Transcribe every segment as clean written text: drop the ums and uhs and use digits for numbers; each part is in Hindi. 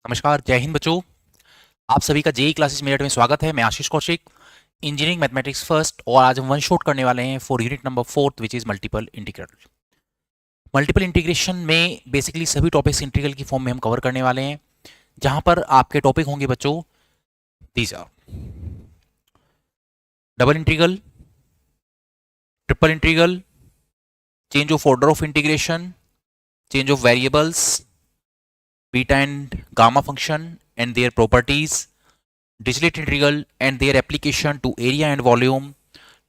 नमस्कार, जय हिंद बच्चों। आप सभी का जेई क्लासेस मेरठ में स्वागत है। मैं आशीष कौशिक, इंजीनियरिंग मैथमेटिक्स फर्स्ट, और आज हम वन शॉट करने वाले हैं for unit number 4 which is multiple integral. Multiple integration में बेसिकली सभी टॉपिक्स इंटीग्रल की फॉर्म में हम कवर करने वाले हैं, जहां पर आपके टॉपिक होंगे बच्चों these are double integral, triple integral, change of order of integration, change of variables, beta and gamma function and their properties, Dirichlet integral and their application to area and volume,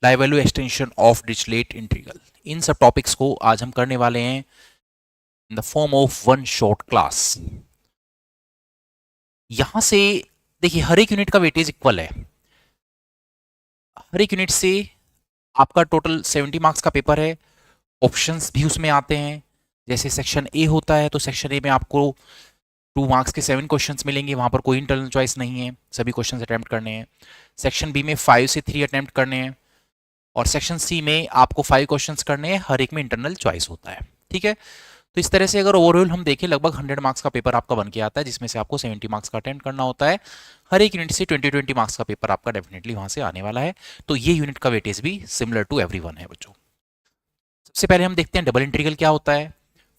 lie value extension of Dirichlet integral। इन सब टॉपिक्स को आज हम करने वाले हैं in the form of one short class. यहां से देखिए, हर एक यूनिट का वेटेज इक्वल है। हर एक यूनिट से आपका टोटल 70 मार्क्स का पेपर है। ऑप्शंस भी उसमें आते हैं। जैसे सेक्शन ए होता है तो सेक्शन ए में आपको 2 मार्क्स के 7 क्वेश्चंस मिलेंगे। वहां पर कोई इंटरनल चॉइस नहीं है, सभी क्वेश्चंस अटेम्प्ट करने हैं। सेक्शन बी में 5 से 3 अटेम्प्ट करने हैं, और सेक्शन सी में आपको 5 क्वेश्चंस करने हैं। हर एक में इंटरनल चॉइस होता है, ठीक है। तो इस तरह से अगर ओवरऑल हम देखें, लगभग 100 मार्क्स का पेपर आपका बन के आता है, जिसमें से आपको 70 मार्क्स का अटेम्प्ट करना होता है। हर एक यूनिट से 20-20 मार्क्स का पेपर आपका डेफिनेटली वहां से आने वाला है। तो ये यूनिट का वेटेज भी सिमिलर टू एवरीवन है बच्चों। सबसे पहले हम देखते हैं डबल इंटीग्रल क्या होता है,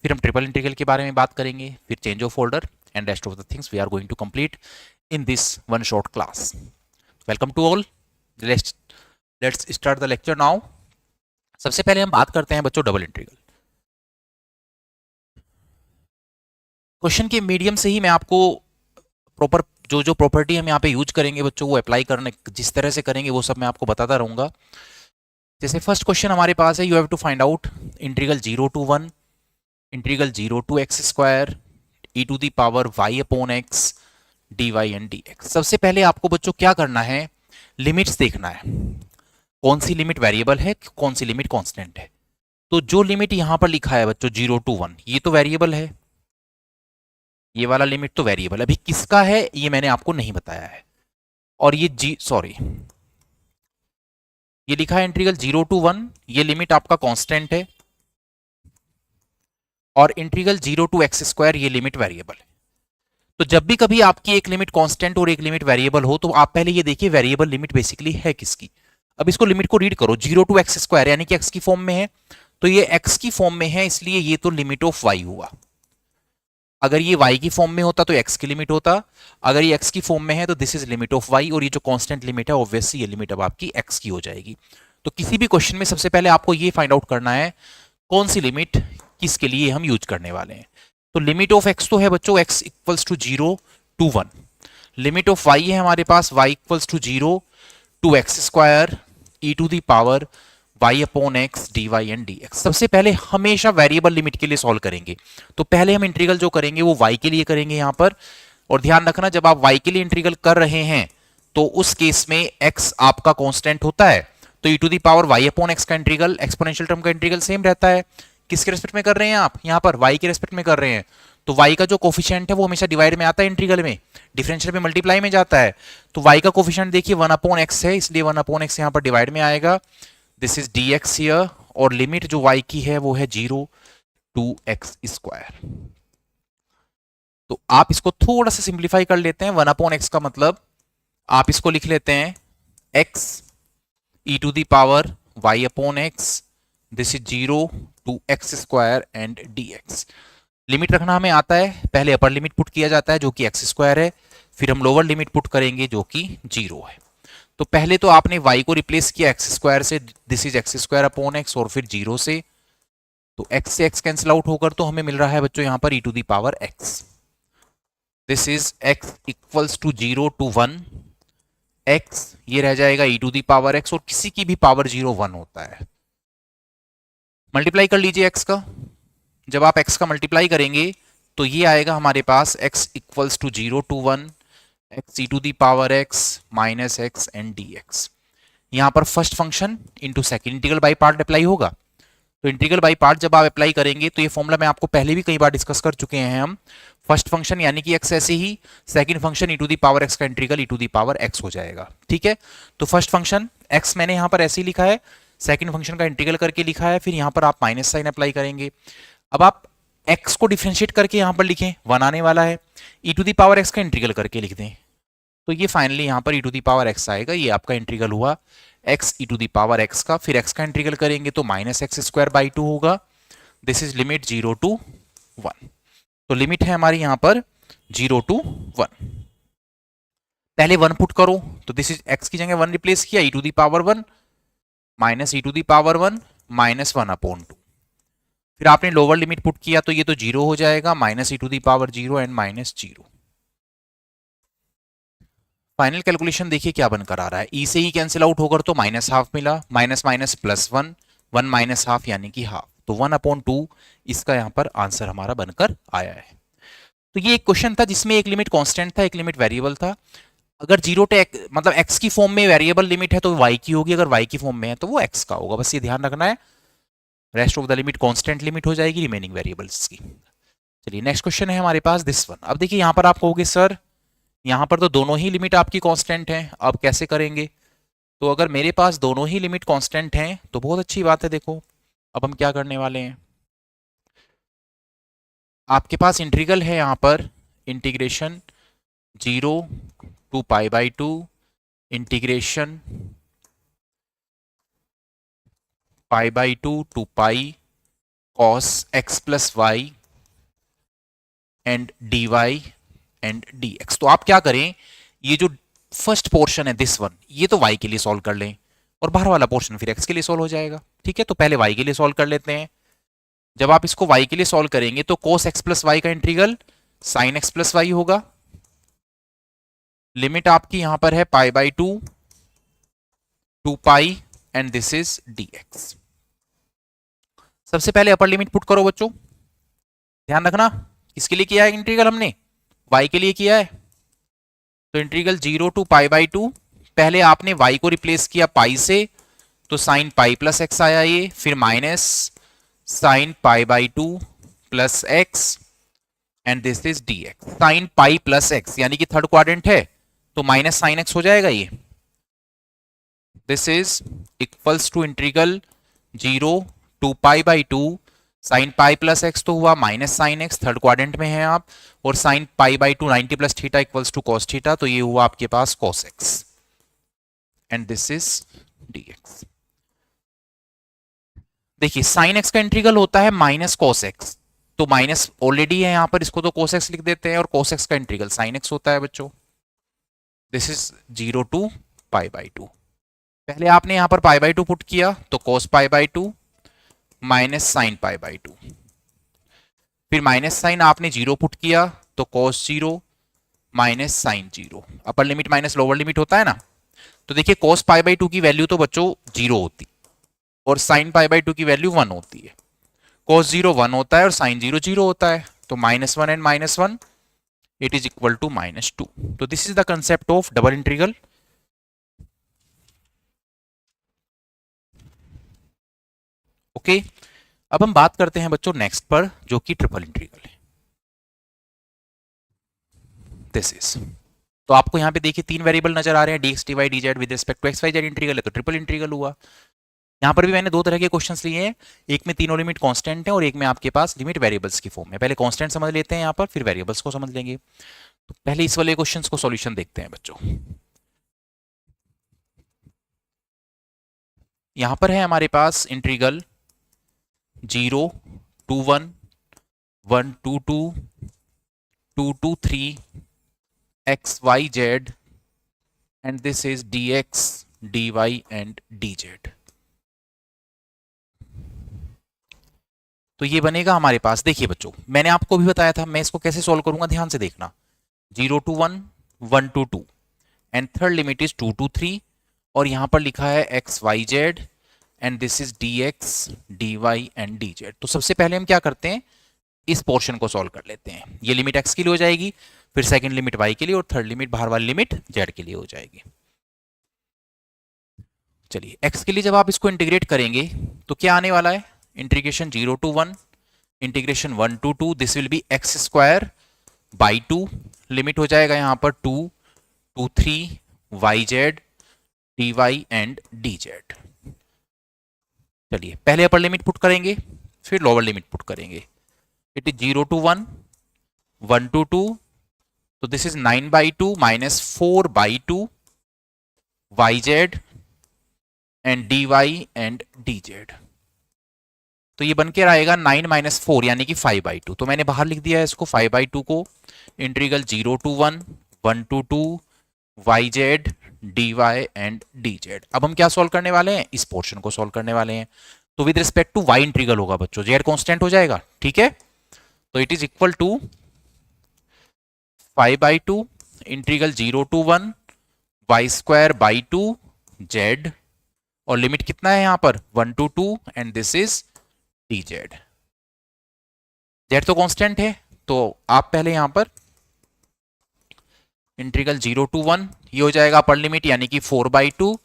फिर हम ट्रिपल इंटीग्रल के बारे में बात करेंगे, फिर change of order and rest of the things we are going to complete in this one short class. Welcome to all. Let's start the lecture now. सबसे पहले हम बात करते हैं बच्चों डबल इंटीग्रल। क्वेश्चन के मीडियम से ही मैं आपको प्रॉपर जो प्रॉपर्टी हम यहाँ पे यूज करेंगे बच्चों, वो अप्लाई करने जिस तरह से करेंगे वो सब मैं आपको बताता रहूंगा। जैसे फर्स्ट क्वेश्चन हमारे पास है, you have to find out integral 0 to 1 integral 0 to x square e to the power y upon x dy and dx। सबसे पहले आपको बच्चों क्या करना है, लिमिट्स देखना है। कौन सी लिमिट वेरिएबल है, कौन सी लिमिट कांस्टेंट है। तो जो लिमिट यहां पर लिखा है बच्चों 0 to 1, ये तो वेरिएबल है। ये वाला लिमिट तो वेरिएबल है। अभी किसका है ये मैंने आपको नहीं बताया है। और ये ये लिखा है इंटीग्रल 0 to 1, ये लिमिट आपका कांस्टेंट है, और इंटीग्रल 0 to x स्क्वायर ये लिमिट वेरिएबल है। तो जब भी कभी आपकी एक लिमिट कांस्टेंट और एक लिमिट वेरिएबल हो, तो आप पहले ये देखिए वेरिएबल लिमिट बेसिकली है किसकी। अब इसको लिमिट को रीड करो, 0 to x स्क्वायर यानी कि x की फॉर्म में है, तो ये x की फॉर्म में है, इसलिए ये तो लिमिट ऑफ y हुआ। अगर ये y की फॉर्म में होता तो x की लिमिट होता। अगर ये x की फॉर्म में है तो this is limit of y, और ये जो कांस्टेंट लिमिट है ऑब्वियसली ये लिमिट अब आपकी x की हो जाएगी। तो किसी भी क्वेश्चन में सबसे पहले आपको ये फाइंड आउट करना है कौन सी लिमिट किसके लिए हम यूज करने वाले हैं। तो लिमिट ऑफ x तो है बच्चों x equals to 0 to 1। Limit of y है हमारे पास y equals to 0 to x square e to the power y upon x dy and dx। सबसे पहले हमेशा वेरिएबल लिमिट के लिए सॉल्व करेंगे। तो पहले हम इंटीग्रल जो करेंगे वो y के लिए करेंगे यहां पर। और ध्यान रखना, जब आप y के लिए इंटीग्रल कर रहे हैं तो उस केस में x आपका कांस्टेंट होता है, तो e to the power y upon x का इंटीग्रल, एक्सपोनेंशियल टर्म का इंटीग्रल सेम रहता है। किसके रेस्पेक्ट में कर रहे हैं आप, यहां पर y के रेस्पेक्ट में कर रहे हैं, तो y का जो कोफिशिएंट है वो हमेशा डिवाइड में आता है, इंटीग्रल में, डिफरेंशियल में मल्टीप्लाई में जाता है। तो y का कोफिशिएंट देखिए 1 अपॉन x है, इसलिए 1 अपॉन x यहां पर डिवाइड में आएगा। दिस इज dx हियर, और लिमिट जो y की है वो है 0 to x स्क्वायर। तो आप इसको थोड़ा सा सिंप्लीफाई कर लेते हैं। 1 अपॉन x का मतलब आप इसको लिख लेते हैं x e to the power y upon x, this is 0 to x square and dx। Limit रखना हमें आता है, पहले अपर लिमिट पुट किया जाता है जो कि x स्क्वायर है, फिर हम लोअर लिमिट पुट करेंगे जो कि 0 है। तो पहले तो आपने y को रिप्लेस किया x स्क्वायर से, this is x square upon x, और फिर 0 से, तो x से x कैंसिल आउट होकर तो हमें मिल रहा है बच्चों यहां पर e to the power x। This is x equals to 0 to 1 x, ये रह जाएगा e to the power x, और किसी की भी पावर 0 1 होता है। मल्टीप्लाई कर लीजिए x का। जब आप x का मल्टीप्लाई करेंगे तो ये आएगा हमारे पास x equals to 0 to 1 x e to the power x minus x and dx। यहां पर first function into second integral by part apply होगा। तो इंटीग्रल बाई पार्ट जब आप अप्लाई करेंगे तो ये फॉर्मूला मैं आपको पहले भी कई बार डिस्कस कर चुके हैं हम। फर्स्ट फंक्शन यानी कि x ऐसे ही, second function e to the power x का integral e to the power x हो जाएगा, ठीक है। तो फर्स्ट फंक्शन x मैंने यहां पर ऐसे ही लिखा है, सेकंड फंक्शन का इंटीग्रल करके लिखा है, फिर यहां पर आप माइनस साइन अप्लाई करेंगे। अब आप x को डिफरेंशिएट करके यहां पर लिखें, 1 आने वाला है, e to the power x का इंटीग्रल करके लिख दें, तो ये फाइनली यहाँ पर e to the power x आएगा। ये आपका इंटीग्रल हुआ x e to the power x का। फिर एक्स का इंटीग्रल करेंगे तो minus x square by two होगा। This is limit 0 to 1। तो लिमिट है हमारी यहाँ पर 0 to 1। पहले 1 पुट करो, तो दिस इज एक्स की जगह 1 रिप्लेस किया, e to the power 1 minus e to the power 1 minus 1/2। फिर आपने लोअर लिमिट पुट किया तो ये तो 0 हो जाएगा, minus e to the power 0 and minus 0। Final calculation देखिए क्या बनकर आ रहा है। ई से ही कैंसिल आउट होकर तो माइनस हाफ मिला, minus minus plus 1, 1 minus half यानी कि हाफ, तो 1/2 इसका यहाँ पर आंसर हमारा बनकर आया है। तो ये एक क्वेश्चन था जिसमें एक लिमिट कांस्टेंट था, एक लिमिट वेरिएबल था। अगर 0 to मतलब x की फॉर्म में वेरिएबल लिमिट है तो y की होगी, अगर y की फॉर्म में है तो वो x का होगा, बस ये ध्यान रखना है। Rest of the limit constant limit हो जाएगी रिमेनिंग वेरिएबल्स की। चलिए नेक्स्ट क्वेश्चन है हमारे पास दिस वन। अब देखिए यहाँ पर आप कहोगे सर यहाँ पर तो दोनों ही लिमिट आपकी कांस्टेंट हैं, अब कैसे करेंगे? तो अगर मेरे पास दोनों ही लिमिट कांस्टेंट हैं तो बहुत अच्छी बात है। देखो अब हम क्या करने वाले हैं, आपके पास इंटीग्रल है यहाँ पर integration 0 to π/2 integration π/2 to pi cos x plus y and dy and dx। तो आप क्या करें, ये जो फर्स्ट पोर्शन है दिस वन, ये तो y के लिए सॉल्व कर लें और बाहर वाला पोर्शन फिर x के लिए सॉल्व हो जाएगा। ठीक है, तो पहले y के लिए सॉल्व कर लेते हैं। जब आप इसको y के लिए सॉल्व करेंगे तो cos x plus y का integral sin x plus y होगा। लिमिट आपकी यहां पर है π/2 2 पाई एंड दिस इज dx। सबसे पहले अपर लिमिट पुट करो बच्चों, ध्यान रखना इसके लिए किया है इंटीग्रल हमने, y के लिए किया है। तो इंटीग्रल 0 to π/2, पहले आपने y को रिप्लेस किया पाई से, तो साइन पाई प्लस एक्स आया ये, फिर minus sine π/2 plus x and this is dx। Sine pi plus x यानी कि थर्ड क्वाड्रेंट है तो माइनस साइन एक्स हो जाएगा ये। This is equals to integral 0 to π/2 sine pi plus x तो हुआ minus sine x, third quadrant में है आप, और sine π/2 90 plus theta equals to cos theta, तो ये हुआ आपके पास cos x and this is dx। देखिए साइन एक्स का इंटीग्रल होता है माइनस कॉस एक्स, तो माइनस ऑलरेडी है यहां पर, इसको तो cos x लिख देते हैं, और cos x का इंटीग्रल sin x होता है बच्चों। This is 0 to π/2। पहले आपने यहां पर π/2 पुट किया तो cos π/2 माइनस साइन π/2, फिर माइनस साइन आपने 0 पुट किया तो cos 0 minus sine 0। Upper limit minus lower limit होता है ना, तो देखिए cos π/2 की वैल्यू तो बच्चों 0 होती और साइन π/2 की वैल्यू 1 होती है। cos 0 1 होता है और साइन 0 0 होता है, तो -1 and -1 it is equal to -2। तो this is the concept of double integral. Okay, अब हम बात करते हैं बच्चों नेक्स्ट पर, जो कि ट्रिपल इंटीग्रल है। दिस इज, तो आपको यहां पे देखिए तीन वेरिएबल नजर आ रहे हैं, dx dy dz with respect to x y z integral है, तो ट्रिपल इंटीग्रल हुआ। यहां पर भी मैंने दो तरह के क्वेश्चंस लिए हैं, एक में तीनों लिमिट कांस्टेंट है और एक में आपके पास लिमिट वेरिएबल्स की फॉर्म है। पहले कांस्टेंट समझ लेते हैं यहां पर, फिर वेरिएबल्स को समझ लेंगे। तो पहले इस वाले क्वेश्चंस को सॉल्यूशन देखते हैं बच्चों। यहां पर है हमारे पास integral 0 to 1 1 to 2 2 to 3 x y z and this is dx dy and dz। तो ये बनेगा हमारे पास, देखिए बच्चों मैंने आपको भी बताया था मैं इसको कैसे सॉल्व करूंगा, ध्यान से देखना। 0 to 1 1 to 2 and third limit is 2 to 3 और यहां पर लिखा है x y z and this is dx dy and dz। तो सबसे पहले हम क्या करते हैं, इस पोर्शन को सॉल्व कर लेते हैं। ये लिमिट x के लिए हो जाएगी, फिर सेकंड लिमिट y के लिए और थर्ड लिमिट बाहर वाली लिमिट z के लिए हो जाएगी। चलिए x के लिए जब आप इसको इंटीग्रेट करेंगे तो क्या आने वाला है, integration 0 to 1 integration 1 to 2 this will be x square by 2, limit हो जाएगा यहां पर 2 to 3 y z d y and d z. चलिए पहले अपर लिमिट पुट करेंगे फिर लोअर लिमिट पुट करेंगे। इट इज 0 to 1 1 to 2 तो this is 9/2 minus 4/2 yz and dy and dz। तो ये बन के आएगा 9 माइनस 4 यानी कि 5/2। तो मैंने बाहर लिख दिया है इसको 5/2 को, integral 0 to 1 1 to 2 yz dy and dz। अब हम क्या सॉल्व करने वाले हैं, इस पोर्शन को सॉल्व करने वाले हैं। तो with respect to y integral होगा बच्चों, z कांस्टेंट हो जाएगा, ठीक है। तो it is equal to 5/2 integral 0 to 1 y²/2 z, और लिमिट कितना है यहां पर 1 to 2 and this is dz। z तो कांस्टेंट है, तो आप पहले यहां पर इंटीग्रल 0 to 1, ये हो जाएगा अपर लिमिट यानी कि 4/2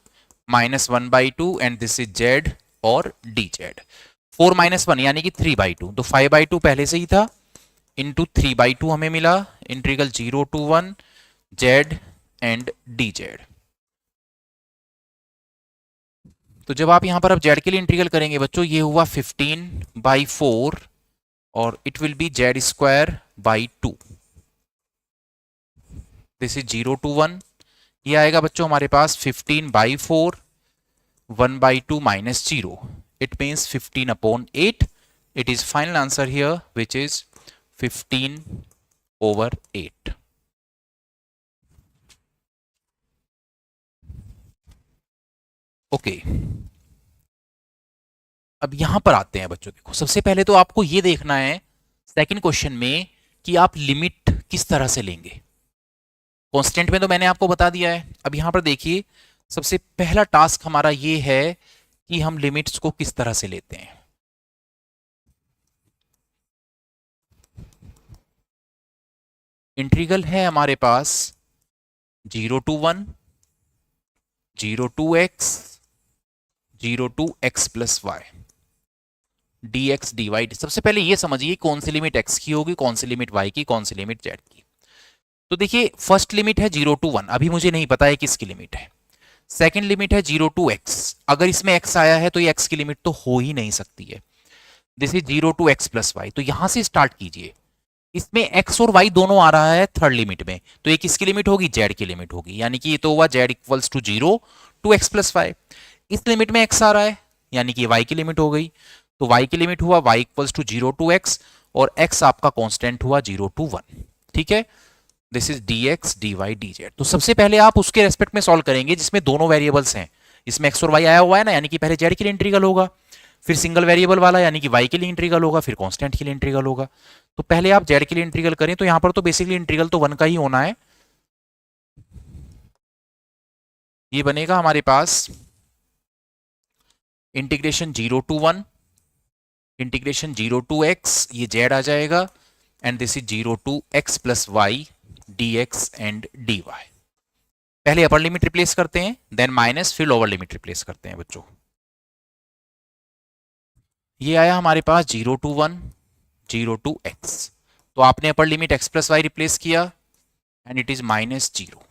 minus 1/2 and this is z और dz। 4 माइनस 1 यानी कि 3/2, तो 5/2 पहले से ही था, इंटू 3/2 हमें मिला, integral 0 to 1 z and dz। तो जब आप यहां पर अब z के लिए इंटीग्रल करेंगे बच्चों, ये हुआ 15/4 और it will be z²/2। This is 0 to 1, ये आएगा बच्चों हमारे पास 15/4 1/2 minus 0, it means 15/8। It is final answer here which is 15/8। Okay, अब यहां पर आते हैं बच्चों। देखो सबसे पहले तो आपको ये देखना है सेकंड क्वेश्चन में कि आप लिमिट किस तरह से लेंगे। कांस्टेंट में तो मैंने आपको बता दिया है। अब यहां पर देखिए सबसे पहला टास्क हमारा ये है कि हम लिमिट्स को किस तरह से लेते हैं। इंटीग्रल है हमारे पास 0 to 1 0 to x 0 to x plus y dx dy। सबसे पहले ये समझिए कौन सी लिमिट x की होगी, कौन सी लिमिट y की, कौन सी लिमिट z की। तो देखिए फर्स्ट लिमिट है 0 to 1, अभी मुझे नहीं पता है किसकी लिमिट है। सेकंड लिमिट है 0 to x, अगर इसमें x आया है तो ये x की लिमिट तो हो ही नहीं सकती है। This is 0 to x plus y, तो यहां से स्टार्ट कीजिए। इसमें x और y दोनों आ रहा है थर्ड लिमिट में, तो ये किसकी लिमिट होगी, z की लिमिट होगी, यानी कि ये तो हुआ z equals to 0 to x plus y। इस लिमिट में x आ रहा है यानी कि y की लिमिट हो गई, तो y की लिमिट हुआ y equals to 0 to x और x आपका कांस्टेंट हुआ 0 to 1, ठीक है। This is dx dy dz। तो सबसे पहले आप उसके रेस्पेक्ट में सॉल्व करेंगे जिसमें दोनों वेरिएबल्स हैं। इसमें x और y आया हुआ है ना, यानी कि पहले z के लिए इंटीग्रल होगा, फिर सिंगल वेरिएबल वाला यानी कि y के लिए इंटीग्रल होगा, फिर कांस्टेंट के लिए इंटीग्रल होगा। तो पहले आप z के लिए इंटीग्रल करें, तो यहां पर तो बेसिकली इंटीग्रल तो 1 का ही होना है। ये बनेगा हमारे पास integration 0 to 1 integration 0 to x, ये z आ जाएगा, and this is 0 to x plus y dx and dy। पहले अपर लिमिट रिप्लेस करते हैं, देन माइनस, फिर लोअर लिमिट रिप्लेस करते हैं बच्चों। ये आया हमारे पास 0 to 1 0 to x, तो आपने अपर लिमिट x प्लस वाई रिप्लेस किया and it is -0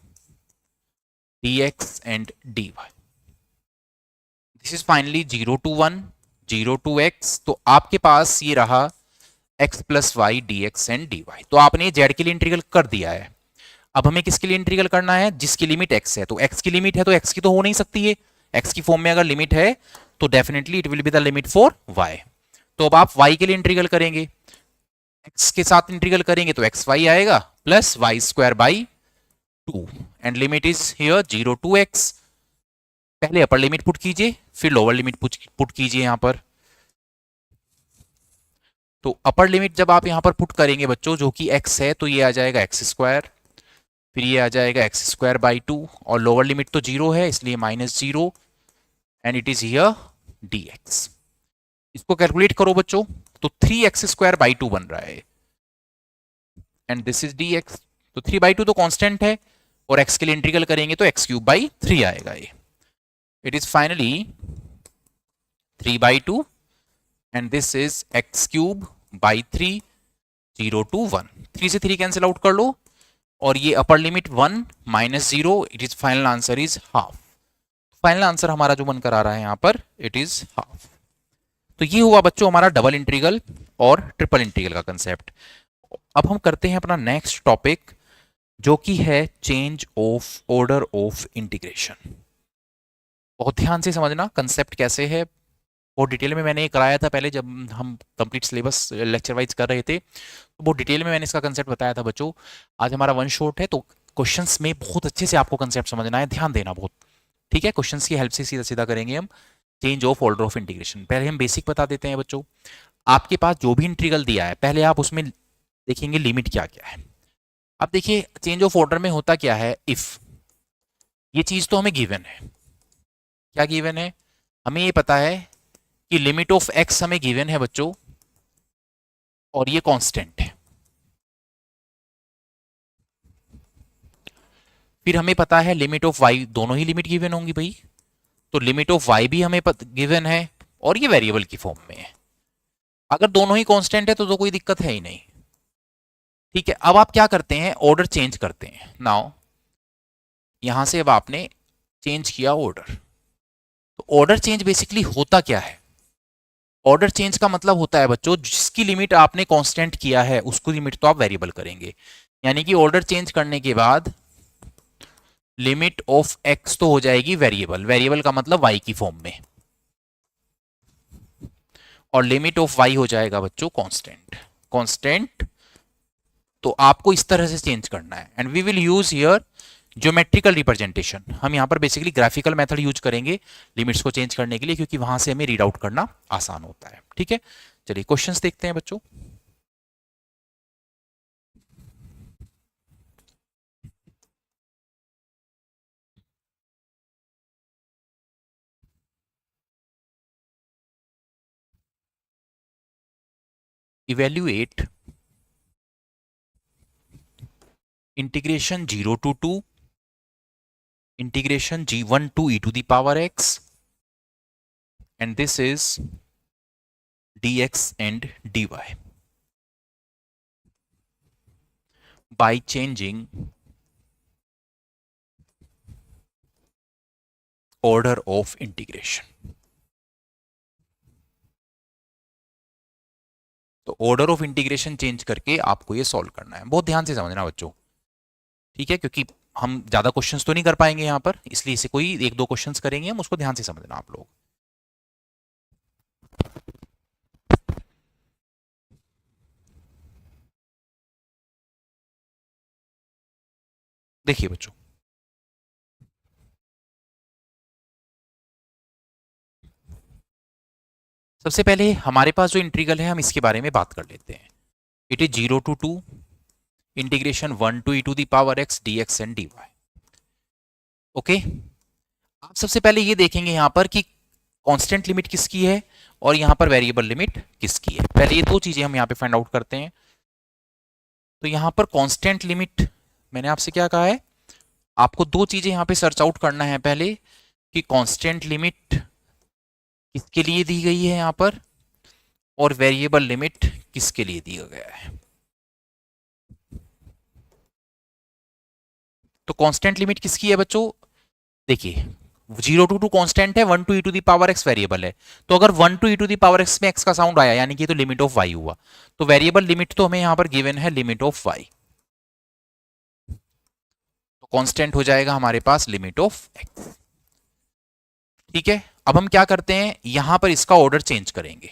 dx and dy। This is finally 0 to 1 0 to x, तो आपके पास ये रहा x plus y dx and dy। तो आपने z के लिए इंटीग्रल कर दिया है। अब हमें किसके लिए इंटीग्रल करना है, जिसकी लिमिट x है। तो x की लिमिट है तो x की तो हो नहीं सकती है, x की फॉर्म में अगर लिमिट है तो definitely it will be the limit for y। तो अब आप y के लिए इंटीग्रल करेंगे, x के साथ इंटीग्रल करेंगे तो एक्स वाई आएगा plus y²/2 and limit is here 0 to x। पहले अपर लिमिट पुट कीजिए, फिर लोअर लिमिट पुट कीजिए यहां पर। तो अपर लिमिट जब आप यहां पर पुट करेंगे बच्चों, जो कि x है, तो ये आ जाएगा x², फिर ये आ जाएगा x²/2 और लोअर लिमिट तो 0 है इसलिए -0 and it is here dx। इसको कैलकुलेट करो बच्चों, तो 3x²/2 बन रहा है एंड दिस इज dx। तो 3/2 तो कांस्टेंट है और x के लिए इंटीग्रल करेंगे तो x³ आएगा ये। It is finally 3/2 and this is x³ 0 to 1। 3 से 3 कैंसिल आउट कर लो और ये upper limit 1 -0, it is final answer is half. Final answer हमारा जो बनकर आ रहा है यहां पर इट इज हाफ। तो ये हुआ बच्चों हमारा डबल इंटीग्रल और ट्रिपल इंटीग्रल का कंसेप्ट। अब हम करते हैं अपना नेक्स्ट टॉपिक, जो कि है change of order of integration. बहुत ध्यान से समझना कंसेप्ट कैसे है, बहुत डिटेल में मैंने ये कराया था पहले जब हम कंप्लीट सिलेबस लेक्चर वाइज कर रहे थे, तो बहुत डिटेल में मैंने इसका कंसेप्ट बताया था बच्चों। आज हमारा वन शॉट है तो क्वेश्चंस में बहुत अच्छे से आपको कंसेप्ट समझना है, ध्यान देना बहुत। ठीक है, क्वेश्चंस की हेल्प से सीधा सीधा करेंगे हम change of order of integration. पहले हम बेसिक बता देते हैं बच्चों। आपके पास जो भी इंटीग्रल दिया है पहले आप उसमें देखेंगे लिमिट क्या क्या है। अब देखिए चेंज ऑफ ऑर्डर में होता क्या है, इफ ये चीज तो हमें गिवन है, क्या गिवन है, हमें ये पता है कि लिमिट ऑफ एक्स हमें गिवन है बच्चों और ये कांस्टेंट है। फिर हमें पता है लिमिट ऑफ वाई, दोनों ही लिमिट गिवन होंगी भाई, तो लिमिट ऑफ वाई भी हमें गिवन है और ये वेरिएबल की फॉर्म में है। अगर दोनों ही कांस्टेंट है तो कोई दिक्कत है ही नहीं। ठीक है, अब आप क्या करते हैं, ऑर्डर चेंज करते हैं। नाउ यहां से अब आपने चेंज किया ऑर्डर, तो ऑर्डर चेंज बेसिकली होता क्या है, ऑर्डर चेंज का मतलब होता है बच्चों जिसकी लिमिट आपने कांस्टेंट किया है उसको लिमिट तो आप वेरिएबल करेंगे। यानी कि ऑर्डर चेंज करने के बाद लिमिट ऑफ एक्स तो हो जाएगी वेरिएबल, वेरिएबल का मतलब वाई की फॉर्म में, और लिमिट ऑफ वाई हो जाएगा बच्चों कांस्टेंट। कांस्टेंट तो आपको इस तरह से चेंज करना है and we will use here geometrical representation. हम यहां पर बेसिकली ग्राफिकल मेथड यूज करेंगे लिमिट्स को चेंज करने के लिए, क्योंकि वहां से हमें रीड आउट करना आसान होता है। ठीक है, चलिए क्वेश्चंस देखते हैं बच्चों। Evaluate integration 0 to 2 integration g1 to e to the power x and this is dx and dy by changing order of integration। तो ऑर्डर ऑफ इंटीग्रेशन चेंज करके आपको ये सॉल्व करना है, बहुत ध्यान से समझना बच्चों। ठीक है, क्योंकि हम ज्यादा क्वेश्चंस तो नहीं कर पाएंगे यहाँ पर, इसलिए इसे कोई एक दो क्वेश्चंस करेंगे हम, उसको ध्यान से समझना आप लोग। देखिए बच्चों, सबसे पहले हमारे पास जो इंटीग्रल है हम इसके बारे में बात कर लेते हैं। It is 0 to 2 integration 1 to e to the power x dx and dy। Okay, आप सबसे पहले ये देखेंगे यहां पर कि कांस्टेंट लिमिट किसकी है और यहां पर वेरिएबल लिमिट किसकी है। पहले ये दो चीजें हम यहां पे फाइंड आउट करते हैं। तो यहां पर कांस्टेंट लिमिट, मैंने आपसे क्या कहा है, आपको दो चीजें यहां पे सर्च आउट करना है पहले कि कांस्टेंट लिमिट किसके लिए दी गई है यहां पर और वेरिएबल लिमिट किसके लिए दिया गया है। तो कांस्टेंट लिमिट किसकी है बच्चों, देखिए 0 to 2 कांस्टेंट है, 1 to e to the power x variable है। तो अगर 1 to e to the power x में x का साउंड आया यानी कि तो लिमिट ऑफ y हुआ, तो वेरिएबल लिमिट तो हमें यहां पर गिवन है लिमिट ऑफ y, तो कांस्टेंट हो जाएगा हमारे पास लिमिट ऑफ x। ठीक है, अब हम क्या करते हैं, यहां पर इसका ऑर्डर चेंज करेंगे।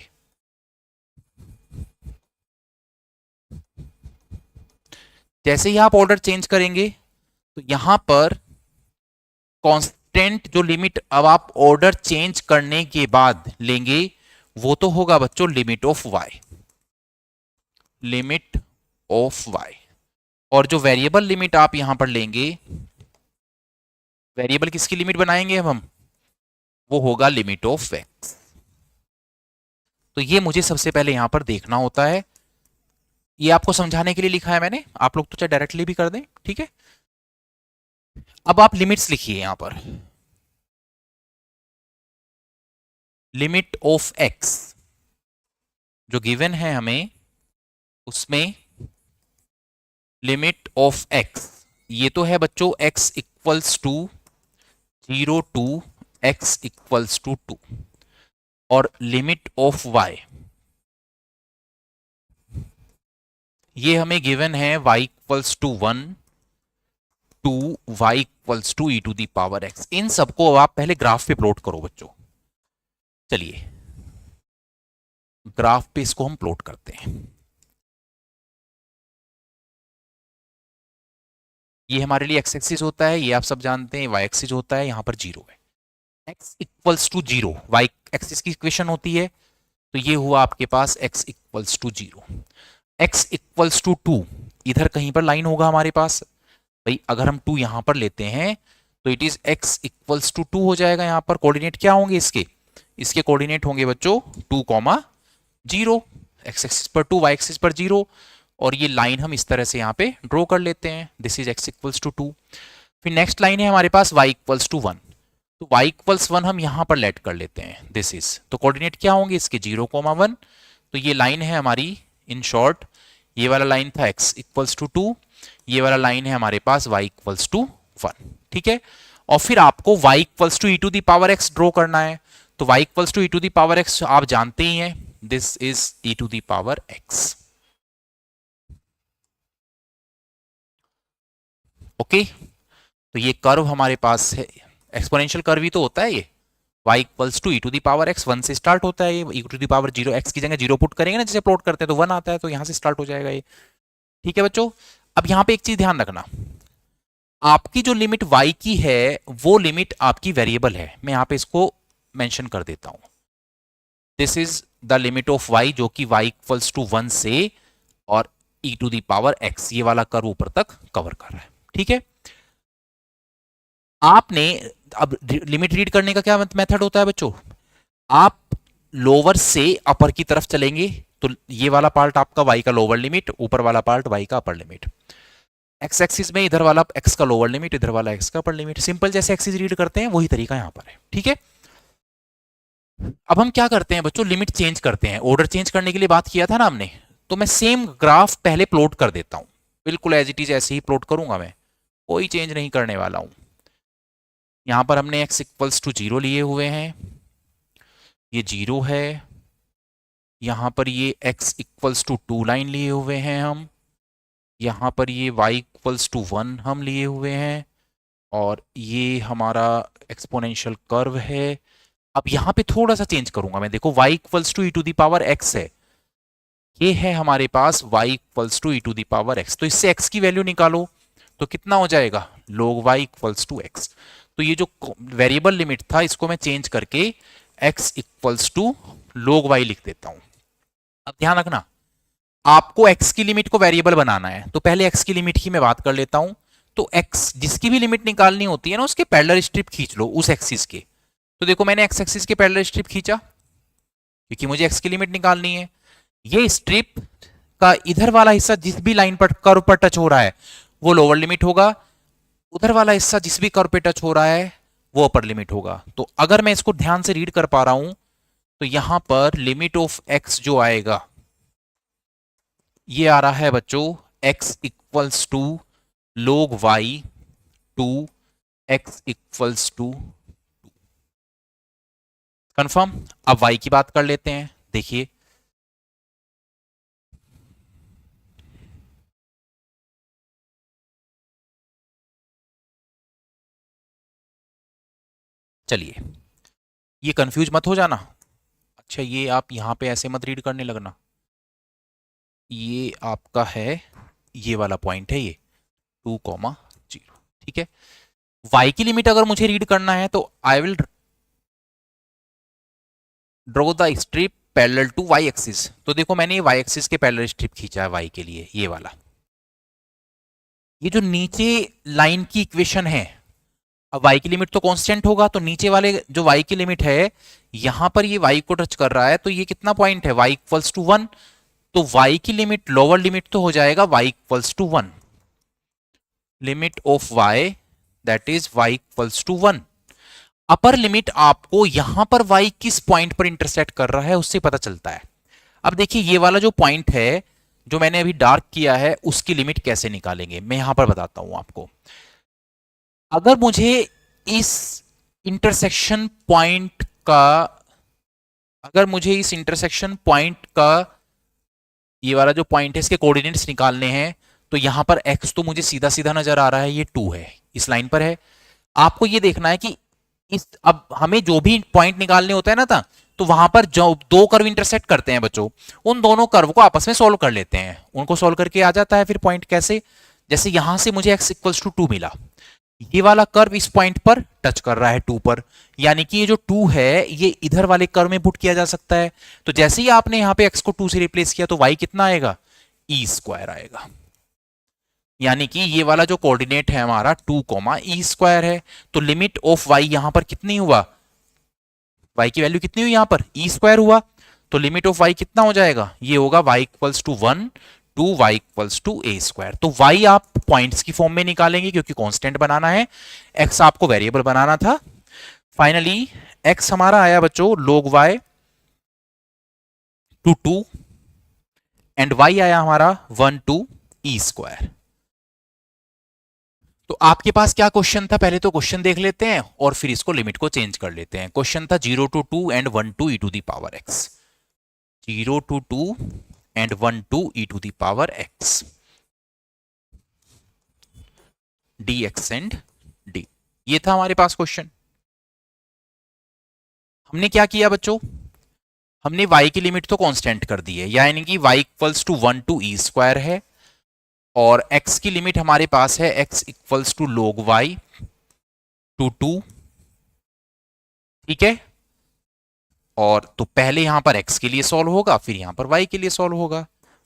जैसे ही आप ऑर्डर चेंज करेंगे तो यहां पर कांस्टेंट जो लिमिट अब आप ऑर्डर चेंज करने के बाद लेंगे वो तो होगा बच्चों limit of y, limit of y। और जो वेरिएबल लिमिट आप यहां पर लेंगे, वेरिएबल किसकी लिमिट बनाएंगे अब हम, वो होगा लिमिट ऑफ x। तो ये मुझे सबसे पहले यहां पर देखना होता है, ये आपको समझाने के लिए लिखा है मैंने, आप लोग तो चाहे डायरेक्टली भी कर दें। ठीक है, अब आप लिमिट्स लिखिए यहां पर, लिमिट ऑफ x जो गिवन है हमें उसमें लिमिट ऑफ x, ये तो है बच्चों x equals to 0 to x equals to 2, और लिमिट ऑफ y ये हमें गिवन है y equals to 1 to y equals to e to the power x. इन सबको अब आप पहले ग्राफ पे प्लॉट करो बच्चों। चलिए ग्राफ पे इसको हम प्लॉट करते हैं। ये हमारे लिए एक्स एक्सिस होता है, ये आप सब जानते हैं, वाई एक्सिस होता है, यहां पर जीरो है। X equals to zero y axis की इक्वेशन होती है, तो ये हुआ आपके पास x equals to zero. X equals to two, इधर कहीं पर लाइन होगा हमारे पास भाई। अगर हम टू यहां पर लेते हैं तो it is x equals to two हो जाएगा। यहां पर कोऑर्डिनेट क्या होंगे इसके? इसके कोऑर्डिनेट होंगे बच्चों 2,0। एक्स एक्सिस पर 2, वाई एक्सिस पर 0, और ये लाइन हम इस तरह से यहाँ पे ड्रॉ कर लेते हैं। This is x equals to 2। फिर नेक्स्ट लाइन है हमारे पास वाई इक्वल्स टू 1, तो वाई इक्वल्स 1 हम यहाँ पर लेट कर लेते हैं। दिस इज, तो कोऑर्डिनेट क्या होंगे इसके? 0,1। तो ये लाइन है हमारी, इन शॉर्ट ये वाला लाइन था एक्स इक्वल्स टू 2, ये वाला लाइन है हमारे पास वाई इक्वल्स टू 1। ठीक है, और फिर आपको y equals to e to the power x draw करना है। तो y equals to e to the power x आप जानते ही हैं, this is e to the power x. Okay, तो ये कर्व हमारे पास है, एक्सपोनेंशियल कर्व ही तो होता है ये। y equals to e to the power x, 1 से स्टार्ट होता है ये। E to the power 0, x की जगह 0 पुट करेंगे ना, जैसे प्लॉट करते हैं तो 1 आता है, तो यहां से स्टार्ट हो जाएगा ये। ठीक है बच्चों, अब यहां पे एक चीज ध्यान रखना, आपकी जो लिमिट y की है वो लिमिट आपकी वेरिएबल है। मैं यहां पे इसको मेंशन कर देता हूं। This is the limit of y, जो कि y इक्वल्स टू 1 से और ई टू दी पावर x, ये वाला कर्व ऊपर तक कवर कर रहा है। ठीक है, आपने अब लिमिट रीड करने का क्या मेथड होता है बच्चों? आप लोअर से अपर की तरफ चलेंगे तो ये वाला पार्ट आपका y का लोअर लिमिट, ऊपर वाला पार्ट y का अपर लिमिट। एक्स एक्सिस में इधर वाला x का लोअर लिमिट, इधर वाला x का अपर लिमिट। सिंपल जैसे एक्सिस रीड करते हैं वही तरीका यहां पर है। ठीक है, अब हम क्या करते हैं बच्चों? लिमिट चेंज करते हैं। ऑर्डर चेंज करने के लिए बात किया था ना हमने, तो मैं सेम ग्राफ पहले प्लॉट कर देता हूं, बिल्कुल एज इट इज ऐसे ही प्लॉट करूंगा मैं, कोई चेंज नहीं करने वाला हूं। यहां पर हमने x इक्वल्स टू 0 लिए हुए हैं, ये 0 है। यहां पर ये x इक्वल्स टू 2 लाइन लिए हुए हैं हम। यहां पर ये y इक्वल्स टू 1 हम लिए हुए हैं, और ये हमारा एक्सपोनेंशियल कर्व है। अब यहां पे थोड़ा सा चेंज करूंगा मैं, देखो y equals to e to the power x है, ये है हमारे पास y equals to e to the power x। तो इससे x की वैल्यू निकालो तो कितना हो जाएगा? log y equals to x। तो ये जो वेरिएबल लिमिट था इसको मैं चेंज करके x equals to log y लिख देता हूं। अब ध्यान रखना, आपको x की लिमिट को वेरिएबल बनाना है, तो पहले x की लिमिट की मैं बात कर लेता हूं। तो x जिसकी भी लिमिट निकालनी होती है ना, उसके पैरेलल स्ट्रिप खींच लो उस एक्सिस के। तो देखो मैंने x एक्सिस के पैरेलल स्ट्रिप खींचा क्योंकि मुझे x की लिमिट निकालनी है। ये स्ट्रिप का इधर वाला हिस्सा जिस भी लाइन पर कर्व पर टच हो रहा है वो लोअर लिमिट होगा, उधर वाला हिस्सा जिस भी कर्व पे टच हो रहा है वो अपर लिमिट होगा। तो अगर मैं इसको ध्यान से रीड कर पा रहा हूं तो यहां पर लिमिट ऑफ x जो आएगा ये आ रहा है बच्चों x equals to log y to x equals to. Confirm? अब y की बात कर लेते हैं। देखिए चलिए, ये कंफ्यूज मत हो जाना। अच्छा, ये आप यहां पे ऐसे मत रीड करने लगना, ये आपका है, ये वाला पॉइंट है ये 2,0। ठीक है, y की लिमिट अगर मुझे रीड करना है तो I will draw the strip parallel to y axis. तो देखो मैंने ये y एक्सिस के पैरेलल स्ट्रिप खींचा है y के लिए, ये वाला। ये जो नीचे लाइन की इक्वेशन है, अब y की लिमिट तो कांस्टेंट होगा, तो नीचे वाले जो y की लिमिट है यहां पर ये y को टच कर रहा है, तो ये कितना पॉइंट है? y equals to 1। तो y की लिमिट लोअर लिमिट तो हो जाएगा y equals to 1, limit of y that is y equals to 1। Upper limit आपको यहां पर y किस पॉइंट पर इंटरसेक्ट कर रहा है उससे पता चलता है। अब देखिए ये वाला जो पॉइंट है जो मैंने अभी डार्क किया है उसकी लिमिट कैसे निकालेंगे मैं यहां पर बताता हूं आपको। अगर मुझे इस इंटरसेक्शन पॉइंट का ये वाला जो पॉइंट है इसके कोऑर्डिनेट्स निकालने हैं, तो यहां पर x तो मुझे सीधा सीधा नजर आ रहा है, ये 2 है, इस लाइन पर है। आपको ये देखना है कि इस, अब हमें जो भी पॉइंट निकालने होता है ना था, तो वहां पर जो दो कर्व इंटरसेक्ट करते हैं बच्चों, उन दोनों कर्व को आपस में सोल्व कर लेते हैं। उनको सोल्व करके आ जाता है फिर पॉइंट। कैसे? जैसे यहां से मुझे x इक्वल्स टू 2 मिला, ये वाला कर्व इस पॉइंट पर टच कर रहा है 2 पर, यानी कि ये जो 2 है ये इधर वाले कर्व में पुट किया जा सकता है। तो जैसे ही आपने यहां पे x को 2 से रिप्लेस किया तो y कितना आएगा? ई स्क्वायर आएगा। यानी कि ये वाला जो कोऑर्डिनेट है हमारा 2 ई स्क्वायर है। तो लिमिट ऑफ y यहां पर कितनी हुआ? y की वैल्यू कितनी हुई यहां पर? ई स्क्वायर हुआ। तो लिमिट ऑफ y कितना हो जाएगा? ये होगा y equals to 1 to y equals to a square. तो y आप पॉइंट्स की फॉर्म में निकालेंगे क्योंकि कांस्टेंट बनाना है, x आपको वेरिएबल बनाना था। फाइनली x हमारा आया बच्चों log y to 2 and y आया हमारा 1 टू e स्क्वायर। तो आपके पास क्या क्वेश्चन था? पहले तो क्वेश्चन देख लेते हैं और फिर इसको लिमिट को चेंज कर लेते हैं। क्वेश्चन था 0 to 2 and 1 to e to the power x। 0 to 2 and 1 to e to the power x, dx and d। ये था हमारे पास क्वेश्चन। हमने क्या किया बच्चों? हमने y की लिमिट तो कांस्टेंट कर दी है, यानी कि y equals to 1 to e square है, और x की लिमिट हमारे पास है x equals to log y to 2। ठीक है, और तो पहले यहां पर x के लिए सॉल्व होगा, फिर यहां पर y के लिए सॉल्व होगा।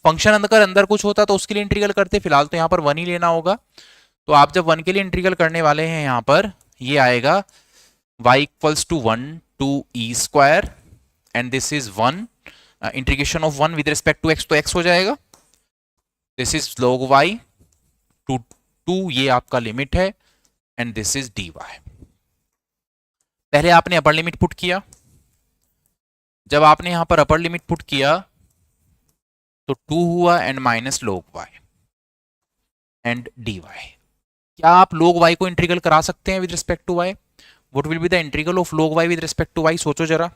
फंक्शन अंदर कुछ होता तो उसके लिए इंटीग्रल करते, फिलहाल तो यहां पर 1 ही लेना होगा। तो आप जब 1 के लिए इंटीग्रल करने वाले हैं, यहां पर ये आएगा y equals to 1 to e square and this is 1, integration of 1 with respect to x, तो x हो जाएगा। This is log y to 2, ये आपका लिमिट है, एंड दिस इज dy। पहले आपने अपर लिमिट पुट किया। जब आपने यहां पर अपर लिमिट पुट किया तो 2 हुआ and minus log y and dy। क्या आप log y को इंटीग्रल करा सकते हैं with respect to y? What will be the integral of log y with respect to y? सोचो जरा।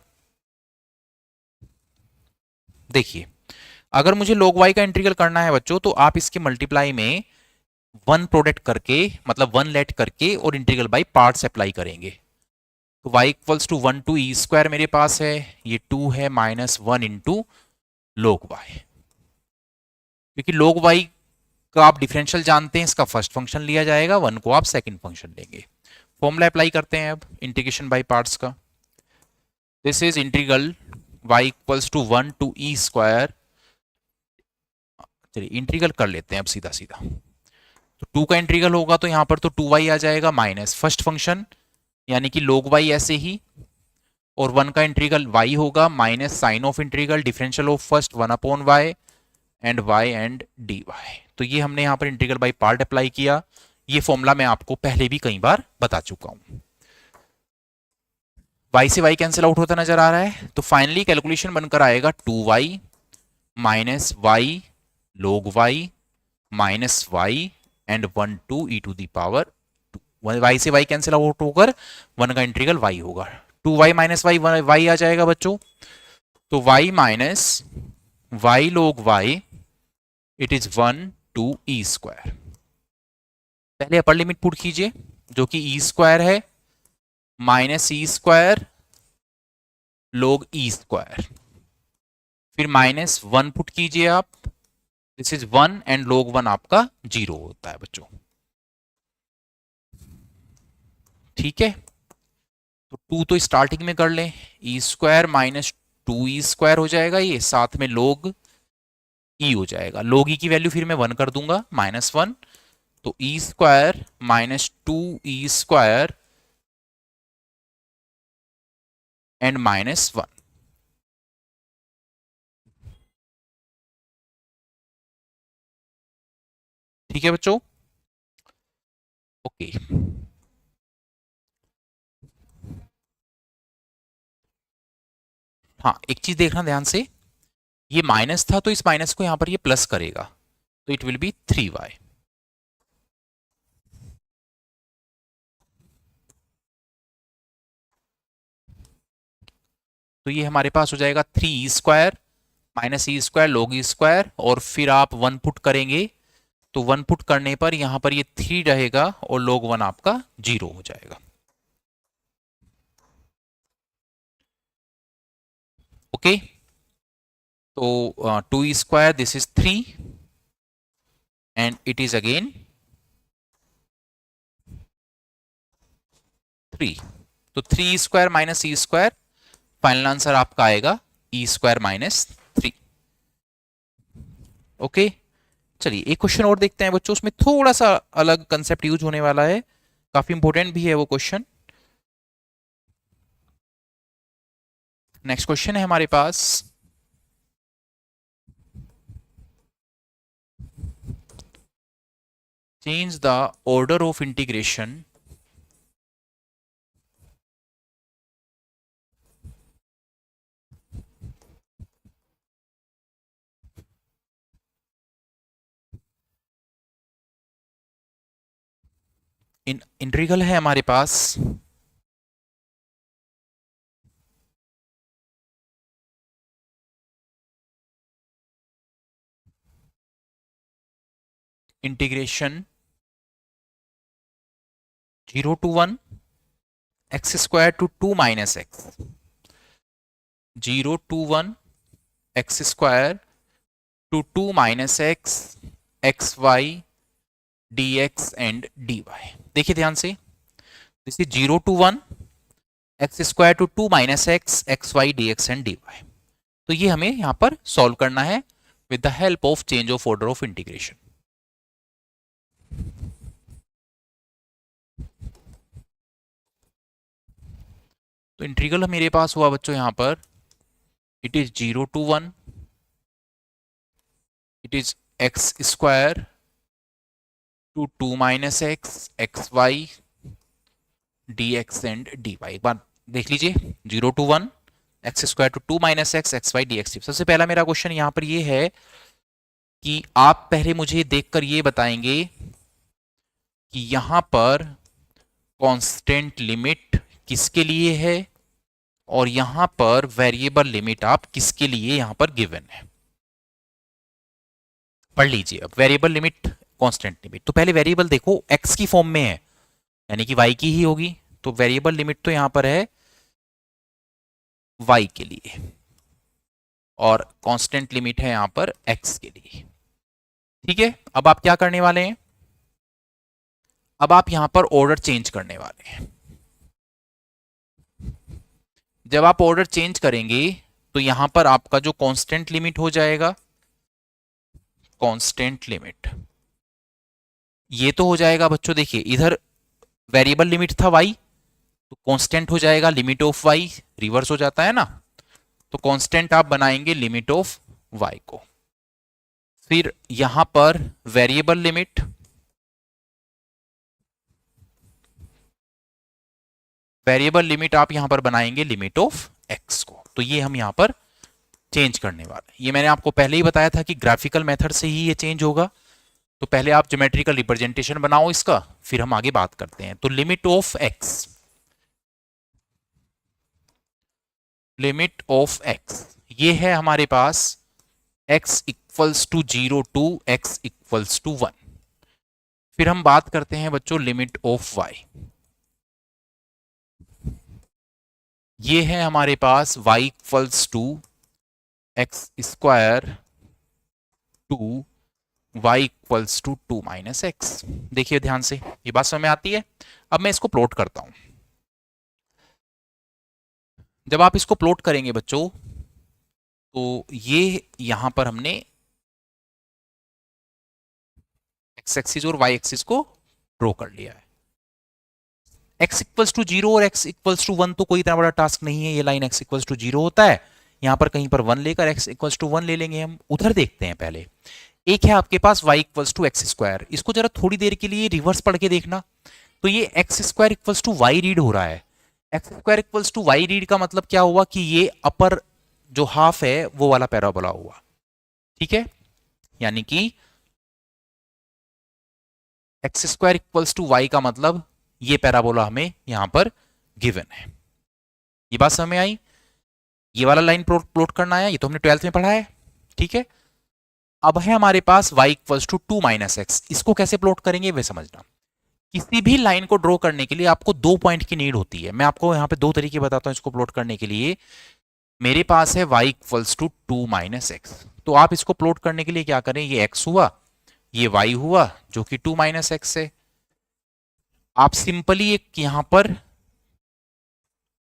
देखिए, अगर मुझे log y का इंटीग्रल करना है बच्चों, तो आप इसके मल्टीप्लाई में 1 प्रोडक्ट करके, मतलब 1 लेट करके, और इंटीग्रल बाई पार्ट्स अप्लाई करेंगे। तो y equals to 1 to e square मेरे पास है, ये 2 है, माइनस 1 इंटू log y। क्योंकि log y का आप डिफरेंशियल जानते हैं, इसका फर्स्ट फंक्शन लिया जाएगा, 1 को आप सेकंड फंक्शन लेंगे। फॉर्मूला अप्लाई करते हैं अब इंटीग्रेशन बाई पार्ट्स का। This is integral y equals to 1 to e square. चलिए इंटीग्रल कर लेते हैं अब सीधा सीधा। तो 2 का इंटीग्रल होगा तो यहां पर तो 2y आ जाएगा, माइनस फर्स्ट फंक्शन यानी कि log y ऐसे ही, और 1 का इंटीग्रल y होगा, minus sign of integral differential of first 1 upon y and y and dy। तो ये हमने यहां पर इंटीग्रल बाई पार्ट अप्लाई किया। ये फॉर्मूला मैं आपको पहले भी कई बार बता चुका हूं। y से y कैंसिल आउट होता नजर आ रहा है, तो फाइनली कैलकुलेशन बनकर आएगा 2y minus y log y minus y and 1 to e to the power 2। y से y कैंसिल आउट होकर 1 का इंटीग्रल y होगा। 2y माइनस y y आ जाएगा बच्चों। तो y minus y log y, it is 1 to e square. पहले अपर लिमिट पुट कीजिए जो कि ई स्क्वायर है, minus e square log e square, फिर माइनस 1 पुट कीजिए आप, दिस इज 1 एंड log 1 आपका 0 होता है बच्चों। ठीक है, तो 2 तो स्टार्टिंग में कर लें, ई स्क्वायर माइनस 2 ई स्क्वायर हो जाएगा, ये साथ में log ई हो जाएगा। log ई की वैल्यू फिर मैं 1 कर दूंगा, माइनस 1, तो e square minus 2 e square and minus 1। ठीक है बच्चों, ओके। हाँ, एक चीज देखना ध्यान से, ये माइनस था तो इस माइनस को यहां पर ये प्लस करेगा, तो इट विल बी 3y। तो ये हमारे पास हो जाएगा 3 ई square minus e square log e square, और फिर आप 1 पुट करेंगे तो 1 पुट करने पर यहां पर ये 3 रहेगा और log 1 आपका 0 हो जाएगा। ओके, तो 2 square this is 3 and it is again 3। तो 3 square minus e square, final answer आपका आएगा ई स्क्वायर माइनस 3। ओके, चलिए एक क्वेश्चन और देखते हैं बच्चों, उसमें थोड़ा सा अलग कंसेप्ट यूज होने वाला है, काफी इंपॉर्टेंट भी है वो क्वेश्चन। नेक्स्ट क्वेश्चन है हमारे पास, change the order of integration in integral है हमारे पास integration 0 to 1 x square to 2 minus x, 0 to 1 x square to 2 minus x, x y dx and dy। देखिए ध्यान से, this is 0 to 1 x square to 2 minus x, x y dx and dy। तो ये हमें यहां पर सॉल्व करना है with the help of change of order of integration. तो इंटीग्रल मेरे पास हुआ बच्चों यहां पर, it is 0 to 1, it is x square to 2 minus x, x y dx and dy। एक बार देख लीजिए, 0 to 1 x square to 2 minus x, x y dx। सबसे पहला मेरा क्वेश्चन यहां पर ये है कि आप पहले मुझे देखकर ये बताएंगे कि यहां पर कांस्टेंट लिमिट किसके लिए है और यहां पर वेरिएबल लिमिट आप किसके लिए यहां पर गिवन है। पढ़ लीजिए अब, वेरिएबल लिमिट कांस्टेंट लिमिट। तो पहले वेरिएबल देखो x की फॉर्म में है, यानी कि y की ही होगी, तो वेरिएबल लिमिट तो यहां पर है y के लिए और कांस्टेंट लिमिट है यहां पर x के लिए। ठीक है, अब आप क्या करने वाले हैं, अब आप यहां पर ऑर्डर चेंज करने वाले हैं। जब आप ऑर्डर चेंज करेंगे तो यहां पर आपका जो कांस्टेंट लिमिट हो जाएगा, कांस्टेंट लिमिट ये तो हो जाएगा बच्चों, देखिए इधर वेरिएबल लिमिट था y, तो कांस्टेंट हो जाएगा लिमिट ऑफ y, रिवर्स हो जाता है ना, तो कांस्टेंट आप बनाएंगे लिमिट ऑफ y को। फिर यहां पर वेरिएबल लिमिट, वेरिएबल लिमिट आप यहां पर बनाएंगे लिमिट ऑफ x को। तो ये हम यहां पर चेंज करने वाले, ये मैंने आपको पहले ही बताया था कि ग्राफिकल मेथड से ही ये चेंज होगा। तो पहले आप ज्योमेट्रिकल रिप्रेजेंटेशन बनाओ इसका, फिर हम आगे बात करते हैं। तो limit of x, limit of x ये है हमारे पास x equals to 0 to x equals to 1। फिर हम बात करते हैं बच्चों लिमिट ऑफ y, ये है हमारे पास y equals to x square to y equals to 2 minus x. देखिए ध्यान से, ये बात समझ में आती है। अब मैं इसको प्लॉट करता हूं। जब आप इसको प्लॉट करेंगे बच्चों, तो ये यहां पर हमने एक्स एक्सिस और वाई एक्सिस को ड्रॉ कर लिया है। x इक्वल्स टू 0 और x इक्वल्स टू 1 तो कोई इतना बड़ा टास्क नहीं है, ये लाइन x इक्वल्स टू 0 होता है, यहां पर कहीं पर 1 लेकर x इक्वल्स टू 1 ले लेंगे हम। उधर देखते हैं पहले, एक है आपके पास y equals to x square, इसको जरा थोड़ी देर के लिए रिवर्स पढ़ के देखना। तो ये x square equals to y read हो रहा है, x square equals to y read का मतलब क्या हुआ कि ये अपर जो हाफ है वो वाला पैराबोला हुआ। ठीक है, यानी कि x square equals to y का मतलब ये पैराबोला हमें यहां पर गिवन है। ये बात समझ में आई, ये वाला लाइन प्लॉट करना है, ये तो हमने 12th में पढ़ा है। ठीक है, अब है हमारे पास y equals to 2 minus x. इसको कैसे प्लॉट करेंगे वे समझना। किसी भी लाइन को ड्रॉ करने के लिए आपको 2 पॉइंट की नीड होती है। मैं आपको यहाँ पे 2 तरीके बताता हूँ इसको प्लॉट करने के लिए। मेरे पास है y equals to 2 minus x, तो आप इसको प्लॉट करने के लिए क्या करें, ये x हुआ, ये y हुआ जो कि 2 माइनस एक्स है। आप सिंपली एक यहां पर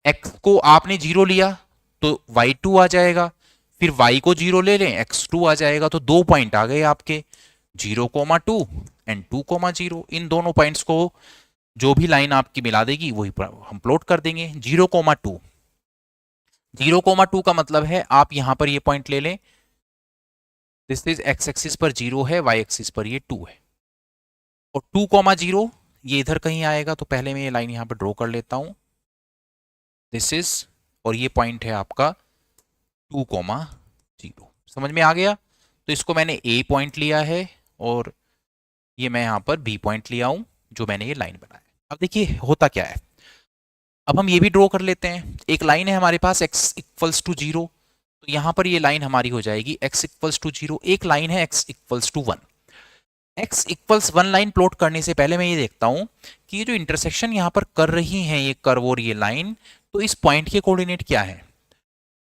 x को आपने 0 लिया तो y2 आ जाएगा, फिर y को 0 ले लें x2 आ जाएगा। तो 2 पॉइंट आ गए आपके 0,2 एंड 2,0। इन दोनों पॉइंट्स को जो भी लाइन आपकी मिला देगी वही हम प्लॉट कर देंगे। 0,2 का मतलब है आप यहां पर ये पॉइंट ले लें, दिस इज x एक्सिस पर 0 है, y एक्सिस पर ये 2 है, और 2,0 ये इधर कहीं आएगा। तो पहले मैं ये लाइन यहां पर ड्रॉ कर लेता हूं, दिस इज, और ये पॉइंट है आपका 2,0। समझ में आ गया। तो इसको मैंने A पॉइंट लिया है और ये मैं यहां पर B पॉइंट लिया हूं जो मैंने ये लाइन बनाया। अब देखिए होता क्या है, अब हम ये भी ड्रॉ कर लेते हैं। एक लाइन है हमारे पास x इक्वल्स टू 0, तो यहां पर ये लाइन हमारी हो जाएगी x इक्वल्स टू 0। एक लाइन है x equals to 1। x equals 1 line plot करने से पहले मैं ये देखता हूं कि ये जो इंटरसेक्शन यहां पर कर रही है ये कर्व और ये लाइन, तो इस पॉइंट के कोऑर्डिनेट क्या है।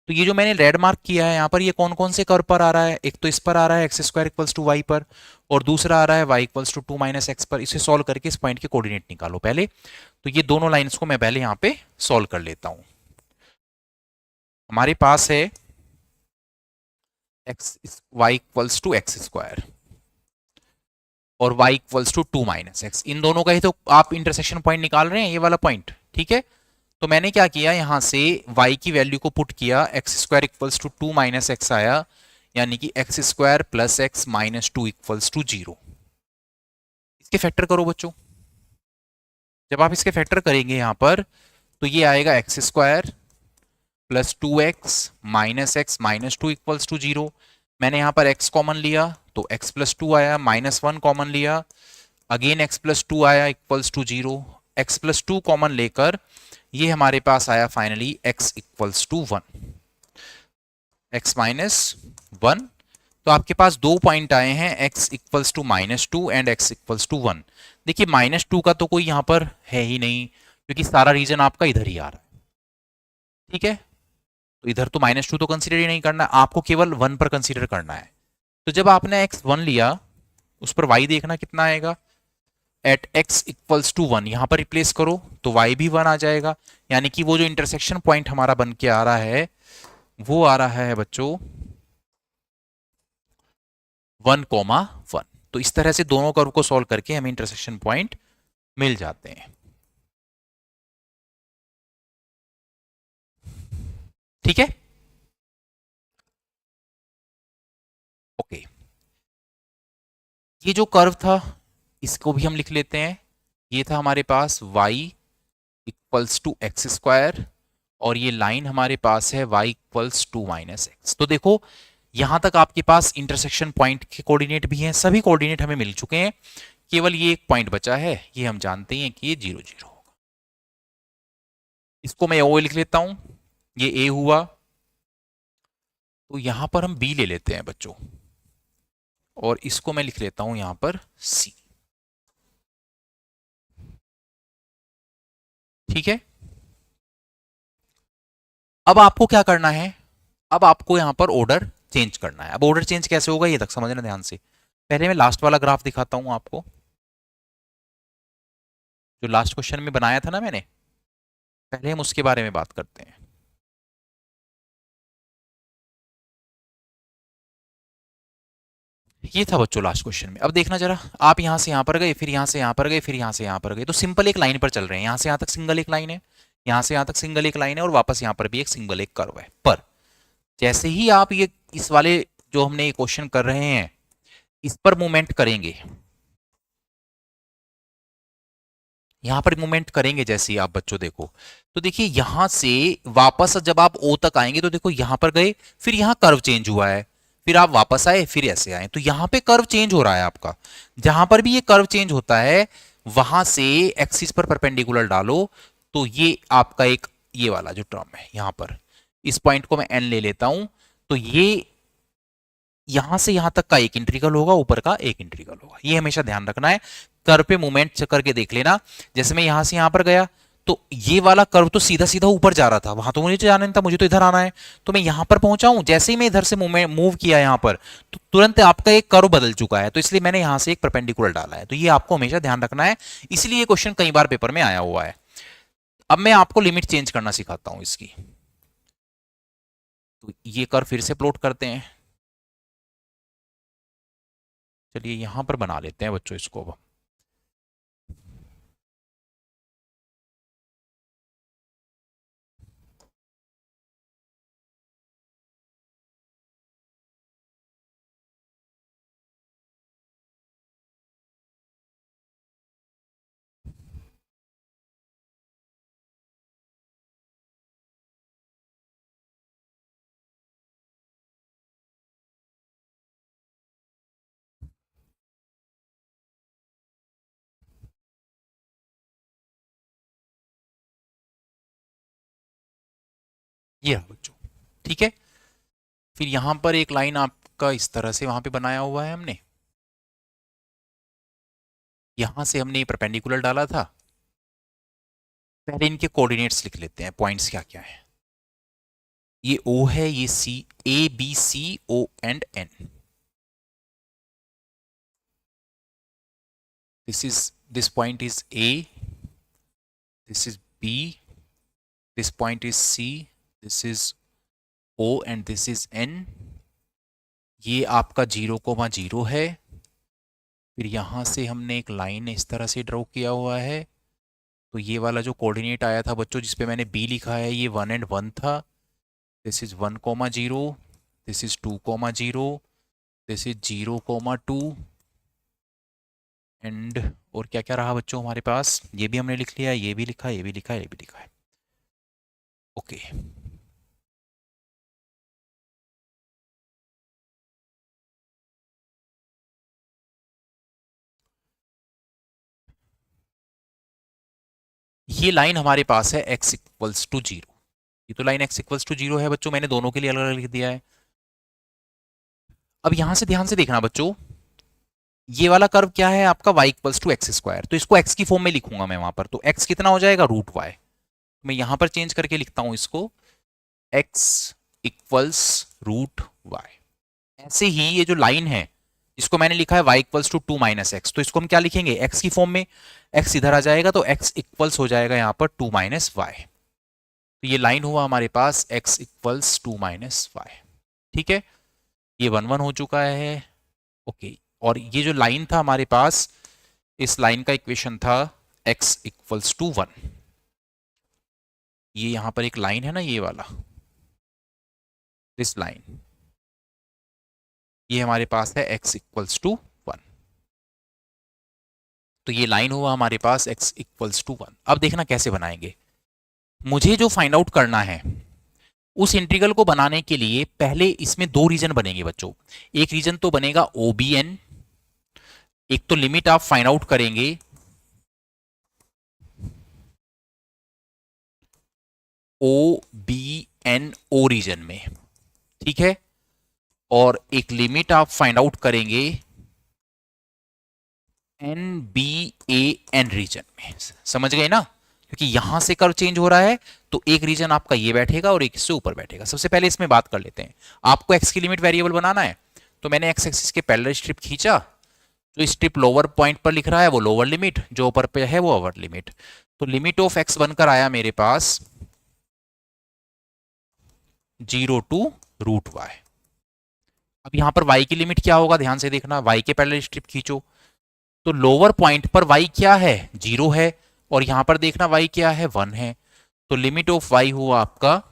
तो ये जो मैंने रेड मार्क किया है यहाँ पर, ये कौन कौन से कर्व पर आ रहा है। एक तो इस पर आ रहा है x square equals to y पर, और दूसरा आ रहा है y equals to 2 minus x पर। इसे सॉल्व करके इस पॉइंट के कोऑर्डिनेट निकालो पहले। तो ये दोनों लाइंस को मैं पहले यहाँ पे सॉल्व कर लेता हूँ। हमारे पास है x y equals to x square और y equals to 2 minus x. इन दोनों का ही तो आप इंटरसेक्शन पॉइंट निकाल रहे हैं, ये वाला पॉइंट, ठीक है। तो मैंने क्या किया, यहां से y की वैल्यू को पुट किया, x square equals to 2 minus x आया, यानी कि x square plus x minus 2 equals to 0। इसके फैक्टर करो बच्चों। जब आप इसके फैक्टर करेंगे यहां पर, तो ये आएगा x square plus 2x minus 2 equals to 0। मैंने यहां पर x कॉमन लिया तो x प्लस 2 आया, -1 कॉमन लिया, अगेन x प्लस 2 आया equals to 0। x plus 2 common लेकर ये हमारे पास आया finally x equals to 1, x minus 1। तो आपके पास 2 पॉइंट आए हैं, x equals to -2 and x equals to 1। देखिए -2 का तो कोई यहां पर है ही नहीं, क्योंकि सारा रीजन आपका इधर ही आ रहा है, ठीक है। तो इधर तो -2 तो कंसीडर ही नहीं करना, आपको केवल 1 पर कंसीडर करना है। तो जब आपने x1 लिया, उस पर y देखना कितना आएगा, एट x इक्वल्स टू 1 यहां पर रिप्लेस करो तो y भी 1 आ जाएगा। यानी कि वो जो इंटरसेक्शन पॉइंट हमारा बन के आ रहा है वो आ रहा है बच्चों 1,1। तो इस तरह से दोनों कर्व को सॉल्व करके हमें इंटरसेक्शन पॉइंट मिल जाते हैं, ठीक है। ओके, ये जो कर्व था इसको भी हम लिख लेते हैं। ये था हमारे पास y equals to x square, और ये लाइन हमारे पास है y equals to minus x. तो देखो यहां तक आपके पास इंटरसेक्शन पॉइंट के कोऑर्डिनेट भी हैं, सभी कोऑर्डिनेट हमें मिल चुके हैं, केवल ये एक पॉइंट बचा है, ये हम जानते हैं कि ये 0 0 होगा। इसको मैं ओ लिख लेता हूं, ये a हुआ। तो यहां पर हम b ले लेते हैं बच्चों, और इसको मैं लिख लेता हूं यहां पर c, ठीक है। अब आपको क्या करना है, अब आपको यहां पर ऑर्डर चेंज करना है। अब ऑर्डर चेंज कैसे होगा ये तक समझना ध्यान से। पहले मैं लास्ट वाला ग्राफ दिखाता हूं आपको, जो लास्ट क्वेश्चन में बनाया था ना मैंने, पहले हम उसके बारे में बात करते हैं। ये था बच्चों लास्ट क्वेश्चन में। अब देखना जरा, आप यहां से यहां पर गए, फिर यहां से यहां पर गए, फिर यहां से यहां पर गए, तो सिंपल एक लाइन पर चल रहे हैं। यहां से यहां तक सिंगल एक लाइन है, यहां से यहां तक सिंगल एक लाइन है, और वापस यहां पर भी एक सिंगल एक कर्व है। पर जैसे ही आप ये इस वाले जो हमने ये क्वेश्चन कर रहे हैं इस पर मूवमेंट करेंगे, यहां पर मूवमेंट करेंगे जैसे ही आप बच्चों देखो, तो देखिए यहां से वापस जब आप ओ तक आएंगे तो देखो यहां पर गए, फिर यहां कर्व चेंज हुआ है, फिर आप वापस आए, फिर ऐसे आए, तो यहां पे कर्व चेंज हो रहा है आपका। जहां पर भी ये कर्व चेंज होता है वहां से एक्सिस पर परपेंडिकुलर डालो, तो ये आपका एक ये वाला जो टर्म है यहां पर, इस पॉइंट को मैं एन ले लेता हूं, तो यहां से यहां तक का एक इंटीग्रल होगा, ऊपर का एक इंटीग्रल होगा, ये हमेशा ध्यान रखना है। कर्व पे मूवमेंट करके देख लेना, जैसे मैं यहां से यहां पर गया तो ये वाला कर्व तो सीधा सीधा ऊपर जा रहा था, वहां तो मुझे जाना नहीं था, मुझे तो इधर आना है। तो मैं यहां पर पहुंचा हूं, जैसे ही मैं इधर से मूव किया यहां पर, तो तुरंत आपका एक कर्व बदल चुका है, तो इसलिए मैंने यहां से एक परपेंडिकुलर डाला है। तो ये आपको हमेशा ध्यान रखना है, इसलिए ये क्वेश्चन कई बार पेपर में आया हुआ है। अब मैं आपको लिमिट चेंज करना सिखाता हूं इसकी। तो ये कर्व फिर से प्लॉट करते हैं। चलिए यहां पर बना लेते हैं बच्चों इसको अब। ये रहा बच्चों, ठीक है। फिर यहां पर एक लाइन आपका इस तरह से वहां पे बनाया हुआ है हमने, यहां से हमने ये परपेंडिकुलर डाला था। पहले इनके कोऑर्डिनेट्स लिख लेते हैं, पॉइंट्स क्या क्या है। ये O है, ये C, A B C O and N। This point is A, this is B, this point is C, this is O and this is N। ये आपका 0,0 है। फिर यहां से हमने एक लाइन इस तरह से ड्रॉ किया हुआ है। तो ये वाला जो कोऑर्डिनेट आया था बच्चों, जिसपे मैंने B लिखा है, ये 1 एंड 1 था। This is 1,0, this is 2,0, this is 0,2 and और क्या क्या रहा बच्चों हमारे पास, ये भी हमने लिख लिया, ये भी लिखा, ये भी लिखा, ये भी लिखा है। ओके, ये लाइन हमारे पास है x=0। ये तो लाइन x=0 है बच्चों, मैंने दोनों के लिए अलग अलग लिख दिया है। अब यहां से ध्यान से देखना बच्चों, ये वाला कर्व क्या है आपका y=x², तो इसको x की फॉर्म में लिखूंगा मैं वहां पर। तो x कितना हो जाएगा, √y। मैं यहां पर चेंज करके लिखता हूं इसको, x=√y। ऐसे ही ये जो लाइन है, इसको मैंने लिखा है y=2 - x, तो इसको हम क्या लिखेंगे, x की फॉर्म में। x इधर आ जाएगा तो x इक्वल्स हो जाएगा यहां पर 2 - y। तो ये लाइन हुआ हमारे पास x=2 - y, ठीक है। ये 1 1 हो चुका है। ओके, और ये जो लाइन था हमारे पास, इस लाइन का इक्वेशन था x=1। ये यहां पर एक लाइन है ना, ये वाला, दिस लाइन, ये हमारे पास है x=1। तो ये लाइन हुआ हमारे पास x=1। अब देखना कैसे बनाएंगे। मुझे जो फाइंड आउट करना है, उस इंटीग्रल को बनाने के लिए पहले इसमें दो रीजन बनेंगे बच्चों। एक रीजन तो बनेगा OBN, एक तो लिमिट आप फाइंड आउट करेंगे OBNO रीजन में, ठीक है। और एक लिमिट आप फाइंड आउट करेंगे NBAN रीजन में, समझ गए ना, क्योंकि यहां से कर्व चेंज हो रहा है, तो एक रीजन आपका ये बैठेगा और एक इससे ऊपर बैठेगा। सबसे पहले इसमें बात कर लेते हैं, आपको x की लिमिट वेरिएबल बनाना है। तो मैंने x एक्सिस के पैरेलल स्ट्रिप खींचा, जो स्ट्रिप लोअर पॉइंट पर लिख रहा है वो लोअर लिमिट, जो ऊपर पे है वो अपर लिमिट। तो लिमिट ऑफ x बनकर आया मेरे पास 0 to √y। अब यहां पर y की लिमिट क्या होगा, ध्यान से देखना, y के पैरेलल स्ट्रिप खींचो, तो लोअर पॉइंट पर y क्या है, 0 है, और यहां पर देखना y क्या है, 1 है। तो लिमिट ऑफ y हुआ आपका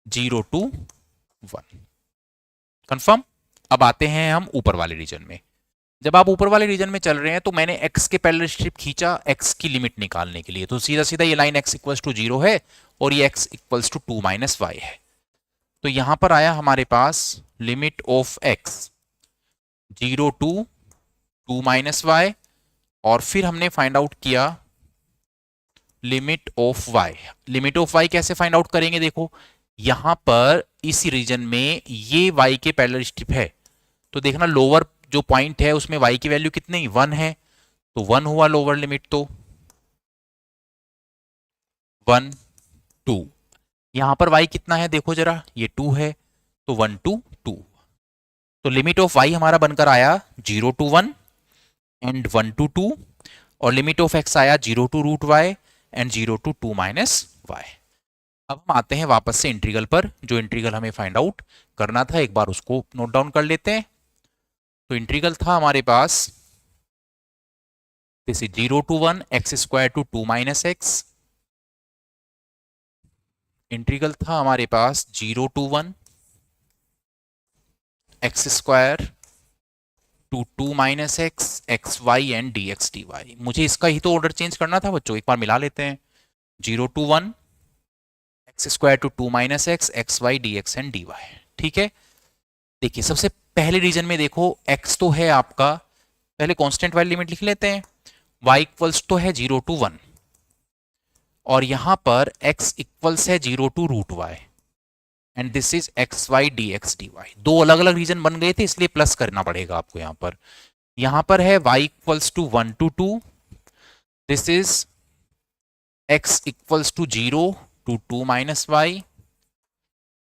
0 to 1। कंफर्म। अब आते हैं हम ऊपर वाले रीजन में। जब आप ऊपर वाले रीजन में चल रहे हैं, तो मैंने x के पैरेलल स्ट्रिप खींचा x की लिमिट निकालने के लिए, तो सीधा सीधा ये लाइन x=0 है और ये x=2 - y है। तो यहां पर आया हमारे पास limit of x 0 to 2 - y, और फिर हमने फाइंड आउट किया limit of y। Limit of y कैसे फाइंड आउट करेंगे, देखो यहां पर इस रीजन में ये y के पैरेलल स्ट्रिप है, तो देखना लोअर जो पॉइंट है उसमें y की वैल्यू कितनी 1 है, तो 1 हुआ लोअर लिमिट, तो 1 2। यहां पर y कितना है देखो जरा, ये 2 है, तो 1 2 2। तो लिमिट ऑफ y हमारा बनकर आया 0 to 1 एंड 1 to 2, और लिमिट ऑफ x आया 0 to root y and 0 to 2 minus y। अब हम आते हैं वापस से इंटीग्रल पर, जो इंटीग्रल हमें फाइंड आउट करना था एक बार उसको नोट डाउन कर लेते हैं। तो इंटीग्रल था हमारे पास, this is 0 to 1 x square to 2 minus x. Integral था हमारे पास 0 to 1 x square to 2 minus x x y and d x d y. मुझे इसका ही तो ऑर्डर चेंज करना था बच्चों, एक बार मिला लेते हैं। 0 to 1 x square to 2 minus x x y d x and d y. ठीक है, देखिए सबसे पहले रीजन में देखो x तो है आपका, पहले कांस्टेंट वाली लिमिट लिख लेते हैं, y इक्वल्स तो है 0 to 1 और यहां पर x इक्वल्स है 0 to root y and this is x y d x d y. दो अलग अलग रीजन बन गए थे इसलिए प्लस करना पड़ेगा आपको। यहां पर है y equals to 1 to 2, this is x equals to 0 to 2 minus y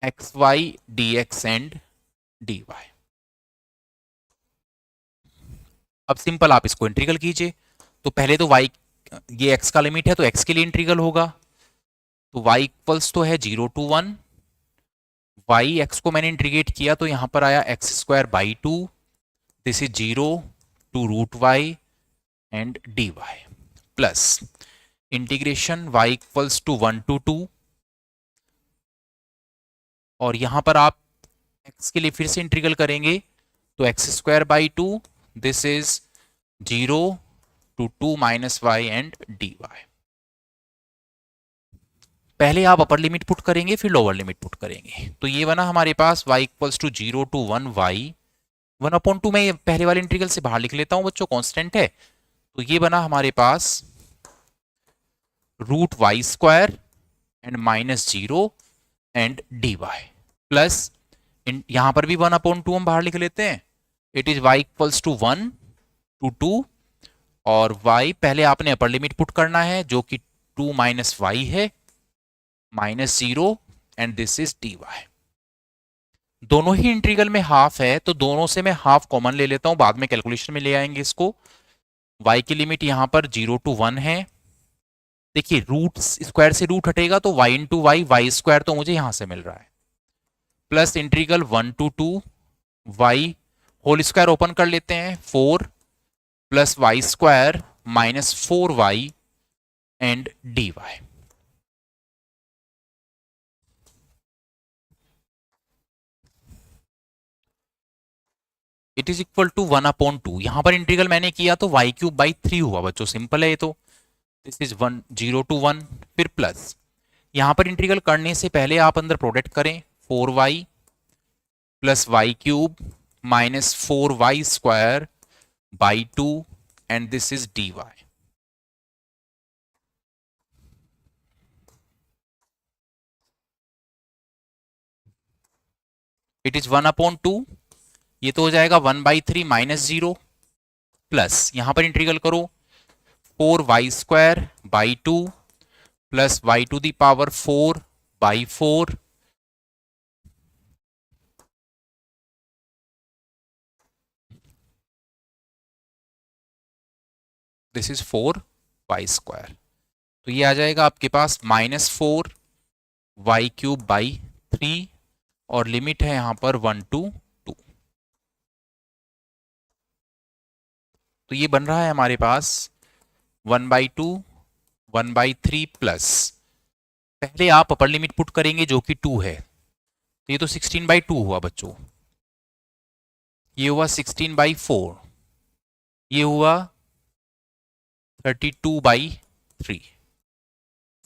x y d x and d y. अब सिंपल आप इसको इंटीग्रल कीजिए, तो पहले तो y, ये x का लिमिट है तो x के लिए इंटीग्रल होगा, तो y इक्वल्स तो है 0 to 1, y x को मैंने इंटीग्रेट किया तो यहां पर आया x square by 2, this is 0 to root y and d y, plus integration y equals to 1 to 2, और यहां पर आप x के लिए फिर से इंटीग्रल करेंगे तो x square by 2, this is 0 to 2 minus y and d y. पहले आप अपर लिमिट पुट करेंगे फिर लोअर लिमिट पुट करेंगे, तो ये बना हमारे पास y equals to 0 to 1 y 1/2 में पहले वाले इंटीग्रल से बाहर लिख लेता हूं बच्चों, कांस्टेंट है, तो ये बना हमारे पास root y square and minus 0 and d y, plus यहां पर भी 1/2 हम बाहर लिख लेते हैं, it is y equals to 1 to 2 और y पहले आपने अपर लिमिट पुट करना है जो कि 2 माइनस वाई है minus 0 and this is d y. दोनों ही इंटीग्रल में हाफ है तो दोनों से मैं हाफ कॉमन ले लेता हूं, बाद में कैलकुलेशन में ले आएंगे इसको। y की लिमिट यहां पर 0 to 1 है, देखिए रूट स्क्वायर से रूट हटेगा तो y इंटू वाई स्क्वायर तो मुझे यहां से मिल रहा है, plus integral 1 to 2 y whole square open कर लेते हैं 4 plus y square minus 4y and d y. It is equal to 1/2। यहां पर इंटीग्रल मैंने किया तो y क्यूब बाई 3 हुआ बच्चों, सिंपल है ये तो, दिस इज 0 to 1, फिर प्लस यहां पर इंटीग्रल करने से पहले आप अंदर प्रोडक्ट करें 4y plus y cube minus 4y square by 2 and this is dy। It is 1/2, ये तो हो जाएगा 1/3 माइनस 0, प्लस यहां पर इंटीग्रल करो 4y square by 2 plus y to the power 4 by 4 this is 4y square, तो ये आ जाएगा आपके पास माइनस 4y क्यूब बाई 3 और लिमिट है यहां पर 1 to 2। तो ये बन रहा है हमारे पास 1/2 1/3 प्लस, पहले आप अपर लिमिट पुट करेंगे जो कि 2 है, तो ये तो 16/2 हुआ बच्चों, ये हुआ 16/4, ये हुआ 32/3,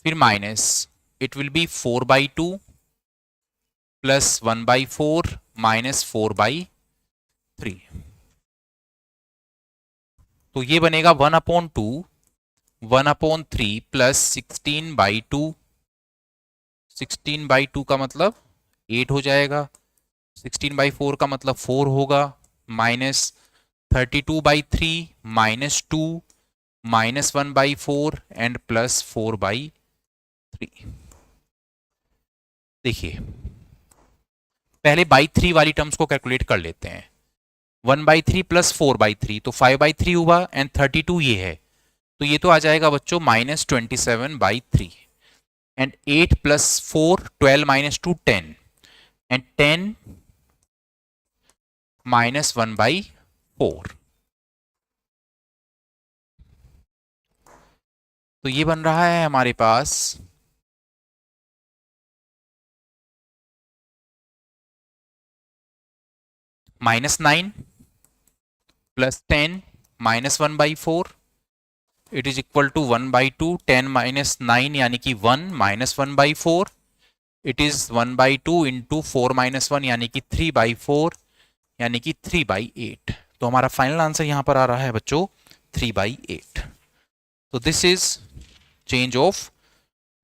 फिर minus it will be 4/2 plus 1/4 minus 4/3, तो ये बनेगा 1/2 1/3 प्लस 16/2, 16/2 का मतलब 8 हो जाएगा। 16/4 का मतलब 4 होगा, माइनस 32/3 -2 -1/4 एंड प्लस 4/3। देखिए पहले बाई 3 वाली टर्म्स को कैलकुलेट कर लेते हैं। 1/3 प्लस 4/3 तो 5/3 हुआ एंड 32 ये है, तो ये तो आ जाएगा बच्चों -27/3 एंड 8 प्लस 4 12 -2 10 एंड 10 -1/4। तो ये बन रहा है हमारे पास -9 plus 10 -1/4 it is equal to 1/2। 10 -9 यानी कि 1 -1/4 इट इज 1/2 इंटू 4 -1 यानी कि 3/4 यानी कि 3/8। तो हमारा फाइनल आंसर यहां पर आ रहा है बच्चों 3/8। तो this is change of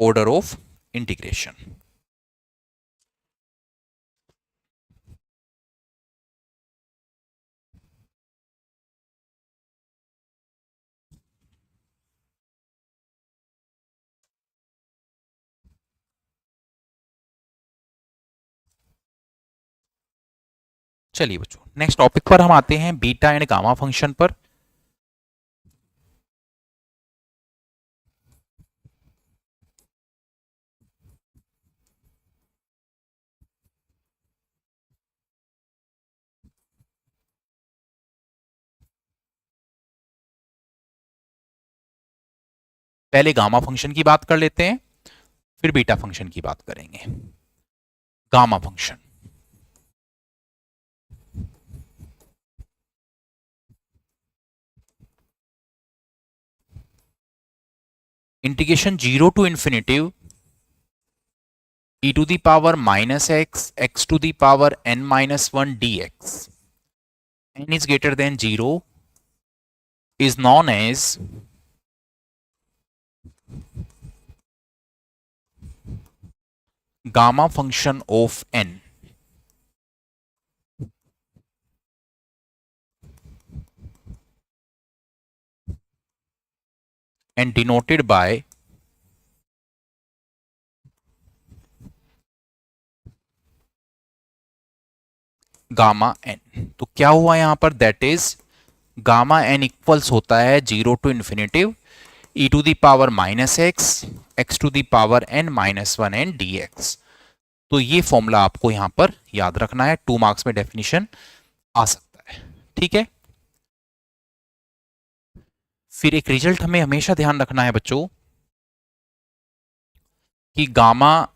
order of integration. चलिए बच्चों नेक्स्ट टॉपिक पर हम आते हैं, बीटा एंड गामा फंक्शन पर। पहले गामा फंक्शन की बात कर लेते हैं, फिर बीटा फंक्शन की बात करेंगे। Gamma function, integration 0 to infinitive e to the power minus x x to the power n minus 1 dx n is greater than 0 is known as gamma function of n and denoted by gamma n. तो क्या हुआ यहां पर, that is gamma n equals होता है 0 to infinitive e to the power minus x x to the power n minus 1 n dx। तो ये फॉर्मूला आपको यहां पर याद रखना है, 2 मार्क्स में डेफिनेशन आ सकता है, ठीक है। फिर एक रिजल्ट हमें हमेशा ध्यान रखना है बच्चों कि गामा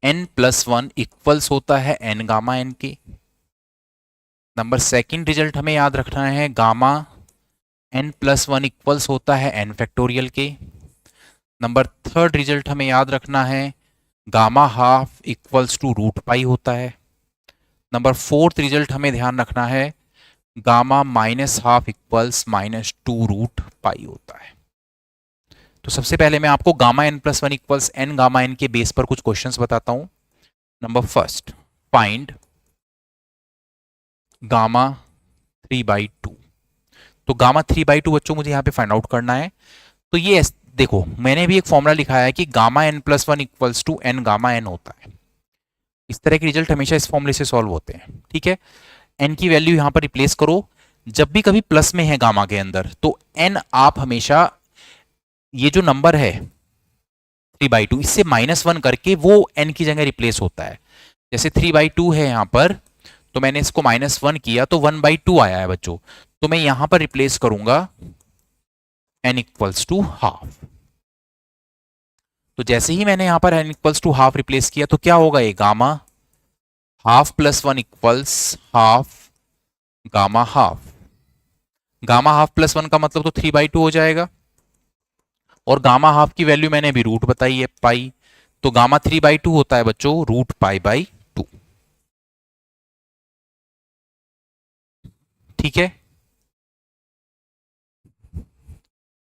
n प्लस 1 इक्वल्स होता है n गामा n के। नंबर सेकंड रिजल्ट हमें याद रखना है गामा n प्लस 1 इक्वल्स होता है n फैक्टोरियल के। नंबर थर्ड रिजल्ट हमें याद रखना है gamma half equals to root pi होता है। नंबर फोर्थ रिजल्ट हमें ध्यान रखना है gamma minus half equals -2 root pi होता है। तो सबसे पहले मैं आपको gamma n plus 1 equals n gamma n के बेस पर कुछ क्वेश्चंस बताता हूं। Number first, find gamma 3/2। तो गामा 3/2 बच्चों मुझे यहाँ पे फाइंड आउट करना है। तो ये देखो मैंने भी एक फॉर्मूला लिखा है कि gamma n plus 1 equals to n gamma n होता है। इस तरह के रिजल्ट हमेशा इस फॉर्मूले से सॉल्व होते हैं, ठीक है। n की वैल्यू यहाँ पर रिप्लेस करो, जब भी कभी प्लस में है गामा के अंदर तो n आप हमेशा ये जो नंबर है 3/2 इससे -1 करके वो n की जगह रिप्लेस होता है। जैसे 3/2 है यहाँ पर, तो मैंने इसको -1 किया तो 1/2 आया है बच्चों। तो मैं यहां पर रिप्लेस करूंगा n इक्वल्स टू हाफ। तो जैसे ही मैंने यहां पर n equals to half replace किया तो क्या होगा, ये gamma half plus 1 equals half gamma half. Gamma half plus 1 का मतलब तो 3/2 हो जाएगा, और गामा हाफ की वैल्यू मैंने अभी रूट बताई है पाई, तो गामा 3/2 होता है बच्चों √π/2, ठीक है।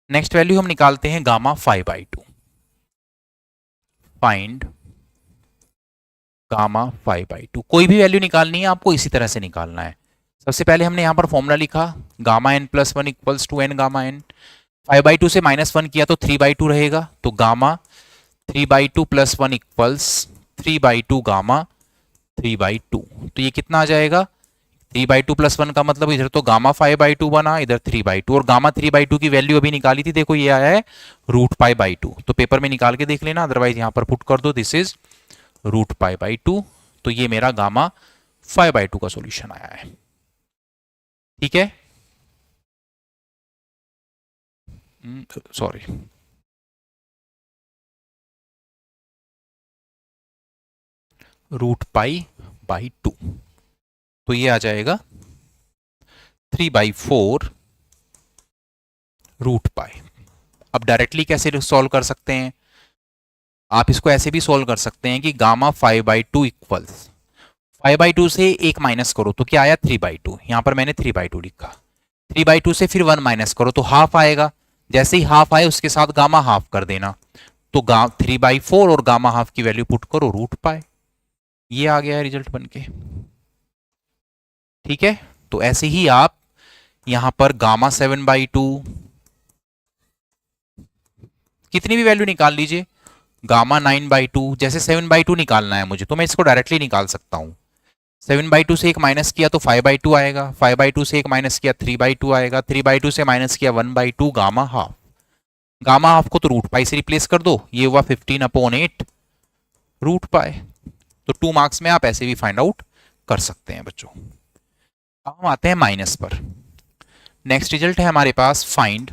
नेक्स्ट वैल्यू हम निकालते हैं गामा 5/2। Find gamma 5/2। कोई भी वैल्यू निकालनी है आपको इसी तरह से निकालना है। सबसे पहले हमने यहाँ पर फॉर्मूला लिखा gamma n plus 1 equals to n gamma n। 5/2 से -1 किया तो 3/2 रहेगा, तो गामा 3/2 प्लस 1 इक्वल्स 3/2 गामा 3/2। तो ये कितना आ जाएगा, 3/2 प्लस 1 का मतलब इधर तो गामा 5/2 बना, इधर 3/2, और गामा 3/2 की वैल्यू अभी निकाली थी, देखो ये आया है √π/2। तो पेपर में निकाल के देख लेना, अदरवाइज यहाँ पर पुट कर दो दिस इज √π/2। तो ये मेरा गामा 5/2 का सॉल्यूशन आया है। ठीक है, सॉरी, √π/2। तो ये आ जाएगा 3/4 √π। अब डायरेक्टली कैसे सॉल्व कर सकते हैं, आप इसको ऐसे भी सॉल्व कर सकते हैं कि गामा 5/2 इक्वल्स 5/2 से एक माइनस करो तो क्या आया 3/2। यहां पर मैंने 3/2 लिखा, 3/2 से फिर 1 माइनस करो तो हाफ आएगा, जैसे ही हाफ आए उसके साथ गामा हाफ कर देना, तो 3/4 और गामा हाफ की वैल्यू पुट करो √π। ये आ गया है रिजल्ट बनके। ठीक है, तो ऐसे ही आप यहां पर गामा 7/2 कितनी भी वैल्यू निकाल लीजिए, गामा 9/2, जैसे 7/2 निकालना है मुझे तो मैं इसको डायरेक्टली निकाल सकता हूं। 7/2 से एक माइनस किया तो 5/2 आएगा, 5/2 से एक माइनस किया 3/2 आएगा, 3/2 से माइनस किया 1/2 गामा हाफ। गामा हाफ को तो √π से रिप्लेस कर दो, ये हुआ 15/8 √π। तो 2 मार्क्स में आप ऐसे भी फाइंड आउट कर सकते हैं बच्चों। अब हम आते हैं माइनस पर। नेक्स्ट रिजल्ट है हमारे पास फाइंड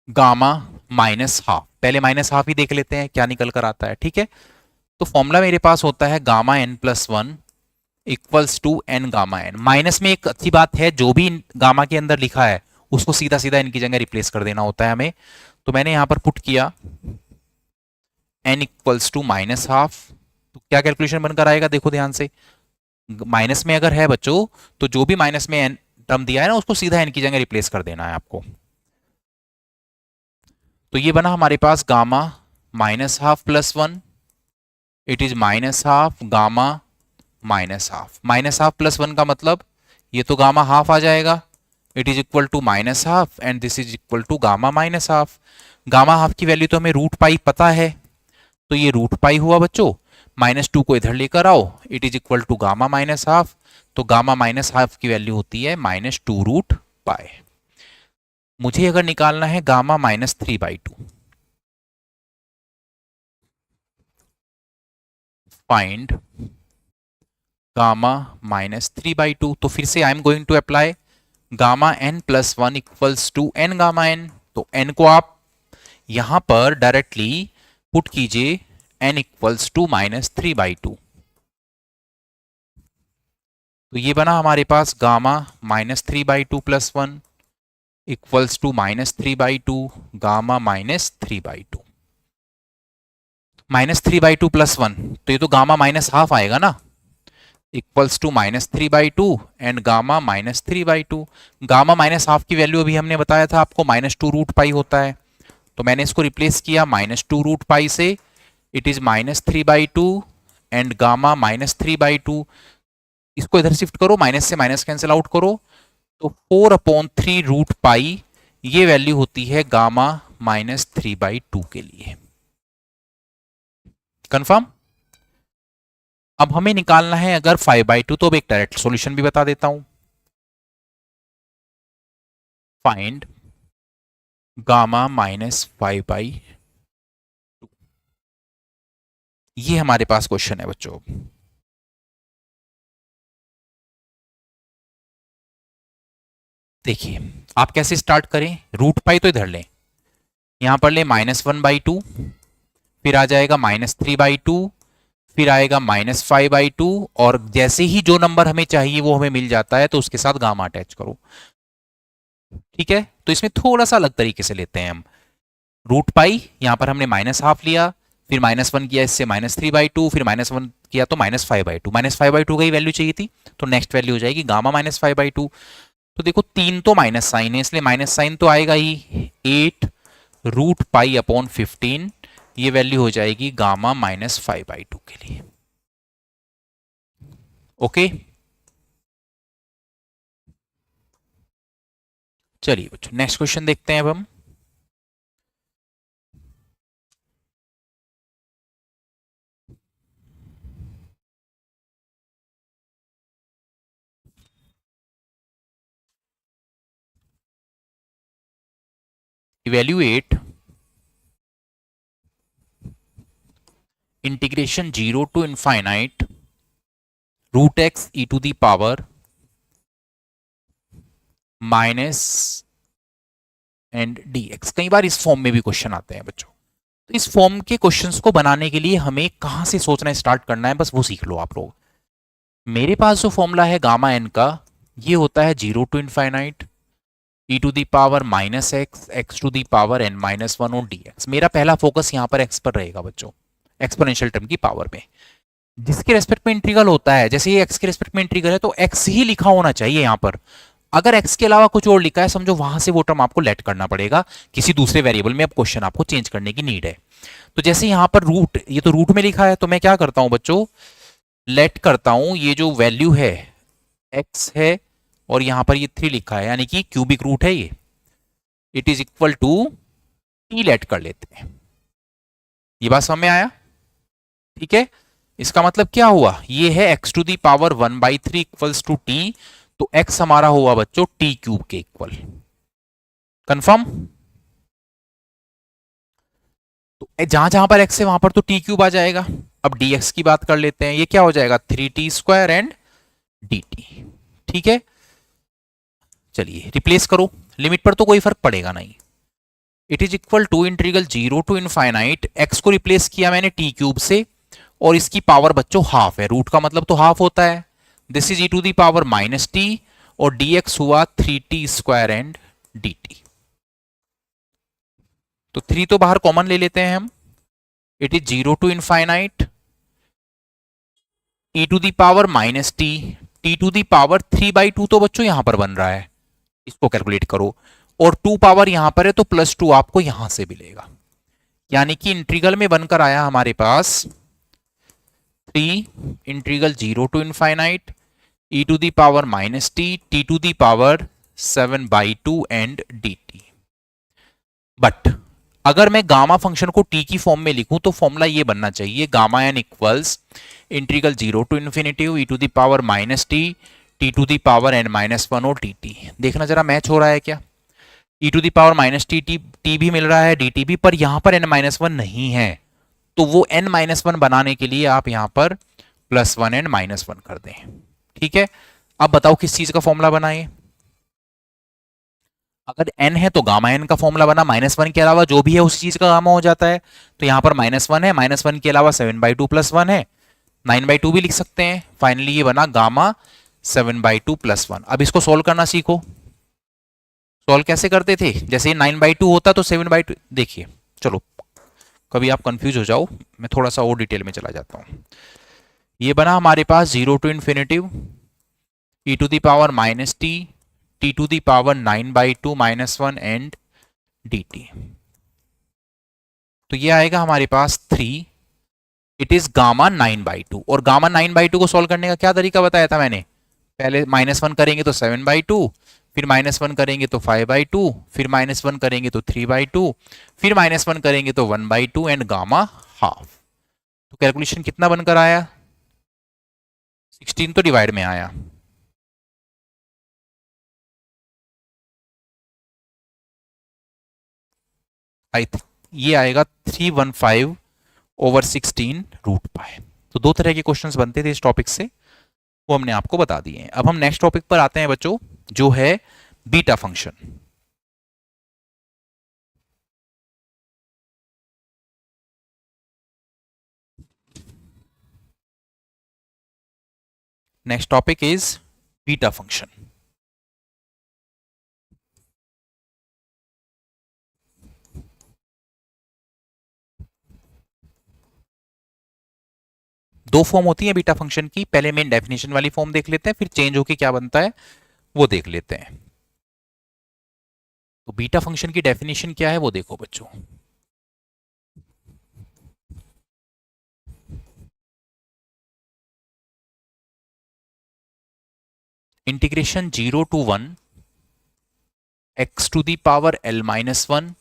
गामा -12। पहले -12 ही देख लेते हैं क्या निकल कर आता है। ठीक है, तो फॉर्मूला मेरे पास होता है gamma n plus 1 equals to n gamma n। Minus में एक अच्छी बात है, जो भी गामा के अंदर लिखा है उसको सीधा सीधा इनकी जगह रिप्लेस कर देना होता है हमें। तो मैंने यहां पर पुट किया n इक्वल्स टू -12। तो क्या कैलकुलेशन बनकर आएगा, देखो ध्यान से, माइनस में अगर है बच्चों तो जो भी माइनस में n टर्म दिया है ना उसको सीधा n की जगह रिप्लेस कर देना है आपको। तो ये बना हमारे पास gamma -12 plus 1, it is -12 gamma -12। -12 plus 1 का मतलब ये तो गामा हाफ आ जाएगा, it is equal to -12 and this is equal to gamma -12। Gamma half की वैल्यू तो हमें √π पता है, तो ये √π हुआ बच्चों। -2 को इधर लेकर आओ, it is equal to gamma -12। तो गामा -12 की वैल्यू होती है -2 √π। मुझे अगर निकालना है गामा -3/2, फाइंड गामा -3/2। तो फिर से I am going to apply gamma n plus 1 equals to n gamma n। तो n को आप यहां पर डायरेक्टली पुट कीजिए n इक्वल्स टू -3/2। तो ये बना हमारे पास gamma -3/2 plus 1 equals to -3/2 gamma -3/2। -3/2 plus 1 तो ये तो गामा -12 आएगा ना, equals to -3/2 and gamma -3/2। Gamma -12 की वैल्यू अभी हमने बताया था आपको -2 √π होता है, तो मैंने इसको रिप्लेस किया -2 √π से, इट इज -3/2 एंड गामा -3/2। इसको इधर शिफ्ट करो, माइनस से माइनस कैंसिल आउट करो, तो 4/3 √π ये वैल्यू होती है गामा -3/2 के लिए। कंफर्म। अब हमें निकालना है अगर 5/2, तो अब एक डायरेक्ट सॉल्यूशन भी बता देता हूं। Find gamma -5/2। ये हमारे पास क्वेश्चन है बच्चों। देखिए आप कैसे स्टार्ट करें, √π तो इधर लें, यहां पर ले -1/2, फिर आ जाएगा -3/2, फिर आएगा -5/2, और जैसे ही जो नंबर हमें चाहिए वो हमें मिल जाता है तो उसके साथ गामा अटैच करो। ठीक है, तो इसमें थोड़ा सा अलग तरीके से लेते हैं हम। √π यहां पर हमने -12 लिया, फिर -1 किया इससे -3/2, फिर -1 किया तो -5/2। -5/2 का ही वैल्यू चाहिए थी, तो नेक्स्ट वैल्यू हो जाएगी गामा -5/2। तो देखो 3 तो माइनस साइन है, इसलिए माइनस साइन तो आएगा ही। 8 √π/15 ये वैल्यू हो जाएगी गामा -5/2 के लिए। ओके, चलिए बच्चों नेक्स्ट क्वेश्चन देखते हैं अब हम। Evaluate integration 0 to infinite √x e⁻ minus and dx। कई बार इस फॉर्म में भी क्वेश्चन आते हैं बच्चों। तो इस फॉर्म के क्वेश्चंस को बनाने के लिए हमें कहां से सोचना स्टार्ट करना है, बस वो सीख लो आप लोग। मेरे पास जो फॉर्मूला है गामा एन का, ये होता है 0 to infinite e⁻ -x(x⁻n-1) और dx। मेरा पहला फोकस यहाँ पर x पर रहेगा बच्चों, एक्सपोनेंशियल टर्म की पावर में। जिसके रेस्पेक्ट में इंटीग्रल होता है, जैसे ये x के रेस्पेक्ट में इंटीग्रल है तो x ही लिखा होना चाहिए यहाँ पर। अगर x के अलावा कुछ और लिखा है समझो वहां से वो टर्म आपको लेट करना पड़ेगा किसी दूसरे वेरिएबल में। अब क्वेश्चन आपको चेंज करने की नीड है। तो जैसे यहाँ पर रूट, ये तो रूट में लिखा है, तो मैं क्या करता हूं बच्चों, लेट करता हूं ये जो वैल्यू है x है और यहां पर ये 3 लिखा है, यानी कि क्यूबिक रूट है ये, it is equal to t let कर लेते हैं। ये बात समझ में आया? ठीक है, इसका मतलब क्या हुआ, ये है x⁻ 1/3 इक्वल्स टू t, तो x हमारा हुआ बच्चों t³ के इक्वल। कंफर्म? तो जहां जहां पर x है वहां पर तो t³ आ जाएगा। अब dx की बात कर लेते हैं, ये क्या हो जाएगा 3t² एंड dt। ठीक है, चलिए रिप्लेस करो, लिमिट पर तो कोई फर्क पड़ेगा नहीं। It is equal to integral 0 to infinite, x को रिप्लेस किया मैंने t³ से और इसकी पावर बच्चों हाफ है, रूट का मतलब तो हाफ होता है। दिस इज e⁻ -t और dx हुआ 3t² एंड dt। तो 3 तो बाहर कॉमन ले लेते हैं हम। It is 0 to infinite e⁻ -t t⁻3/2 तो बच्चों यहां पर बन रहा है, इसको कैलकुलेट करो। और 2 पावर यहां पर है तो +2 आपको यहां से मिलेगा, यानी कि इंटीग्रल में बनकर आया हमारे पास 3 integral 0 to infinite e⁻−t t⁻7/2 and dt। But अगर मैं गामा फंक्शन को t की फॉर्म में लिखूं तो फॉर्मूला ये बनना चाहिए, gamma n equals integral 0 to infinity e⁻−t t⁻n-1 और dt। देखना जरा मैच हो रहा है क्या, e⁻−t t भी मिल रहा है, dt भी, पर यहां पर n-1 नहीं है, तो वो n-1 बनाने के लिए आप यहां पर +1 एंड -1 कर दें। ठीक है, अब बताओ किस चीज का फॉर्मूला बनाए। अगर n है तो गामा n का फॉर्मूला बना, -1 के अलावा जो भी है उसी चीज का गामा हो जाता है। तो यहां पर -1 है, -1 के अलावा 7/2 +1 है, 9/2 भी लिख सकते हैं। फाइनली ये बना गामा 7/2 +1। अब इसको सोल्व करना सीखो। सोल्व कैसे करते थे, जैसे 9/2 होता तो 7/2, देखिए चलो कभी आप कंफ्यूज हो जाओ, मैं थोड़ा सा और डिटेल में चला जाता हूं। ये बना हमारे पास 0 to infinity e⁻−t t⁻9/2 -1 and dt। तो ये आएगा हमारे पास 3, इट इज गामा 9/2। और गामा 9/2 को सॉल्व करने का क्या तरीका बताया था मैंने, पहले -1 करेंगे तो 7/2, फिर -1 करेंगे तो 5/2, फिर -1 करेंगे तो 3/2, फिर -1 करेंगे तो 1/2 एंड गामा हाफ। तो कैलकुलेशन कितना बनकर आया, 16 तो डिवाइड में आया। ये आएगा 315/16 √π। तो दो तरह के क्वेश्चंस बनते थे इस टॉपिक से, वो हमने आपको बता दिए हैं। अब हम नेक्स्ट टॉपिक पर आते हैं बच्चों, जो है beta function. Next topic is beta function. दो फॉर्म होती है बीटा फंक्शन की, पहले मेन डेफिनेशन वाली फॉर्म देख लेते हैं, फिर चेंज होके क्या बनता है वो देख लेते हैं। तो बीटा फंक्शन की डेफिनेशन क्या है वो देखो बच्चों। Integration 0 to 1 x to the power l minus 1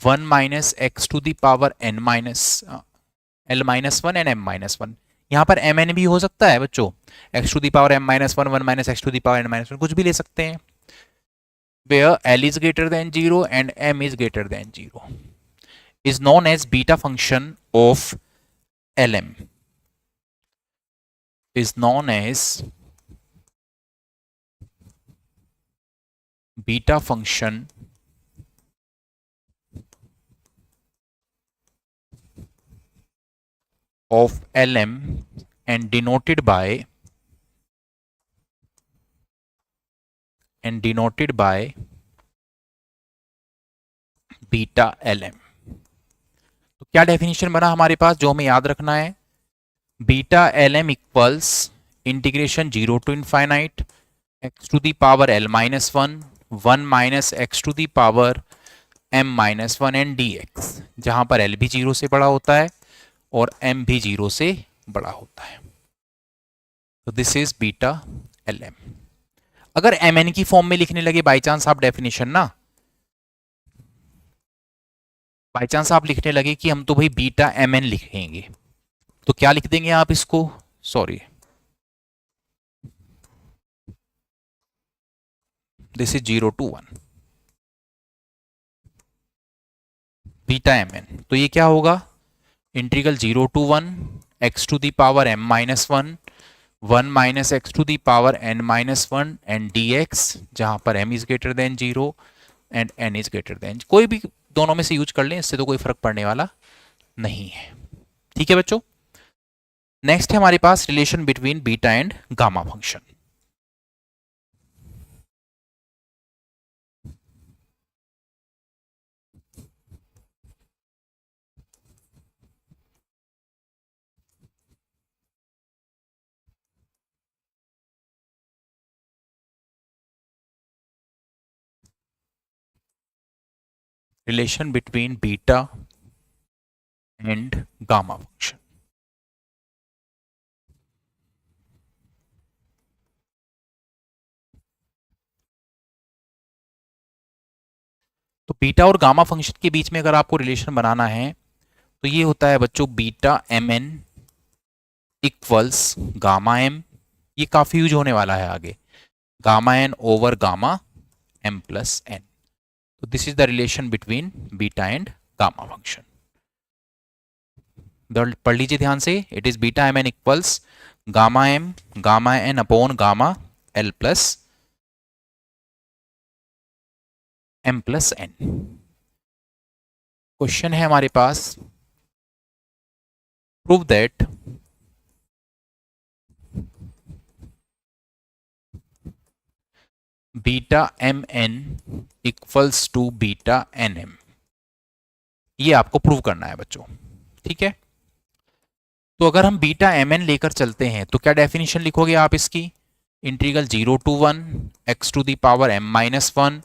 1 minus x to the power n minus l minus 1 and m minus 1। यहां पर mn भी हो सकता है बच्चों, x to the power m minus 1 1 minus x to the power n minus 1 कुछ भी ले सकते हैं। where l is greater than 0 and m is greater than 0 is known as beta function of lm, is known as beta function of lm and denoted by beta lm। तो क्या डेफिनेशन बना हमारे पास जो हमें याद रखना है, beta lm equals integration 0 to infinite x to the power l minus 1 1 minus x to the power m minus 1 and dx, जहां पर l भी 0 से बड़ा होता है और m भी 0 से बड़ा होता है। तो दिस इज बीटा lm। अगर mn की फॉर्म में लिखने लगे बाई चांस आप डेफिनेशन ना, बाई चांस आप लिखने लगे कि हम तो भाई बीटा mn लिखेंगे, तो क्या लिख देंगे आप इसको, sorry this is 0 to 1 beta mn। तो ये क्या होगा, integral 0 to 1 x to the power m minus 1 1 minus x to the power n minus 1 and dx, जहां पर m is greater than 0 and n is greater than, कोई भी दोनों में से यूज कर लें, इससे तो कोई फर्क पड़ने वाला नहीं है। ठीक है बच्चों, नेक्स्ट है हमारे पास relation between beta and gamma function. Relation between beta and gamma function. तो बीटा और गामा फंक्शन के बीच में अगर आपको रिलेशन बनाना है तो ये होता है बच्चों beta mn equals gamma m, ये काफी यूज होने वाला है आगे, gamma n over gamma m plus n। तो this is the relation between beta and gamma function. पढ़ लीजिए ध्यान से, it is beta mn equals gamma n upon gamma l plus m plus n। Question है हमारे पास, prove that beta mn equals to beta nm, ये आपको प्रूव करना है बच्चों। ठीक है, तो अगर हम बीटा mn लेकर चलते हैं तो क्या डेफिनेशन लिखोगे आप इसकी, integral 0 to 1 x to the power m minus 1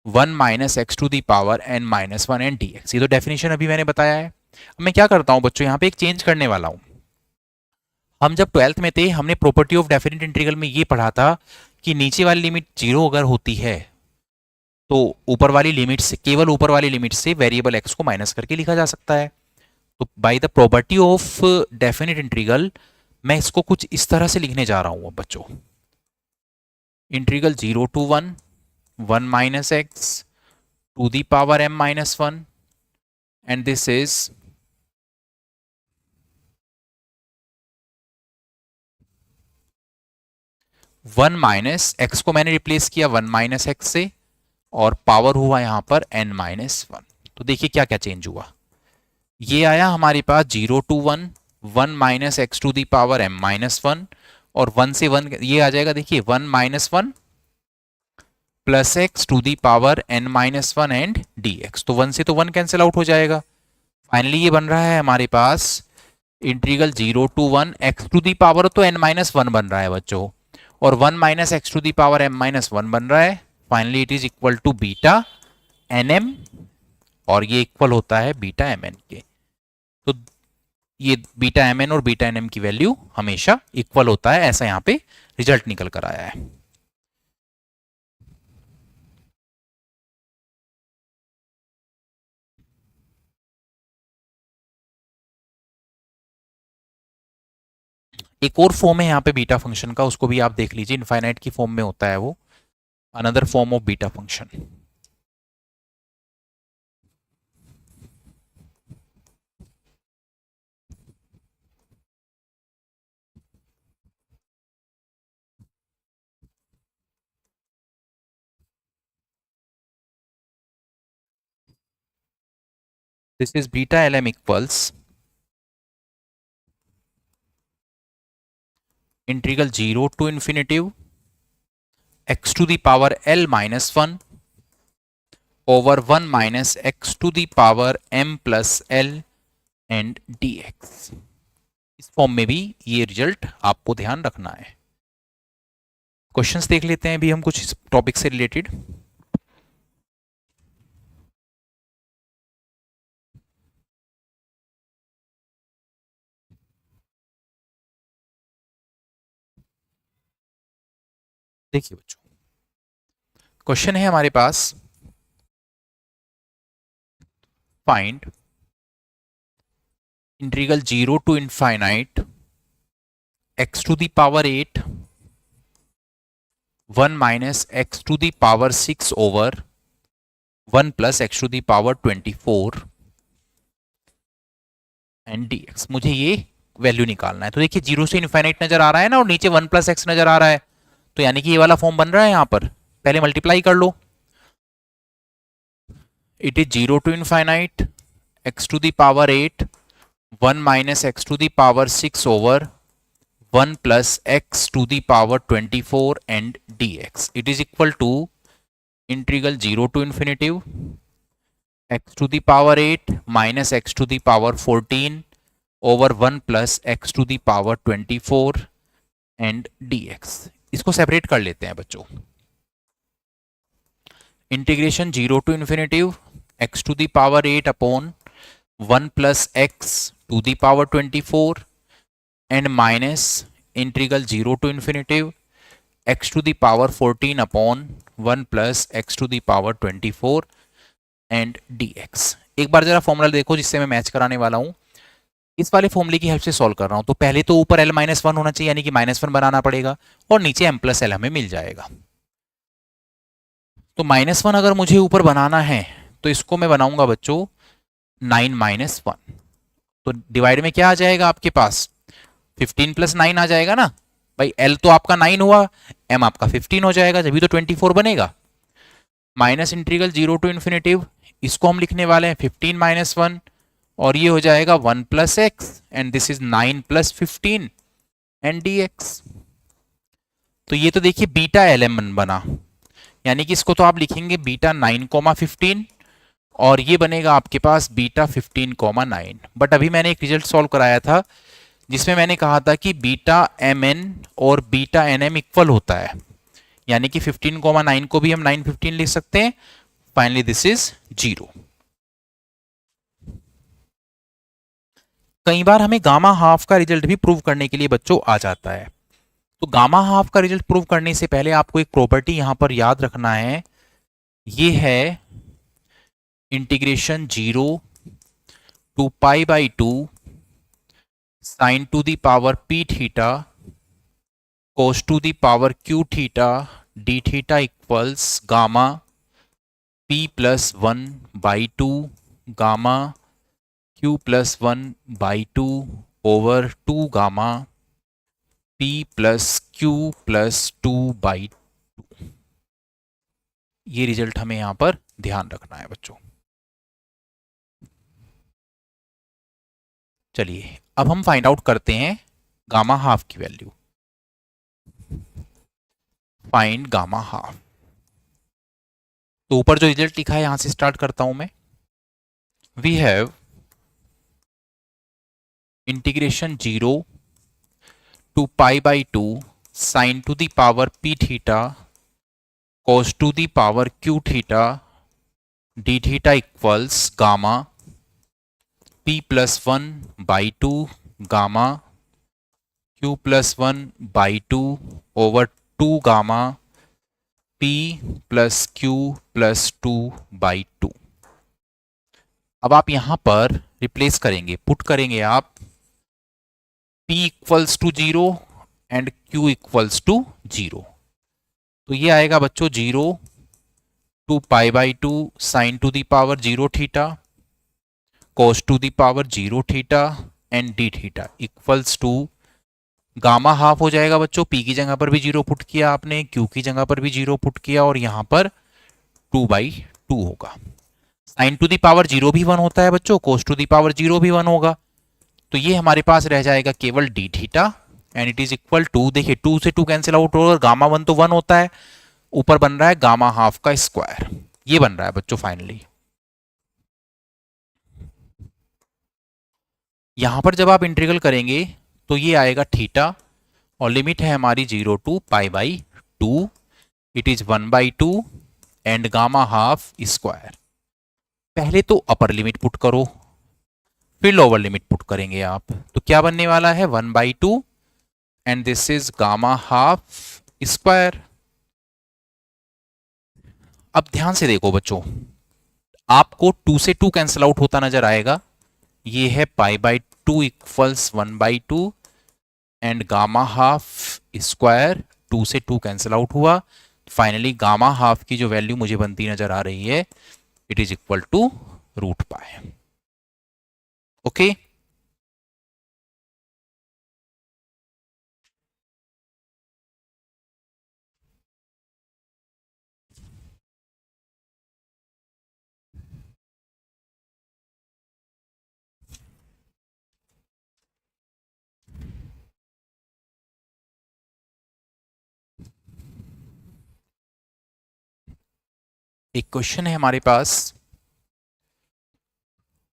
1 minus x to the power n minus 1 and dx। ये तो डेफिनेशन अभी मैंने बताया है। अब मैं क्या करता हूं बच्चों, यहाँ पे एक चेंज करने वाला हूं। हम जब 12th में थे हमने प्रॉपर्टी ऑफ डेफिनेट इंटीग्रल में ये पढ़ा था कि नीचे वाली लिमिट 0 अगर होती है तो ऊपर वाली लिमिट से, केवल ऊपर वाली लिमिट से वेरिएबल x को माइनस करके लिखा जा सकता है। तो by the property of definite integral मैं इसको कुछ इस तरह से लिखने जा रहा हूं अब बच्चों, integral 0 to 1 1 minus x to the power m minus 1 and this is one minus x को मैंने रिप्लेस किया 1 माइनस एक्स से और पावर हुआ यहां पर n माइनस 1। तो देखिए क्या क्या चेंज हुआ, ये आया हमारे पास 0 to 1 1 minus x to the power m minus 1 और 1 से 1 ये आ जाएगा, देखिए 1 minus 1 plus x to the power n minus 1 and dx। तो 1 से तो 1 कैंसिल आउट हो जाएगा। फाइनली ये बन रहा है हमारे पास integral 0 to 1 x to the power तो n माइनस 1 बन रहा है बच्चों और 1 minus x to the power m minus 1 बन रहा है। Finally it is equal to beta nm और ये इक्वल होता है बीटा mn के। तो ये बीटा एम एन और बीटा एन एम की वैल्यू हमेशा इक्वल होता है, ऐसा यहां पे रिजल्ट निकल कर आया है। एक और फॉर्म है यहाँ पे बीटा फंक्शन का, उसको भी आप देख लीजिए, इनफाइनाइट की फॉर्म में होता है वो, another form of beta function. This is beta l m equals integral 0 to infinitive x to the power l minus 1 over 1 minus x to the power m plus l and dx। इस फॉर्म में भी ये रिजल्ट आपको ध्यान रखना है। क्वेश्चंस देख लेते हैं अभी हम कुछ इस टॉपिक से रिलेटेड। देखिए बच्चों, क्वेश्चन है हमारे पास, find integral 0 to infinite x to the power 8 1 minus x to the power 6 over 1 plus x to the power 24 and dx। मुझे ये वैल्यू निकालना है। तो देखिए 0 से इनफाइनाइट नजर आ रहा है ना, और नीचे 1 प्लस एक्स नजर आ रहा है, तो यानी कि ये वाला फॉर्म बन रहा है यहां पर। पहले मल्टीप्लाई कर लो, it is 0 to infinite x to the power 8 1 minus x to the power 6 over 1 plus x to the power 24 and dx। It is equal to integral 0 to infinitive x to the power 8 minus x to the power 14 over 1 plus x to the power 24 and dx। इसको सेपरेट कर लेते हैं बच्चों। Integration 0 to infinitive x to the power 8 upon 1 plus x to the power 24 and minus integral 0 to infinitive x to the power 14 upon 1 plus x to the power 24 and dx। एक बार जरा फॉर्मूला देखो जिससे मैं मैच कराने वाला हूं। इस वाले फॉर्मूले की हेल्प से सॉल्व कर रहा हूं। तो पहले तो ऊपर l माइनस 1 होना चाहिए, यानी कि -1 बनाना पड़ेगा, और नीचे m प्लस l हमें मिल जाएगा। तो -1 अगर मुझे ऊपर बनाना है तो इसको मैं बनाऊंगा बच्चों 9 माइनस 1। तो डिवाइड में क्या आ जाएगा आपके पास, 15 प्लस 9 आ जाएगा ना भाई। l तो आपका 9 हुआ, m आपका 15 हो जाएगा, जब भी तो 24 बनेगा। माइनस इंटीग्रल 0 टू इन्फिनिटिव, इसको हम लिखने वाले हैं 15 माइनस 1, और ये हो जाएगा 1 plus x and this is 9 plus 15 and dx। तो ये तो देखिए बीटा एलएम बना, यानी कि इसको तो आप लिखेंगे बीटा 9,15 और ये बनेगा आपके पास बीटा 15,9। बट अभी मैंने एक रिजल्ट सॉल्व कराया था जिसमें मैंने कहा था कि बीटा एम एन और बीटा एन एम इक्वल होता है, यानी कि 15,9 को भी हम 915 लिख सकते हैं। Finally this is 0। कई बार हमें गामा हाफ का रिजल्ट भी प्रूव करने के लिए बच्चों आ जाता है। तो गामा हाफ का रिजल्ट प्रूव करने से पहले आपको एक प्रॉपर्टी यहां पर याद रखना है, ये है integration 0 to pi by 2 sine to the power p theta cos to the power q theta d theta equals gamma p plus 1 by 2 gamma q plus 1 by 2 over 2 gamma p plus q plus 2 by 2। ये रिजल्ट हमें यहां पर ध्यान रखना है बच्चों। चलिए अब हम फाइंड आउट करते हैं गामा हाफ की वैल्यू। Find gamma half. तो ऊपर जो रिजल्ट लिखा है यहां से स्टार्ट करता हूं मैं। We have integration 0 to pi by 2 sine to the power p theta cos to the power q theta d theta equals gamma p plus 1/2 gamma q plus 1/2 over 2 gamma p plus q plus 2/2। अब आप यहां पर रिप्लेस करेंगे, पुट करेंगे आप p equals to 0 and q equals to 0। तो ये आएगा बच्चों 0 to π/2 sine to the power 0 थीटा cos टू दी पावर 0 थीटा and d theta equals to gamma half हो जाएगा बच्चों। p की जगह पर भी 0 पुट किया आपने, q की जगह पर भी 0 पुट किया और यहां पर 2/2 होगा। साइन टू दी पावर 0 भी 1 होता है बच्चों, cos टू दी पावर 0 भी 1 होगा। तो ये हमारे पास रह जाएगा केवल d theta and it is equal to, देखिए 2 से 2 कैंसिल आउट होगा, गामा 1 तो 1 होता है, ऊपर बन रहा है गामा हाफ का स्क्वायर, ये बन रहा है बच्चों फाइनली। यहां पर जब आप इंटीग्रल करेंगे तो ये आएगा थीटा और लिमिट है हमारी 0 to π/2, it is 1/2 and gamma half square. पहले तो अपर लिमिट पुट करो, फिर लोअर लिमिट पुट करेंगे आप, तो क्या बनने वाला है 1/2 and this is gamma half square. अब ध्यान से देखो बच्चों, आपको 2 से 2 कैंसिल आउट होता नजर आएगा, ये है π/2 equals 1/2 and gamma half square, 2 से 2 कैंसिल आउट हुआ, फाइनली गामा हाफ की जो वैल्यू मुझे बनती नजर आ रही है it is equal to √π। Okay, एक क्वेश्चन है हमारे पास,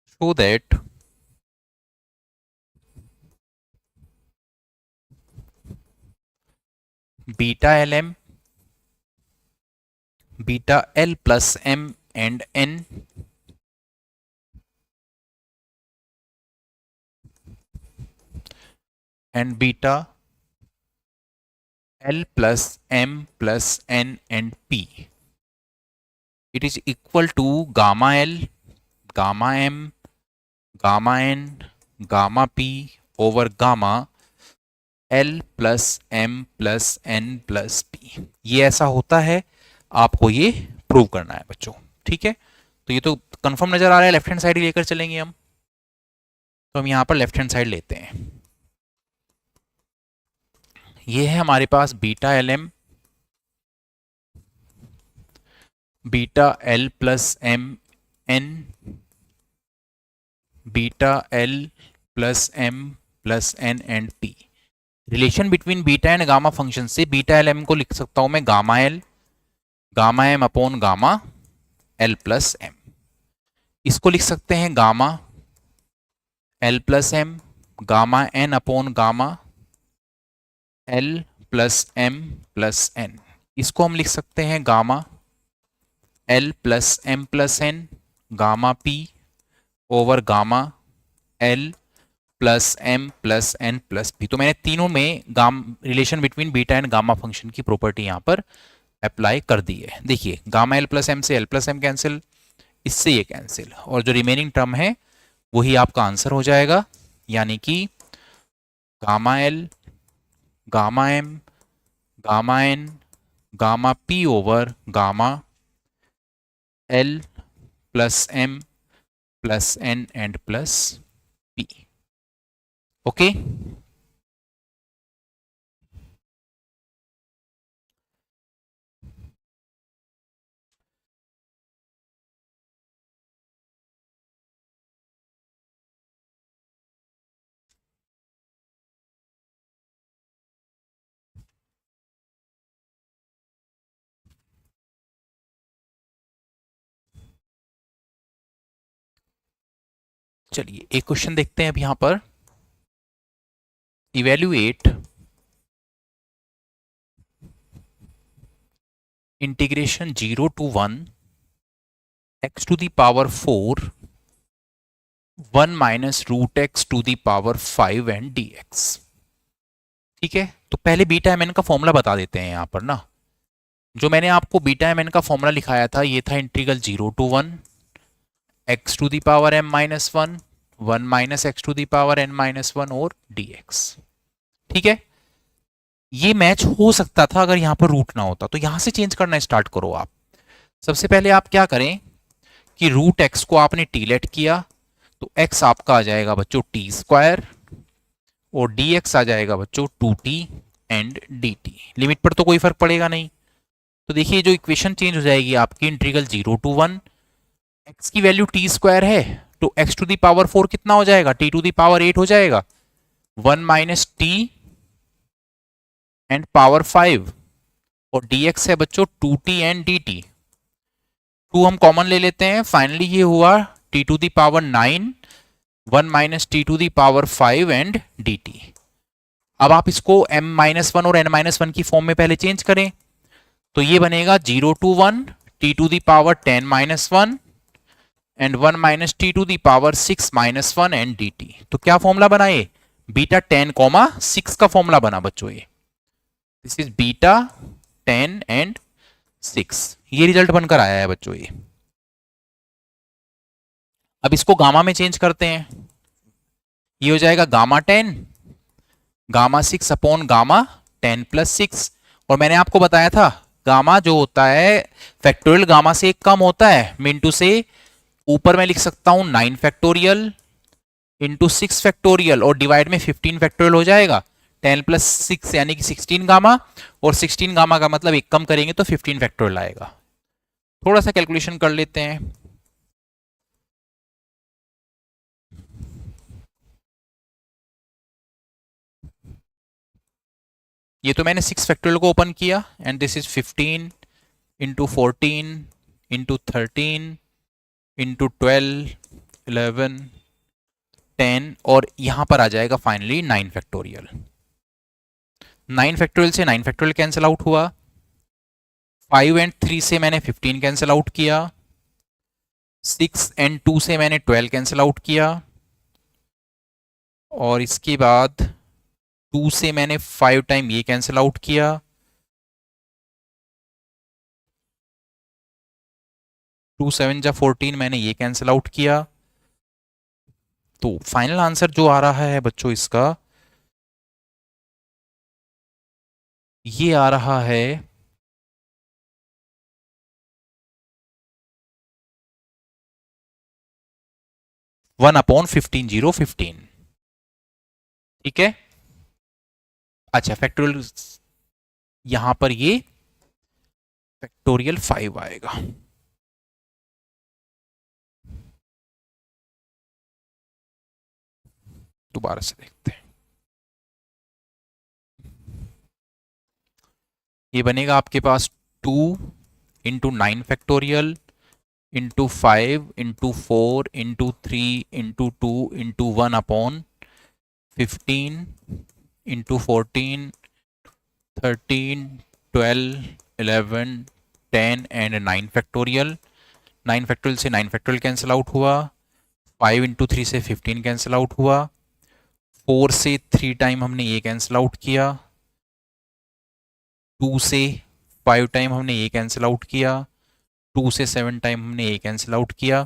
show that beta LM, beta L plus M and N and beta L plus M plus N and P, it is equal to gamma L, gamma M, gamma N, gamma P over gamma L plus M plus N plus P। ये ऐसा होता है, आपको ये प्रूव करना है बच्चों, ठीक है। तो ये तो कंफर्म नजर आ रहा है, लेफ्ट हैंड साइड ही लेकर चलेंगे हम, तो हम यहां पर लेफ्ट हैंड साइड लेते हैं। ये है हमारे पास beta LM, beta L plus M N, beta L plus M plus N and P। Relation between beta and gamma function से बीटा LM को लिख सकता हूं मैं gamma L, gamma M upon gamma L plus M। इसको लिख सकते हैं gamma L plus M, gamma N upon gamma L plus M plus N। इसको हम लिख सकते हैं gamma L plus M plus N, gamma P over gamma L plus M plus N plus P। तो मैंने तीनों में relation between beta and gamma function की प्रॉपर्टी यहां पर अप्लाई कर दी है। देखिए गामा L प्लस M से L प्लस M कैंसिल, इससे ये कैंसिल, और जो रिमेनिंग टर्म है वही आपका आंसर हो जाएगा, यानी कि gamma L, gamma M, gamma N, gamma P over gamma L plus M plus N and plus P। Okay, चलिए एक क्वेश्चन देखते हैं अब यहां पर, evaluate integration 0 to 1 x to the power 4 1 minus root x to the power 5 and d x. ठीक है, तो पहले बीटा एम एन का फॉर्मूला बता देते हैं यहां पर ना। जो मैंने आपको बीटा एम एन का फॉर्मूला लिखाया था ये था integral 0 to 1 x to the power m minus 1 1 minus x to the power n minus 1 और डी एक्स। ठीक है, ये मैच हो सकता था अगर यहां पर रूट ना होता, तो यहां से चेंज करना स्टार्ट करो आप। सबसे पहले आप क्या करें कि रूट एक्स को आपने टी लेट किया, तो एक्स आपका आ जाएगा बच्चों टी स्क्वायर और डी एक्स आ जाएगा बच्चों 2t and D T. Limit पर तो कोई फर्क पड़ेगा नहीं। तो देखिए जो इक्वेशन चेंज हो जाएगी आपकी इंटीग्रल 0 to 1 एक्स की वैल्यू टी स्क्वायर है, तो एक्स टू दी पावर 4 कितना हो जाएगा, टी टू दी पावर 8 हो जाएगा, 1 माइनस टी एंड पावर 5 और dx है बच्चों 2t एंड dt। 2 हम कॉमन ले लेते हैं, फाइनली ये हुआ t to the power 9 1 minus t to the power 5 and dt। अब आप इसको m माइनस 1 और n माइनस 1 की फॉर्म में पहले चेंज करें, तो ये बनेगा 0 to 1 t to the power 10 minus 1 and 1 minus t to the power 6 minus 1 and dt। तो क्या फॉर्मूला बना ये, बीटा 10, 6 का फॉर्मूला बना बच्चों ये। दिस इज बीटा 10 and 6, ये रिजल्ट बनकर आया है बच्चों ये। अब इसको गामा में चेंज करते हैं, ये हो जाएगा गामा 10 गामा 6 अपॉन गामा 10 + 6। और मैंने आपको बताया था गामा जो होता है फैक्टोरियल गामा से एक कम होता है, मिनटू से ऊपर मैं लिख सकता हूं 9 फैक्टोरियल इंटू 6 फैक्टोरियल और डिवाइड में 15 फैक्टोरियल हो जाएगा। 10 + 6 यानी कि 16 गामा, और 16 गामा का मतलब एक कम करेंगे तो 15 फैक्टोरियल आएगा। थोड़ा सा कैलकुलेशन कर लेते हैं। ये तो मैंने 6 फैक्टोरियल को ओपन किया and this is 15 into 14 into 13 into 12 11 10 और यहां पर आ जाएगा फाइनली 9 फैक्टोरियल। 9 फैक्टोरियल से 9 फैक्टोरियल कैंसिल आउट हुआ, 5 एंड 3 से मैंने 15 कैंसिल आउट किया, 6 एंड 2 से मैंने 12 कैंसिल आउट किया, और इसके बाद 2 से मैंने 5 टाइम ये कैंसिल आउट किया, 2 7 जा 14 मैंने ये कैंसिल आउट किया। तो फाइनल आंसर जो आ रहा है बच्चों इसका, ये आ रहा है 1/15 015। ठीक है, अच्छा फैक्टोरियल यहां पर ये फैक्टोरियल 5 आएगा। दोबारा से देखते हैं, ये बनेगा आपके पास 2 into 9 factorial into 5 into 4 into 3 into 2 into 1/15 into 14 13 12 11 10 and 9 factorial. 9 factorial से 9 फैक्टोरियल कैंसिल आउट हुआ, 5 इंटू 3 से 15 कैंसिल आउट हुआ, 4 से 3 टाइम हमने ये कैंसिल आउट किया, 2 से 5 टाइम हमने ये कैंसिल आउट किया, 2 से 7 टाइम हमने ये कैंसिल आउट किया,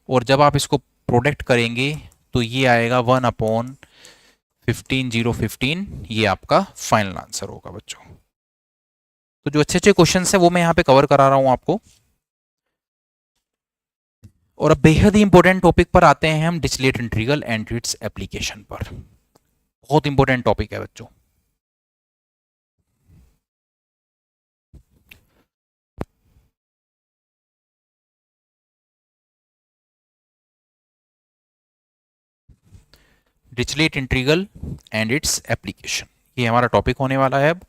और जब आप इसको प्रोडक्ट करेंगे तो ये आएगा 1/15 015। ये आपका फाइनल आंसर होगा बच्चों। तो जो अच्छे अच्छे क्वेश्चन हैं वो मैं यहाँ पे कवर करा रहा हूँ आपको। और अब बेहद ही इंपॉर्टेंट टॉपिक पर आते हैं हम, Dirichlet integral and its application पर। बहुत इंपॉर्टेंट टॉपिक है बच्चों। Dirichlet integral and its application, ये हमारा टॉपिक होने वाला है अब।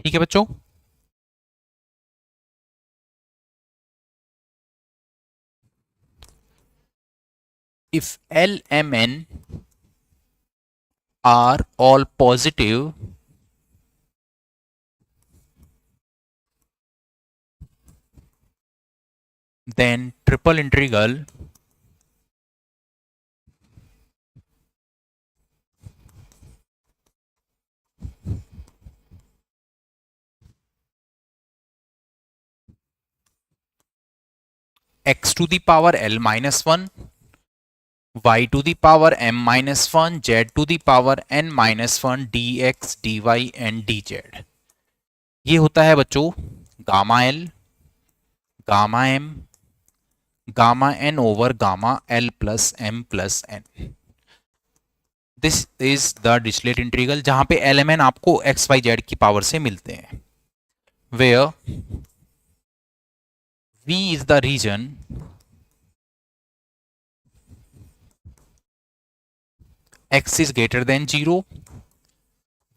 ठीक है बच्चों। If L, M, N are all positive, then triple integral x to the power L minus 1, y to the power m minus 1, z to the power n minus 1 dx, dy and dz, ये होता है बच्चों gamma l, gamma m, gamma n over gamma l plus m plus n. This is the Dirichlet integral जहां पे एल एम एन आपको एक्स वाई जेड की पावर से मिलते हैं। Where V is the region x is greater than 0,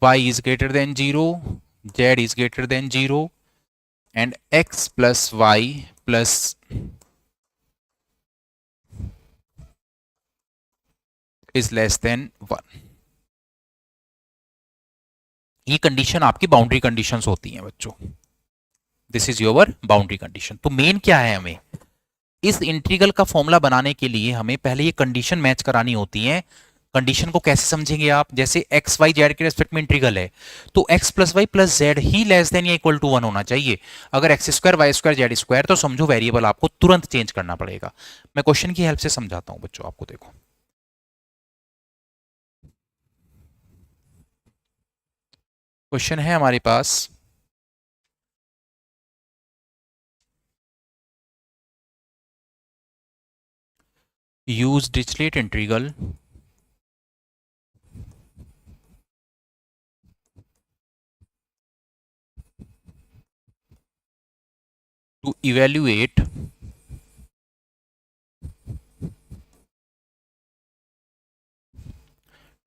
y is greater than 0, z is greater than 0 and x plus y plus is less than 1। ये कंडीशन आपकी बाउंड्री कंडीशंस होती हैं बच्चों। This is your boundary condition. तो मेन क्या है, हमें इस इंटीग्रल का फॉर्मूला बनाने के लिए हमें पहले ये कंडीशन मैच करानी होती है। कंडीशन को कैसे समझेंगे आप, जैसे एक्स वाई जेड के रेस्पेक्ट में इंटीग्रल है तो x plus y plus z ही लेस देन या इक्वल टू 1 होना चाहिए। अगर x square y square z square तो समझो वेरिएबल आपको तुरंत चेंज करना पड़ेगा। मैं क्वेश्चन की हेल्प से समझाता हूं बच्चों आपको। देखो क्वेश्चन है हमारे पास, use Dirichlet integral to evaluate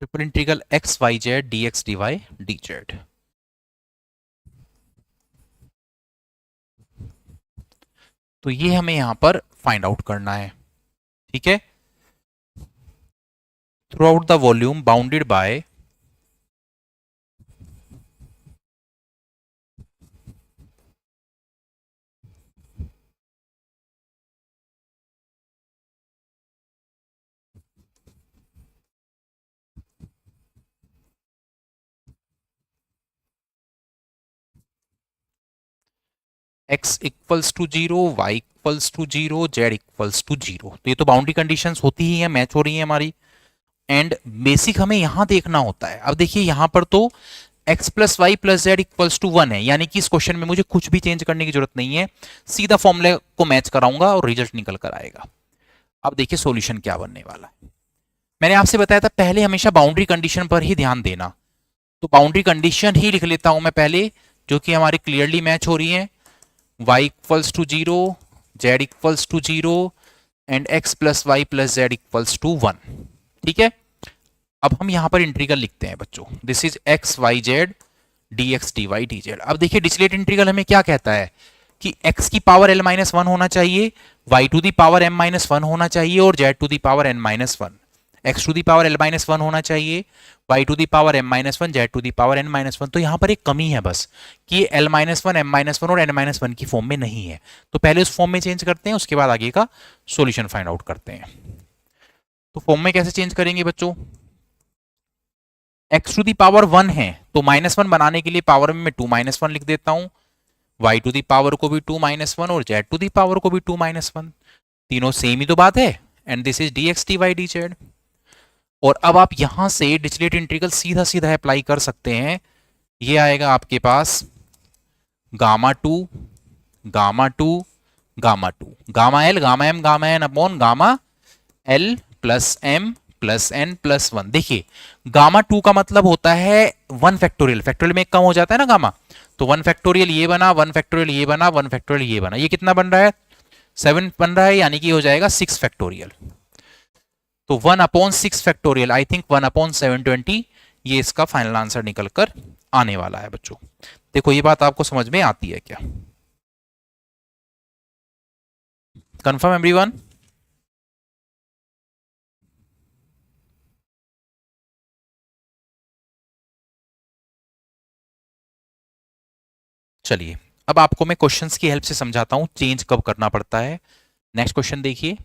triple integral x y z dx dy dz। तो ये हमें यहां पर फाइंड आउट करना है, ठीक है। Throughout the volume bounded by x equals to 0, y equals to 0, z equals to 0। तो ये तो बाउंड्री कंडीशंस होती ही है, मैच हो रही है हमारी। एंड बेसिक हमें यहां देखना होता है। अब देखिए यहां पर तो x plus y plus z equals to 1 है, यानी कि इस क्वेश्चन में मुझे कुछ भी चेंज करने की जरूरत नहीं है, सीधा फॉर्मूले को मैच कराऊंगा और रिजल्ट निकल कर आएगा। अब देखिए सॉल्यूशन क्या बनने वाला है। मैंने आपसे बताया था पहले हमेशा बाउंड्री कंडीशन पर ही ध्यान देना, तो बाउंड्री कंडीशन ही लिख लेता हूं मैं पहले, जो कि हमारी क्लियरली मैच हो रही है। y equals to 0, z equals to 0 and x plus y plus z equals to 1, ठीक है। अब हम यहां पर इंटीग्रल लिखते हैं बच्चों, this is x y z d x d y d z. अब देखिए डिरिचलेट इंटीग्रल हमें क्या कहता है कि x की पावर l माइनस 1 होना चाहिए, y to the power m minus 1 होना चाहिए और z to the power n minus 1। x to the power l minus 1 होना चाहिए, y to the power m minus 1, z to the power n minus 1। तो यहां पर एक कमी है बस कि ये l माइनस 1, m माइनस 1 और n माइनस 1 की फॉर्म में नहीं है। तो पहले उस फॉर्म में चेंज करते हैं, उसके बाद आगे का सॉल्यूशन फाइंड आउट करते हैं। तो फॉर्म में कैसे चेंज करेंगे बच्चों, x टू दी पावर 1 है तो माइनस 1 बनाने के लिए पावर में मैं 2 माइनस 1 लिख देता हूं, y टू दी पावर को भी 2 माइनस 1 और z टू दी पावर को भी 2 माइनस 1, तीनों सेम ही तो बात है। And this is dx dy dz। और अब आप यहां से डिरिचलेट इंटीग्रल सीधा सीधा अप्लाई कर सकते हैं। ये आएगा आपके पास gamma 2 gamma 2 gamma 2 gamma l gamma m gamma n upon gamma l plus m plus n plus 1। देखिए गामा 2 का मतलब होता है 1 फैक्टोरियल, फैक्टोरियल में कम हो जाता है ना गामा, तो 1 फैक्टोरियल ये बना, 1 फैक्टोरियल ये बना, 1 फैक्टोरियल ये बना। ये कितना बन रहा है, 7 बन रहा है, यानी कि हो जाएगा 6 फैक्टोरियल। तो 1 upon 6 factorial, I think 1 upon 720, ये इसका फाइनल आंसर निकल कर आने वाला है बच्चों। देखो ये बात आपको समझ में आती है क्या? Confirm everyone? चलिए अब आपको मैं क्वेश्चंस की हेल्प से समझाता हूं चेंज कब करना पड़ता है। नेक्स्ट क्वेश्चन देखिए।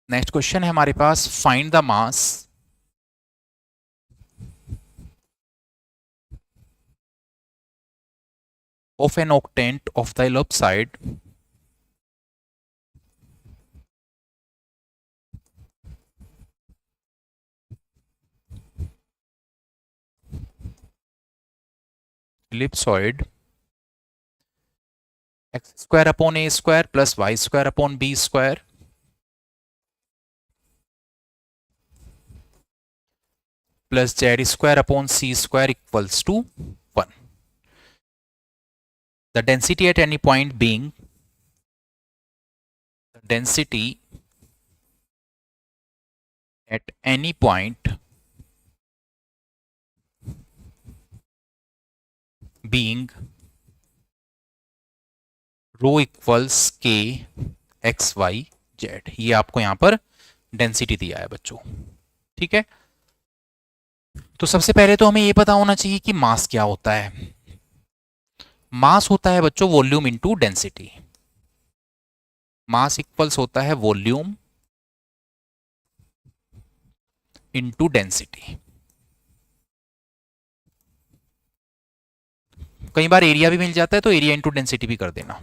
नेक्स्ट क्वेश्चन है हमारे पास, find the mass of an octant of the ellipsoid ellipsoid x square upon a square plus y square upon b square plus z square upon c square equals to 1. The density at any point being the density at any point being rho equals k x y z. ये आपको यहां पर डेंसिटी दिया है बच्चों, ठीक है। तो सबसे पहले तो हमें ये पता होना चाहिए कि मास क्या होता है। मास होता है बच्चों वॉल्यूम इनटू डेंसिटी। मास इक्वल्स होता है वॉल्यूम इनटू डेंसिटी। कई बार एरिया भी मिल जाता है तो एरिया इनटू डेंसिटी भी कर देना।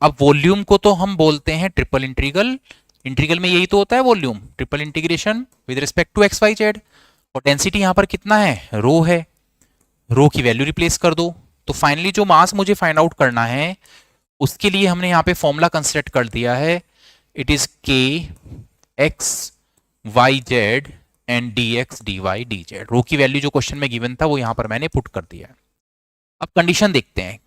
अब वॉल्यूम को तो हम बोलते हैं ट्रिपल इंटीग्रल। इंटीग्रल में यही तो होता है volume, triple integration with respect to x y z. और डेंसिटी यहां पर कितना है, रो है। रो की वैल्यू रिप्लेस कर दो। तो फाइनली जो मास मुझे फाइंड आउट करना है उसके लिए हमने यहां पे फॉर्मूला कंस्ट्रक्ट कर दिया है। It is k x y z and d x d y d z. Rho की वैल्यू जो क्वेश्चन में गिवन था वो यहां पर मैंने पुट कर दिया है। अब कंडीशन देखते हैं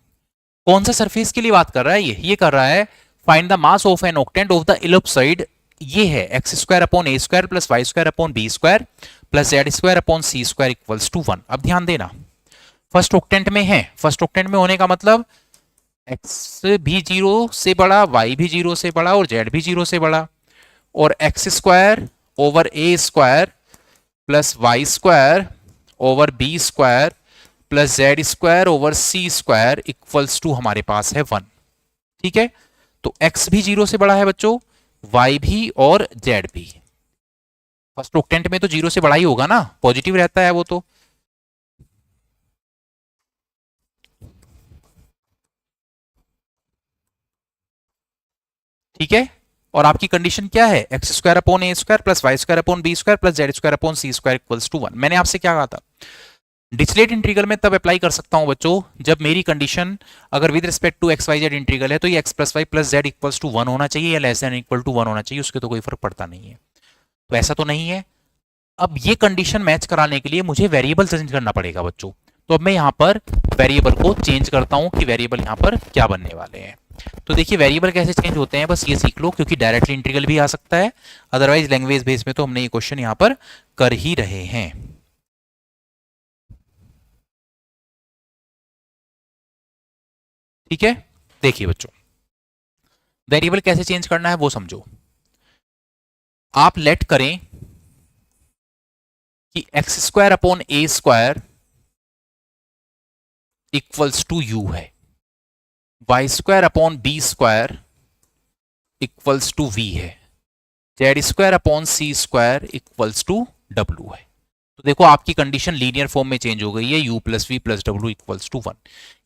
कौन सा सरफेस के लिए बात कर रहा है। ये कर रहा है find the mass of an octant of the ellipsoid. ये है x square upon a square plus y square upon b square plus z square upon c square equals to 1। अब ध्यान देना फर्स्ट ऑक्टेंट में है। फर्स्ट ऑक्टेंट में होने का मतलब एक्स भी 0 से बड़ा, वाई भी 0 से बड़ा और जेड भी 0 से बड़ा। और x square over a square plus y square over b square plus z square over c square equals to हमारे पास है 1, ठीक है। तो x भी 0 से बड़ा है बच्चों, y भी और z भी। फर्स्ट ऑक्टेंट में तो 0 से बड़ा ही होगा ना, पॉजिटिव रहता है वो तो। ठीक है। और आपकी कंडीशन क्या है, x square upon a square plus y square upon b square plus z square upon c square equals to 1। मैंने आपसे क्या कहा था, डिरिचलेट इंटीग्रल में तब अप्लाई कर सकता हूं बच्चों जब मेरी कंडीशन अगर with respect to x y z integral है तो ये x plus y plus z equals to 1 होना चाहिए या लेस देन इक्वल टू 1 होना चाहिए, उसके तो कोई फर्क पड़ता नहीं है। तो ऐसा तो नहीं है। अब ये कंडीशन मैच कराने के लिए मुझे वेरिएबल चेंज करना पड़ेगा बच्चों। तो अब मैं यहां पर वेरिएबल को चेंज करता हूं कि वेरिएबल यहां पर क्या बनने वाले हैं। तो देखिए वेरिएबल कैसे चेंज होते हैं बस ये सीख लो, क्योंकि डायरेक्टली इंटीग्रल भी आ सकता है, अदरवाइज लैंग्वेज बेस में तो हमने ये क्वेश्चन यहां पर कर ही रहे हैं। ठीक है, देखिए बच्चों वेरिएबल कैसे चेंज करना है वो समझो। आप लेट करें कि x square upon a square equals to u है, y square upon b square equals to v है, z square upon c square equals to डब्ल्यू है। तो देखो आपकी कंडीशन लीनियर फॉर्म में चेंज हो गई है, u प्लस वी प्लस डब्ल्यू इक्वल्स टू 1।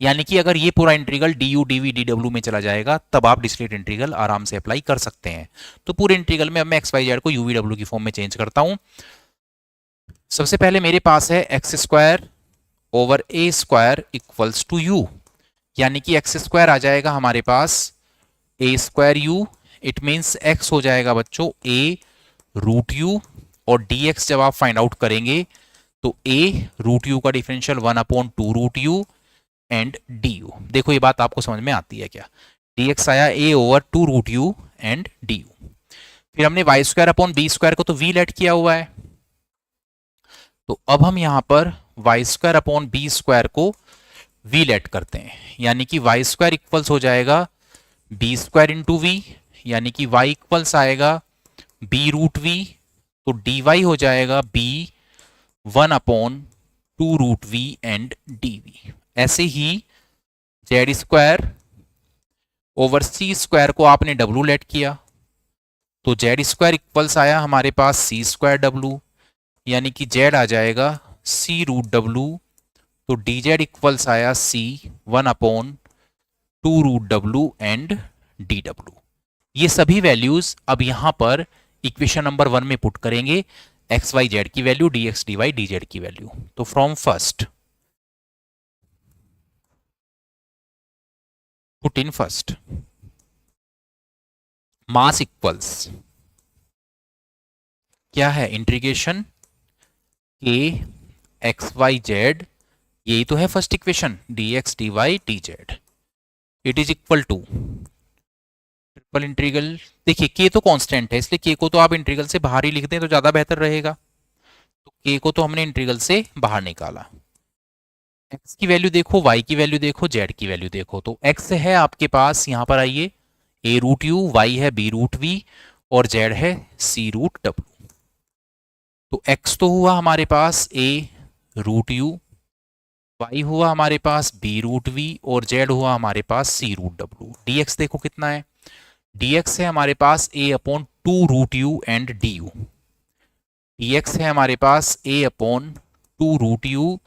यानी कि अगर ये पूरा integral d you d v d डब्ल्यू में चला जाएगा तब आप डिरिचलेट इंटीग्रल आराम से अप्लाई कर सकते हैं। तो पूरे इंटीग्रल में अब मैं एक्स वाई जेड को यू वी डब्ल्यू की फॉर्म में चेंज करता हूं। सबसे पहले मेरे पास है x square over a square equals to u, यानी कि एक्स स्क्वायर आ जाएगा हमारे पास a square u, it means x हो जाएगा बच्चों ए रूट यू, और dx जब आप फाइंड आउट करेंगे तो a रूट यू का differential 1 upon 2 root u and du। देखो ये बात आपको समझ में आती है क्या, dx आया a over 2 root u and du। फिर हमने y square upon b square को तो v लेट किया हुआ है, तो अब हम यहां पर y square upon b square को v लेट करते हैं, यानी कि वाई स्क्वायर इक्वल्स हो जाएगा बी स्क्वायर इंटू वी, यानी कि y इक्वल्स आएगा बी रूट वी, तो dy हो जाएगा b 1 upon 2 root we and dv। ऐसे ही z square over c square को आपने w लेट किया, तो जेड स्क्वायर इक्वल्स आया हमारे पास सी स्क्वायर w, यानी कि जेड आ जाएगा सी रूट w, तो डी जेड इक्वल्स आया c 1 upon 2 root w and D डब्ल्यू। ये सभी वैल्यूज अब यहां पर इक्वेशन नंबर 1 में पुट करेंगे, एक्स वाई जेड की value, d x d y d z की वैल्यू। तो from first put in first mass equals क्या है, इंटीग्रेशन के एक्स वाई जेड, यही तो है first equation, d x d y d z, it is equal to triple integral. देखिए के तो कांस्टेंट है, इसलिए के को तो आप इंटीग्रल से बाहर ही लिख दें तो ज्यादा बेहतर रहेगा, तो के को तो हमने इंटीग्रल से बाहर निकाला। एक्स की वैल्यू देखो, वाई की वैल्यू देखो, जेड की वैल्यू देखो, तो एक्स है आपके पास यहां पर आइए ए रूट यू, वाई है बी रूट वी और जेड है सी रूट डब्ल्यू। तो एक्स तो हुआ हमारे पास ए रूट यू, वाई हुआ हमारे पास बी रूट वी और जेड हुआ हमारे पास सी रूट डब्ल्यू। डी एक्स देखो कितना है, डी एक्स है हमारे पास a upon 2 root u and D you, d x है हमारे पास a upon 2 root u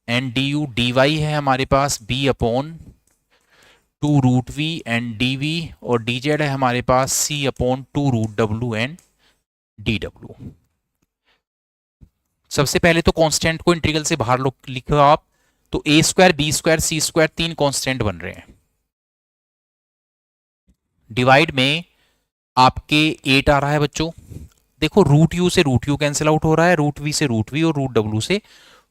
and D you, D Y है हमारे पास B upon 2 root we and D we और डी जेड है हमारे पास C upon 2 root W and D W. सबसे पहले तो कांस्टेंट को इंटीग्रल से बाहर लिखो आप, तो ए square b square c square तीन कांस्टेंट बन रहे हैं। डिवाइड में आपके 8 आ रहा है बच्चों, देखो रूट यू से रूट यू कैंसिल आउट हो रहा है, रूट वी से रूट वी और रूट डब्ल्यू से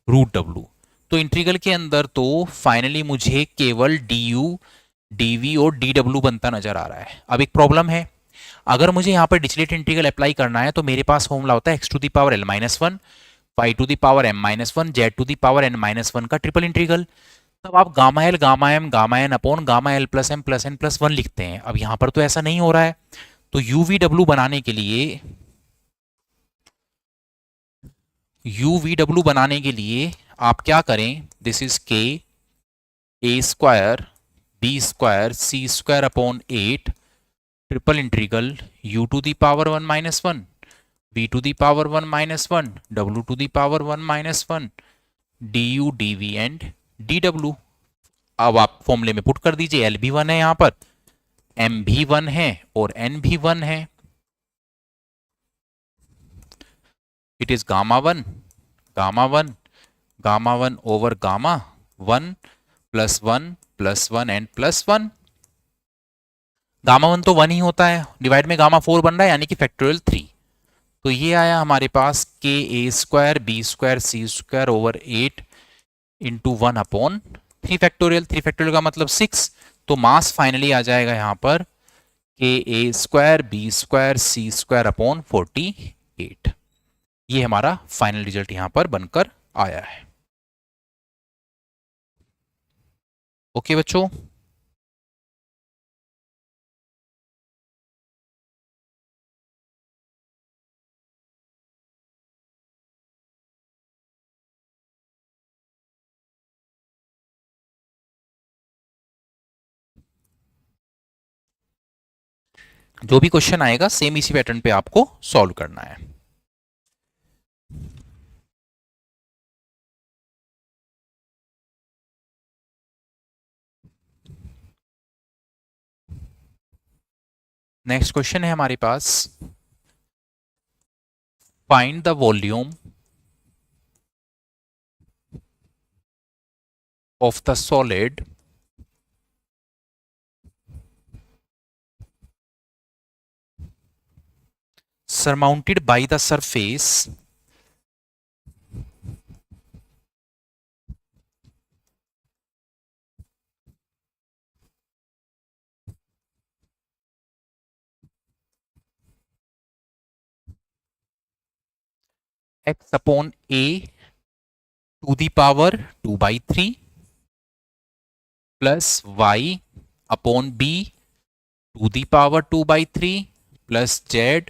रूट डब्ल्यू। तो इंटीग्रल के अंदर तो फाइनली मुझे केवल डी यू डी वी और डी डब्ल्यू बनता नजर आ रहा है। अब एक प्रॉब्लम है, अगर मुझे यहाँ पर डिरिचलेट इंटीग्रल अप्लाई करना है तो मेरे पास फॉर्मूला होता है x to the power l minus one, y to the power m minus one, z to the power n minus one का ट्रिपल इंटीग्रल। तब आप gamma l gamma m gamma n upon gamma l plus m plus n plus one लिखते हैं। अब यहां पर तो ऐसा नहीं हो रहा है, तो यूवीडब्ल्यू बनाने के लिए आप क्या करें, this is k a square b square c square upon 8 triple integral u to the power 1 minus one, v to the power 1 minus one, डब्ल्यू to the power 1 minus one, d you d v and D डब्ल्यू। अब आप फॉर्मूले में पुट कर दीजिए, एल भी वन है यहां पर, एम भी वन है और एन भी वन है, it is gamma one gamma one gamma one over gamma one plus one and plus one. Gamma one तो वन ही होता है, डिवाइड में गामा 4 बन रहा है यानी कि फैक्टोरियल 3। तो ये आया हमारे पास k a square b square c square over 8 into 1 upon 3 factorial. 3 factorial का मतलब 6, तो मास फाइनली आ जाएगा यहां पर के a square b square c square upon 48। ये हमारा फाइनल रिजल्ट यहां पर बनकर आया है। ओके बच्चों, जो भी क्वेश्चन आएगा सेम इसी पैटर्न पे आपको सॉल्व करना है। नेक्स्ट क्वेश्चन है हमारे पास, find the volume of the solid surmounted by the surface x upon a to the power 2/3 plus y upon b to the power 2/3 plus z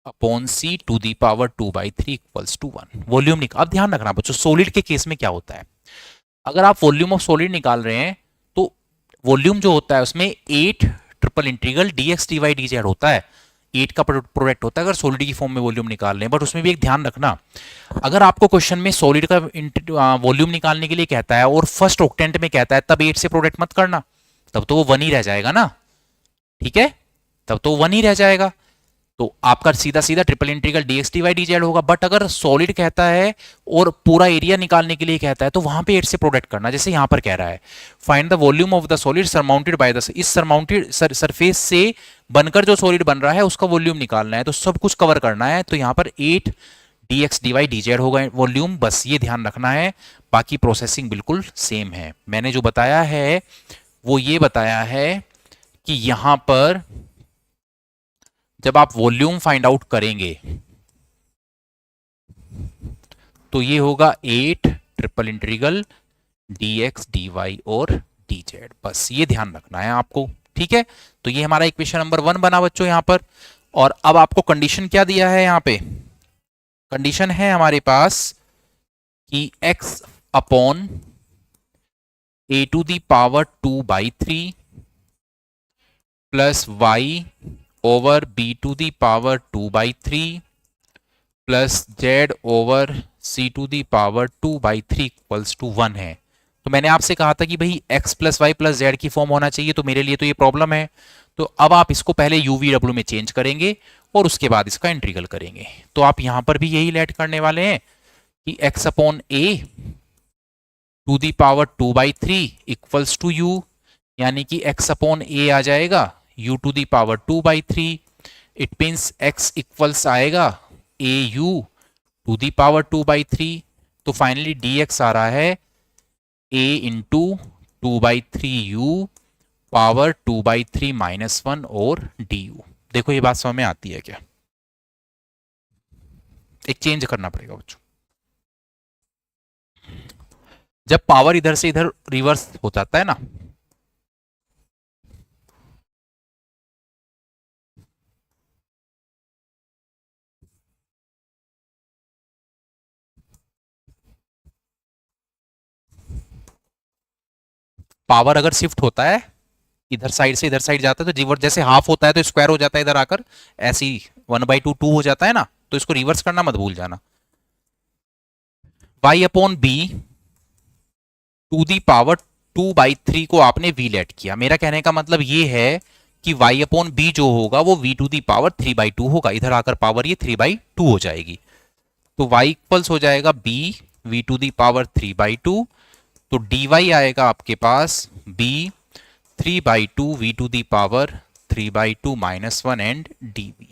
upon c to the power 2/3 equals to 1। Volume निकाल, अब ध्यान रखना बच्चों, सॉलिड के केस में क्या होता है, अगर आप वॉल्यूम ऑफ सॉलिड निकाल रहे हैं तो वॉल्यूम जो होता है उसमें 8 triple integral dx dy dz होता है, 8 का प्रोडक्ट होता है अगर सॉलिड की फॉर्म में वॉल्यूम निकाल रहे हैं। बट उसमें भी एक ध्यान रखना, अगर आपको क्वेश्चन में सॉलिड का वॉल्यूम निकालने के लिए कहता है और फर्स्ट ऑक्टेंट में कहता है, तब 8 से प्रोडक्ट मत करना, तब तो वो 1 ही रह जाएगा ना, ठीक है, तब तो 1 ही रह जाएगा, तो आपका सीधा सीधा triple integral dx dy dz होगा। बट अगर सॉलिड कहता है और पूरा एरिया निकालने के लिए कहता है तो वहां पे 8 से प्रोडक्ट करना, जैसे यहां पर कह रहा है find the volume of the solid surmounted by the, इस सरमाउंटेड सरफेस से बनकर जो सॉलिड बन रहा है उसका वॉल्यूम निकालना है, तो सब कुछ कवर करना है, तो यहां पर 8 dx dy dz होगा वॉल्यूम, बस ये ध्यान रखना है, बाकी प्रोसेसिंग बिल्कुल सेम है। मैंने जो बताया है वो ये बताया है कि यहां पर जब आप वॉल्यूम फाइंड आउट करेंगे तो ये होगा 8 ट्रिपल इंटीग्रल dx dy और dz, बस ये ध्यान रखना है आपको, ठीक है। तो ये हमारा इक्वेशन नंबर 1 बना बच्चों यहां पर। और अब आपको कंडीशन क्या दिया है, यहां पे कंडीशन है हमारे पास कि x upon a to the power 2/3 plus y over b to the power 2/3 plus z over c to the power 2/3 equals to 1 है। तो मैंने आपसे कहा था कि भाई x plus y plus z की फॉर्म होना चाहिए, तो मेरे लिए तो ये प्रॉब्लम है, तो अब आप इसको पहले UVW में चेंज करेंगे और उसके बाद इसका इंटीग्रल करेंगे। तो आप यहां पर भी यही लेट करने वाले हैं कि x upon a to the power 2/3 equals टू u, यानी कि x अपॉन a आ जाएगा u to the power 2/3, it means x equals आएगा au टू दी पावर 2/3, तो फाइनली dx आ रहा है a इंटू 2/3u पावर 2/3 -1 और du। देखो ये बात समझ में आती है क्या, एक चेंज करना पड़ेगा बच्चों, जब पावर इधर से इधर रिवर्स हो जाता है ना, पावर अगर शिफ्ट होता है इधर साइड से इधर साइड जाता है तो रिवर्स, जैसे हाफ होता है तो स्क्वायर हो जाता है इधर आकर, ऐसे ही 1/2 2 हो जाता है ना, तो इसको रिवर्स करना मत भूल जाना। y upon b to the power 2/3 को आपने v लेट किया, मेरा कहने का मतलब ये है कि y अपॉन बी जो होगा वो v टू दी पावर 3/2 होगा, इधर आकर पावर ये 3/2 हो जाएगी, तो y इक्वल्स हो जाएगा b v to the power 3/2, तो dy आएगा आपके पास b 3/2 v to the power 3/2 -1 and dv।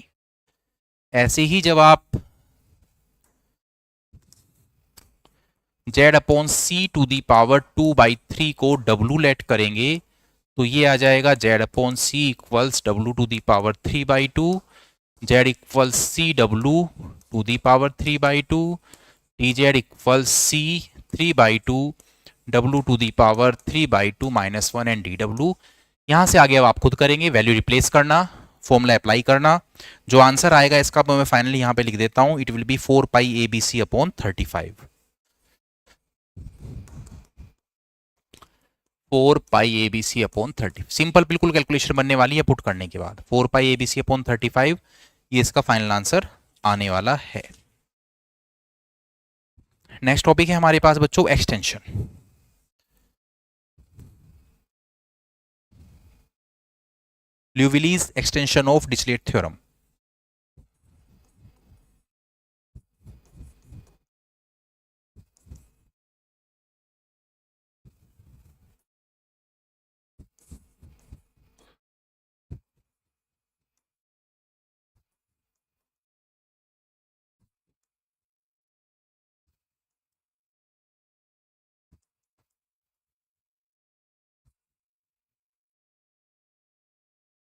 ऐसे ही जब आप z upon c to the power 2/3 को w लेट करेंगे तो ये आ जाएगा z upon c equals w to the power 3/2, z equals c w to the power 3/2, dz equals c 3/2 w to the power 3/2 -1 and dw। यहां से आगे अब आप खुद करेंगे, वैल्यू रिप्लेस करना, फॉर्मूला अप्लाई करना, जो आंसर आएगा इसका मैं फाइनली यहां पे लिख देता हूं, it will be 4 pi ABC upon 35, 4 pi ABC upon 30, simple बिल्कुल कैलकुलेशन बनने वाली है पुट करने के बाद, 4 पाई ABC अपॉन 35 ये इसका फाइनल आंसर आने वाला है। नेक्स्ट टॉपिक है हमारे पास बच्चों extension. Liouville's extension of Dirichlet theorem.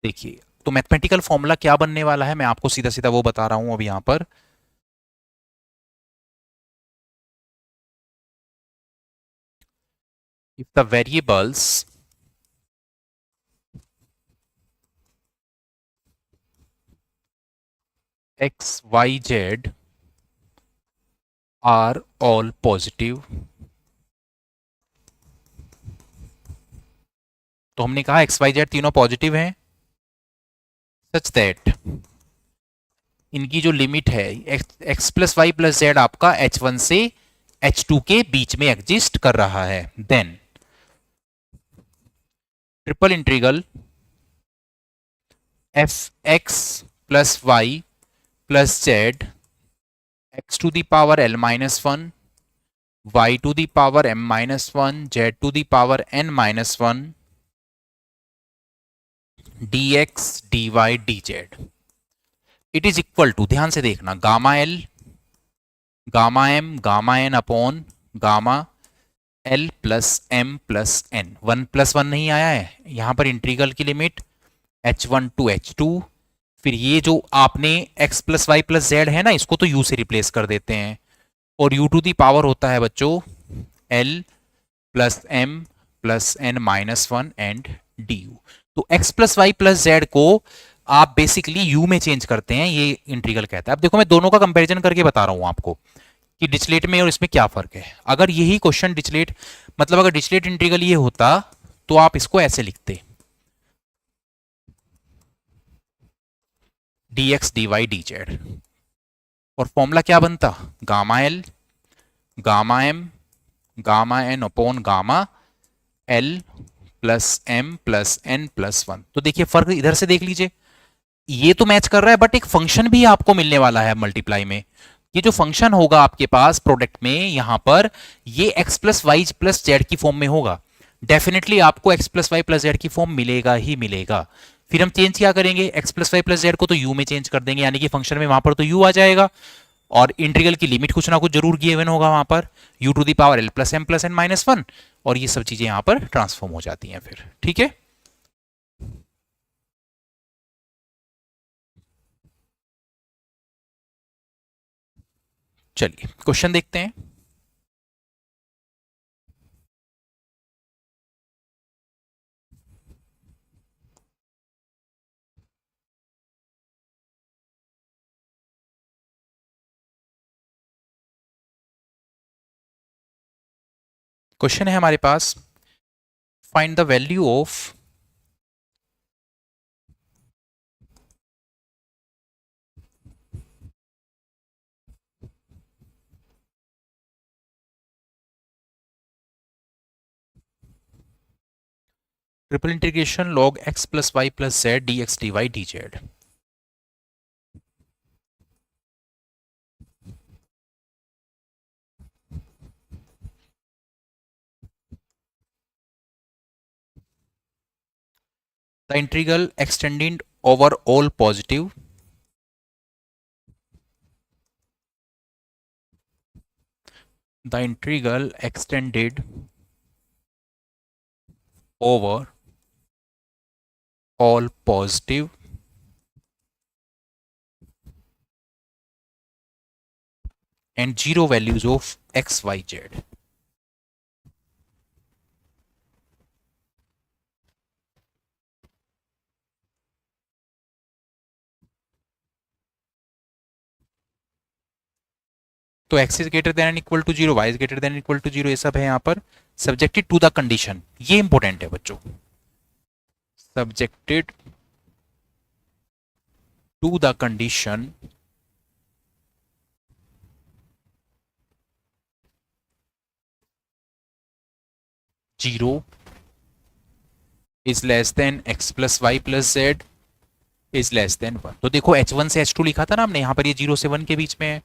देखिए तो मैथमेटिकल फॉर्मूला क्या बनने वाला है, मैं आपको सीधा सीधा वो बता रहा हूं अब यहां पर, if the variables x, y, z are all positive, तो हमने कहा एक्स वाई जेड तीनों पॉजिटिव हैं, सच दैट इनकी जो लिमिट है x plus y plus z आपका h1 से h2 के बीच में एग्जिस्ट कर रहा है, then triple integral f x plus y plus z x to the power l minus one, y to the power m minus one, z to the power n minus one, dx dy dz it is equal to, ध्यान से देखना, gamma l, gamma m, gamma n upon gamma l plus m plus n. One plus one नहीं आया है यहां पर, इंटीग्रल की लिमिट h1 टू h2, फिर ये जो आपने x plus y plus z है ना, इसको तो u से रिप्लेस कर देते हैं, और u टू दी पावर होता है बच्चों l plus m plus n minus one and du। तो x plus y plus z को आप बेसिकली u में चेंज करते हैं, ये इंटीग्रल कहता है। अब देखो मैं दोनों का कंपैरिजन करके बता रहा हूं आपको कि डिचलेट में और इसमें क्या फर्क है। अगर यही क्वेश्चन डिचलेट, मतलब अगर डिचलेट इंटीग्रल ये होता तो आप इसको ऐसे लिखते, dx dy dz, और फॉर्मूला क्या बनता, gamma l, gamma m, gamma n upon gamma l plus m plus n plus one. तो देखिए फर्क इधर से देख लीजिए, ये तो मैच कर रहा है, बट एक फंक्शन भी आपको मिलने वाला है मल्टीप्लाई में। ये जो फंक्शन होगा आपके पास प्रोडक्ट में, यहां पर ये x plus y plus z की फॉर्म में होगा, डेफिनेटली आपको x plus y plus z की फॉर्म मिलेगा ही मिलेगा। फिर हम चेंज क्या करेंगे, x plus y plus z को तो u में चेंज कर देंगे, यानी कि फंक्शन में वहां पर तो u आ जाएगा, और इंटीग्रल की लिमिट कुछ ना कुछ जरूर गिवन होगा वहां पर, u to the power l plus m plus n minus one, और ये सब चीजें यहां पर ट्रांसफॉर्म हो जाती हैं फिर, ठीक है। चलिए क्वेश्चन देखते हैं। क्वेश्चन है हमारे पास, find the value of triple integration log x plus y plus z dx dy dz। The integral extending over all positive, the integral extended over all positive and zero values of x, y, z। तो x is greater than equal to zero, y is greater than equal to zero, ये सब है यहाँ पर सब्जेक्टेड टू द कंडीशन, ये इंपॉर्टेंट है बच्चों, subjected to the condition zero is less than x plus y plus z is less than one. तो देखो h1 से h2 लिखा था ना हमने, यहाँ पर ये 0 से 1 के बीच में है।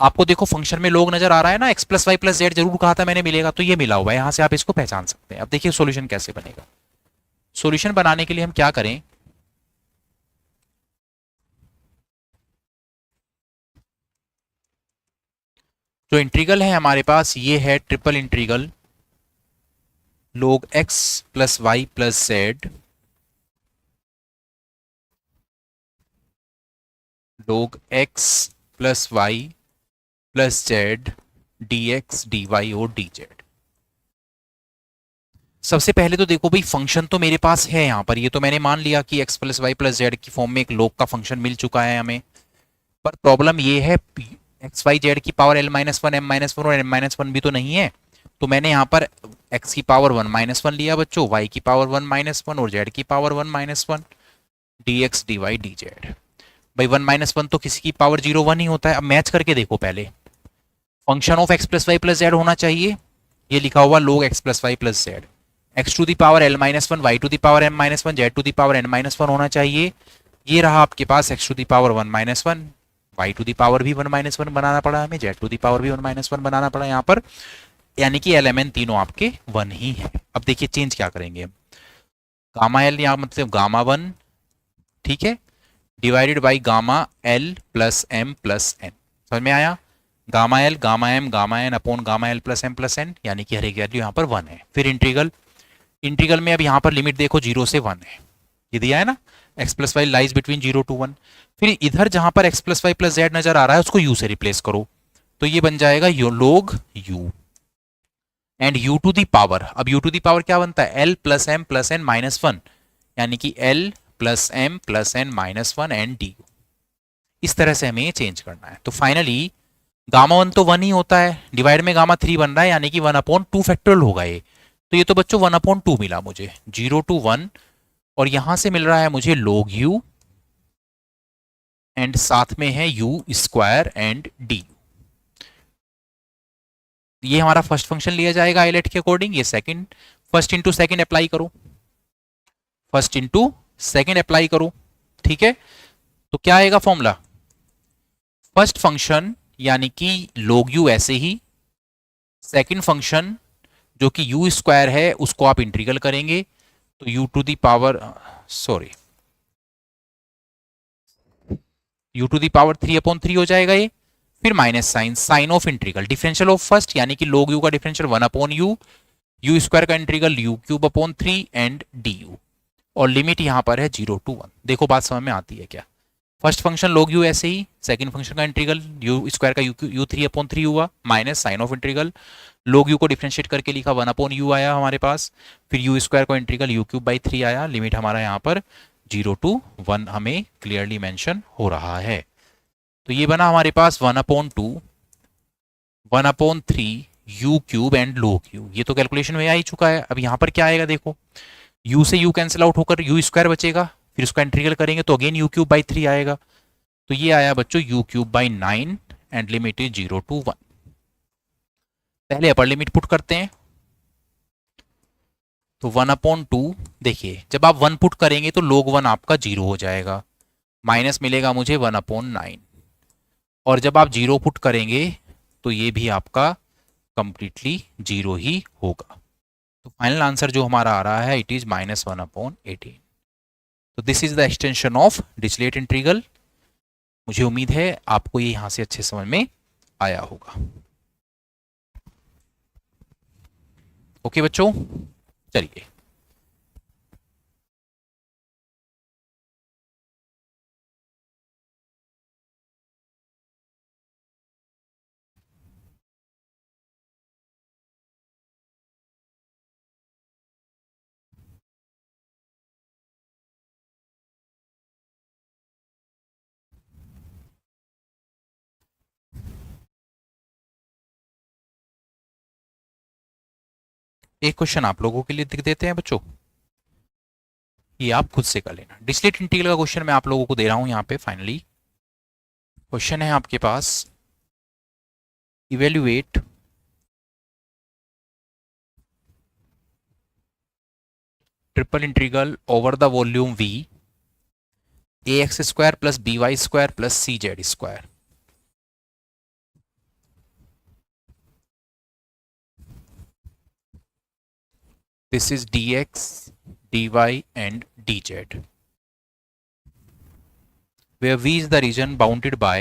आपको देखो फंक्शन में लोग नजर आ रहा है ना, x plus y plus z जरूर कहा था मैंने मिलेगा, तो ये मिला हुआ है, यहां से आप इसको पहचान सकते हैं। अब देखिए सॉल्यूशन कैसे बनेगा। सॉल्यूशन बनाने के लिए हम क्या करें, जो इंटीग्रल है हमारे पास ये है triple integral log x plus y plus z log x plus y plus z dx dy और dz। सबसे पहले तो देखो भाई, फंक्शन तो मेरे पास है यहाँ पर, ये तो मैंने मान लिया कि x plus y plus z की फॉर्म में एक लोग का फंक्शन मिल चुका है हमें। पर प्रॉब्लम ये है, एक्स वाई जेड की power l minus one m minus one और एम माइनस वन भी तो नहीं है। तो मैंने यहाँ पर एक्स की पावर वन माइनस वन लिया बच्चों, वाई की पावर वन माइनस वन और जेड की power one minus one, d x d y d z. भाई वन माइनस वन तो किसी की पावर जीरो वन ही होता है। अब मैच करके देखो पहले, function of x plus y plus z होना चाहिए, ये लिखा हुआ log x plus y plus z, x to the power l minus one, y to the power m minus one, z to the power n minus one होना चाहिए। ये रहा आपके पास x to the power one minus one, y to the power भी वन माइनस वन बनाना पड़ा हमें, जेड टू दी पावर भी वन माइनस वन बनाना पड़ा यहाँ पर, यानी कि एल एम एन तीनों आपके वन ही है। अब देखिए चेंज क्या करेंगे, गामा एल यहाँ मतलब गामा वन, ठीक है, divided by gamma l plus m plus n. समझ में आया, gamma l gamma m gamma n upon gamma l plus n, यानी कि हर एक वैल्यू यहाँ पर वन है। फिर इंटीग्रल, इंटीग्रल में अब यहाँ पर लिमिट देखो जीरो से वन है, ये दिया है ना, x plus y lies between zero to one. फिर इधर जहां पर x plus y plus z नजर आ रहा है उसको यू से रिप्लेस करो, तो ये बन जाएगा यो log u and u to the power. अब यू टू दी पावर क्या बनता है, l plus n minus one, यानी कि l plus n minus one and d. इस तरह से हमें चेंज करना है। तो फाइनली गामा वन तो वन ही होता है, डिवाइड में गामा थ्री बन रहा है, यानी कि वन अपॉन टू फैक्टोरियल होगा ये। तो ये तो बच्चों वन अपॉन टू मिला मुझे, जीरो टू वन, और यहां से मिल रहा है मुझे लोग यू एंड साथ में है यू स्क्वायर एंड डी। ये हमारा फर्स्ट फंक्शन लिया जाएगा आइलेट के अकॉर्डिंग। ये second, first into second apply करो, फर्स्ट इंटू सेकंड अप्लाई करो, ठीक है। तो क्या आएगा फॉर्मूला, फर्स्ट फंक्शन यानी कि लोग यू ऐसे ही, सेकंड फंक्शन जो कि यू स्क्वायर है उसको आप इंटीग्रल करेंगे, तो u to the power sorry u to the power three upon three हो जाएगा ये। फिर minus sign, sign of integral, differential of first यानी कि लोग यू का differential one upon u, u square का integral u cube upon three and D u, और लिमिट यहां पर है जीरो टू वन। देखो बात समझ में आती है क्या, फर्स्ट फंक्शन लोग यू ऐसे ही, सेकंड फंक्शन का इंटीग्रल यू स्क्वायर का यू थ्री अपॉन थ्री हुआ, minus sign of integral, log u को डिफरेंशिएट करके लिखा वन अपॉन यू आया हमारे पास, फिर यू स्क्वायर को integral u cube by three आया, लिमिट हमारा यहाँ पर जीरो टू वन हमें क्लियरली मेंशन हो रहा है। तो ये बना हमारे पास one upon two, one upon three u cube and लोग यू, ये तो कैलकुलेशन में आ ही चुका है। अब यहाँ पर क्या आएगा देखो, यू से यू कैंसिल आउट होकर यू स्क्वायर बचेगा, फिर उसका इंटीग्रल करेंगे तो again u cube by three आएगा, तो ये आया बच्चों u cube by nine and limit is zero to one. पहले अपर लिमिट पुट करते हैं, तो वन अपॉन टू, देखिए जब आप वन पुट करेंगे तो लोग वन आपका जीरो हो जाएगा, माइनस मिलेगा मुझे वन अपॉन नाइन, और जब आप जीरो पुट करेंगे तो ये भी आपका कंप्लीटली जीरो ही होगा। तो फाइनल आंसर जो हमारा आ रहा है it is minus one upon eighteen. तो this is the extension of Dirichlet integral. मुझे उम्मीद है आपको ये यहां से अच्छे समझ में आया होगा। ओके बच्चों, चलिए एक क्वेश्चन आप लोगों के लिए लिख देते हैं बच्चों, ये आप खुद से कर लेना। डिरिचलेट इंटीग्रल का क्वेश्चन मैं आप लोगों को दे रहा हूं यहाँ पे। फाइनली क्वेश्चन है आपके पास, evaluate triple integral over the volume v a x square plus b y square plus c z square. This is dx, dy and dz, where v is the region bounded by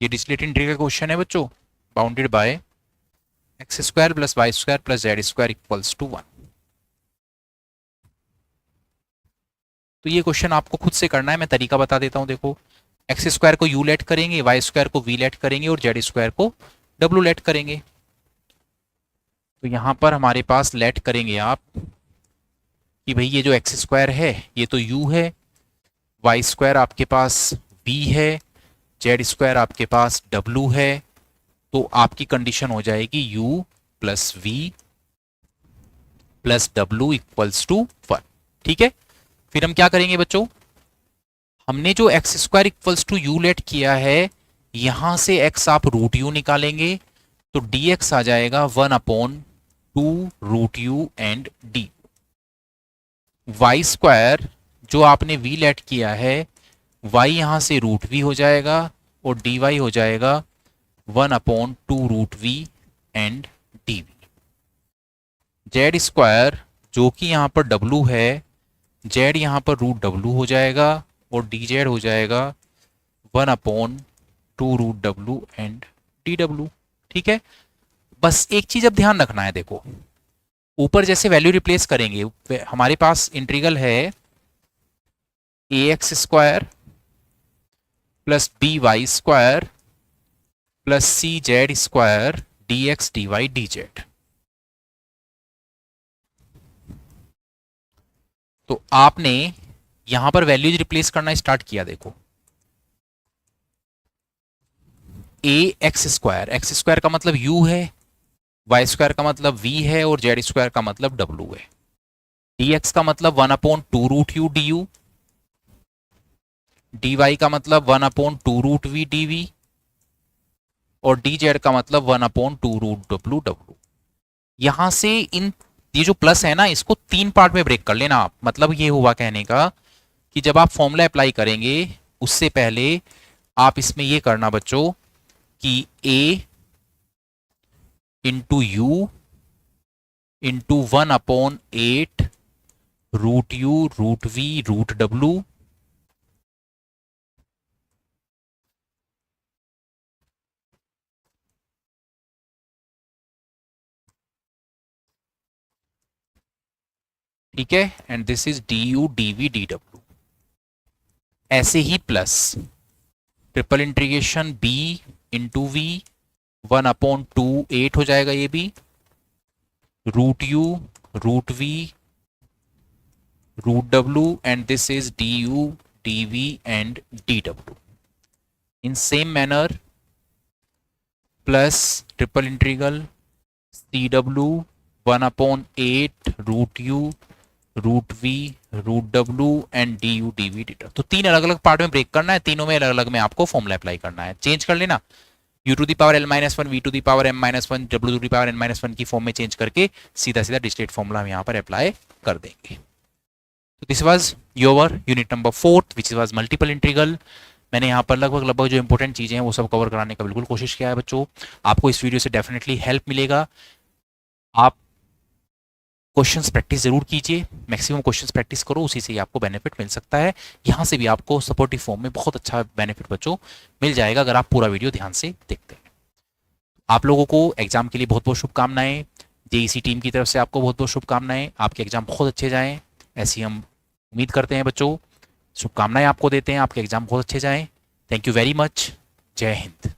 ये डिरिचलेट इंटीग्रल का क्वेश्चन है बच्चों, bounded by x square plus y square plus z square equals to 1। तो ये क्वेश्चन आपको खुद से करना है, मैं तरीका बता देता हूं। देखो, एक्स स्क्वायर को यू लेट करेंगे, वाई स्क्वायर को वी लेट करेंगे और जेड स्क्वायर को डब्ल्यू लेट करेंगे। तो यहां पर हमारे पास लेट करेंगे आप कि भाई ये जो एक्स स्क्वायर है ये तो यू है, वाई स्क्वायर आपके पास वी है, जेड स्क्वायर आपके पास डब्ल्यू है। तो आपकी कंडीशन हो जाएगी u प्लस वी प्लस डब्ल्यू इक्वल्स टू 1। ठीक है, फिर हम क्या करेंगे बच्चों, हमने जो x square equals to u let किया है यहां से x आप रूट यू निकालेंगे तो dx आ जाएगा 1/2 root u and d. Y square जो आपने v लेट किया है y यहां से रूट v हो जाएगा और dy हो जाएगा 1/2 root we and D v. Z square जो कि यहां पर w है, जेड यहां पर रूट w हो जाएगा और डी जेड हो जाएगा 1/2 रूट w एंड डी डब्ल्यू। ठीक है, बस एक चीज अब ध्यान रखना है, देखो ऊपर जैसे वैल्यू रिप्लेस करेंगे हमारे पास इंटीग्रल है a x square plus b y square plus c z square d x d y d z. तो आपने यहां पर वैल्यूज रिप्लेस करना स्टार्ट किया। देखो ए एक्स स्क्वायर का मतलब यू है, वाई स्क्वायर का मतलब वी है और जेड स्क्वायर का मतलब डब्ल्यू है। डी एक्स का मतलब 1/2 root u d you, D y का मतलब 1/2 रूट वी डी वी और डी जेड का मतलब 1/2 रूट डब्ल्यू डब्ल्यू। यहां से इन ये जो प्लस है ना इसको 3 पार्ट में ब्रेक कर लेना आप। मतलब ये हुआ कहने का कि जब आप फॉर्मूला अप्लाई करेंगे उससे पहले आप इसमें ये करना बच्चों कि a into you into 1/8 root you root we root W ठीक है, and this is D you d v d W. ऐसे ही plus triple integration b into we 1/2 8 हो जाएगा ये भी, root you root we root W and this is D you d v and D W. In same manner plus triple integral C W 1/8 root you root we root W and D you d v d डब्ल्यू। तो 3 अलग अलग पार्ट में ब्रेक करना है, तीनों में अलग अलग में आपको फॉर्मूला अप्लाई करना है। चेंज कर लेना, u to the power l minus one, v to the power m minus one, w to the power n minus one की फॉर्म में चेंज करके सीधा सीधा डिस्क्रीट फॉर्मूला हम यहाँ पर अप्लाई कर देंगे। तो this was your unit number 4 which was multiple integral. मैंने यहाँ पर लगभग जो इंपॉर्टेंट चीजें हैं वो सब कवर कराने का बिल्कुल कोशिश किया है बच्चों। आपको इस वीडियो से डेफिनेटली हेल्प मिलेगा। आप क्वेश्चंस प्रैक्टिस जरूर कीजिए, मैक्सिमम क्वेश्चंस प्रैक्टिस करो, उसी से ही आपको बेनिफिट मिल सकता है। यहाँ से भी आपको सपोर्टिव फॉर्म में बहुत अच्छा बेनिफिट बच्चों मिल जाएगा अगर आप पूरा वीडियो ध्यान से देखते हैं। आप लोगों को एग्जाम के लिए बहुत बहुत शुभकामनाएं, जेईसी टीम की तरफ से आपको बहुत बहुत शुभकामनाएं। आपके एग्जाम बहुत अच्छे जाएं ऐसी हम उम्मीद करते हैं बच्चों। शुभकामनाएं आपको देते हैं, आपके एग्जाम बहुत अच्छे जाएं। Thank you very much. जय हिंद।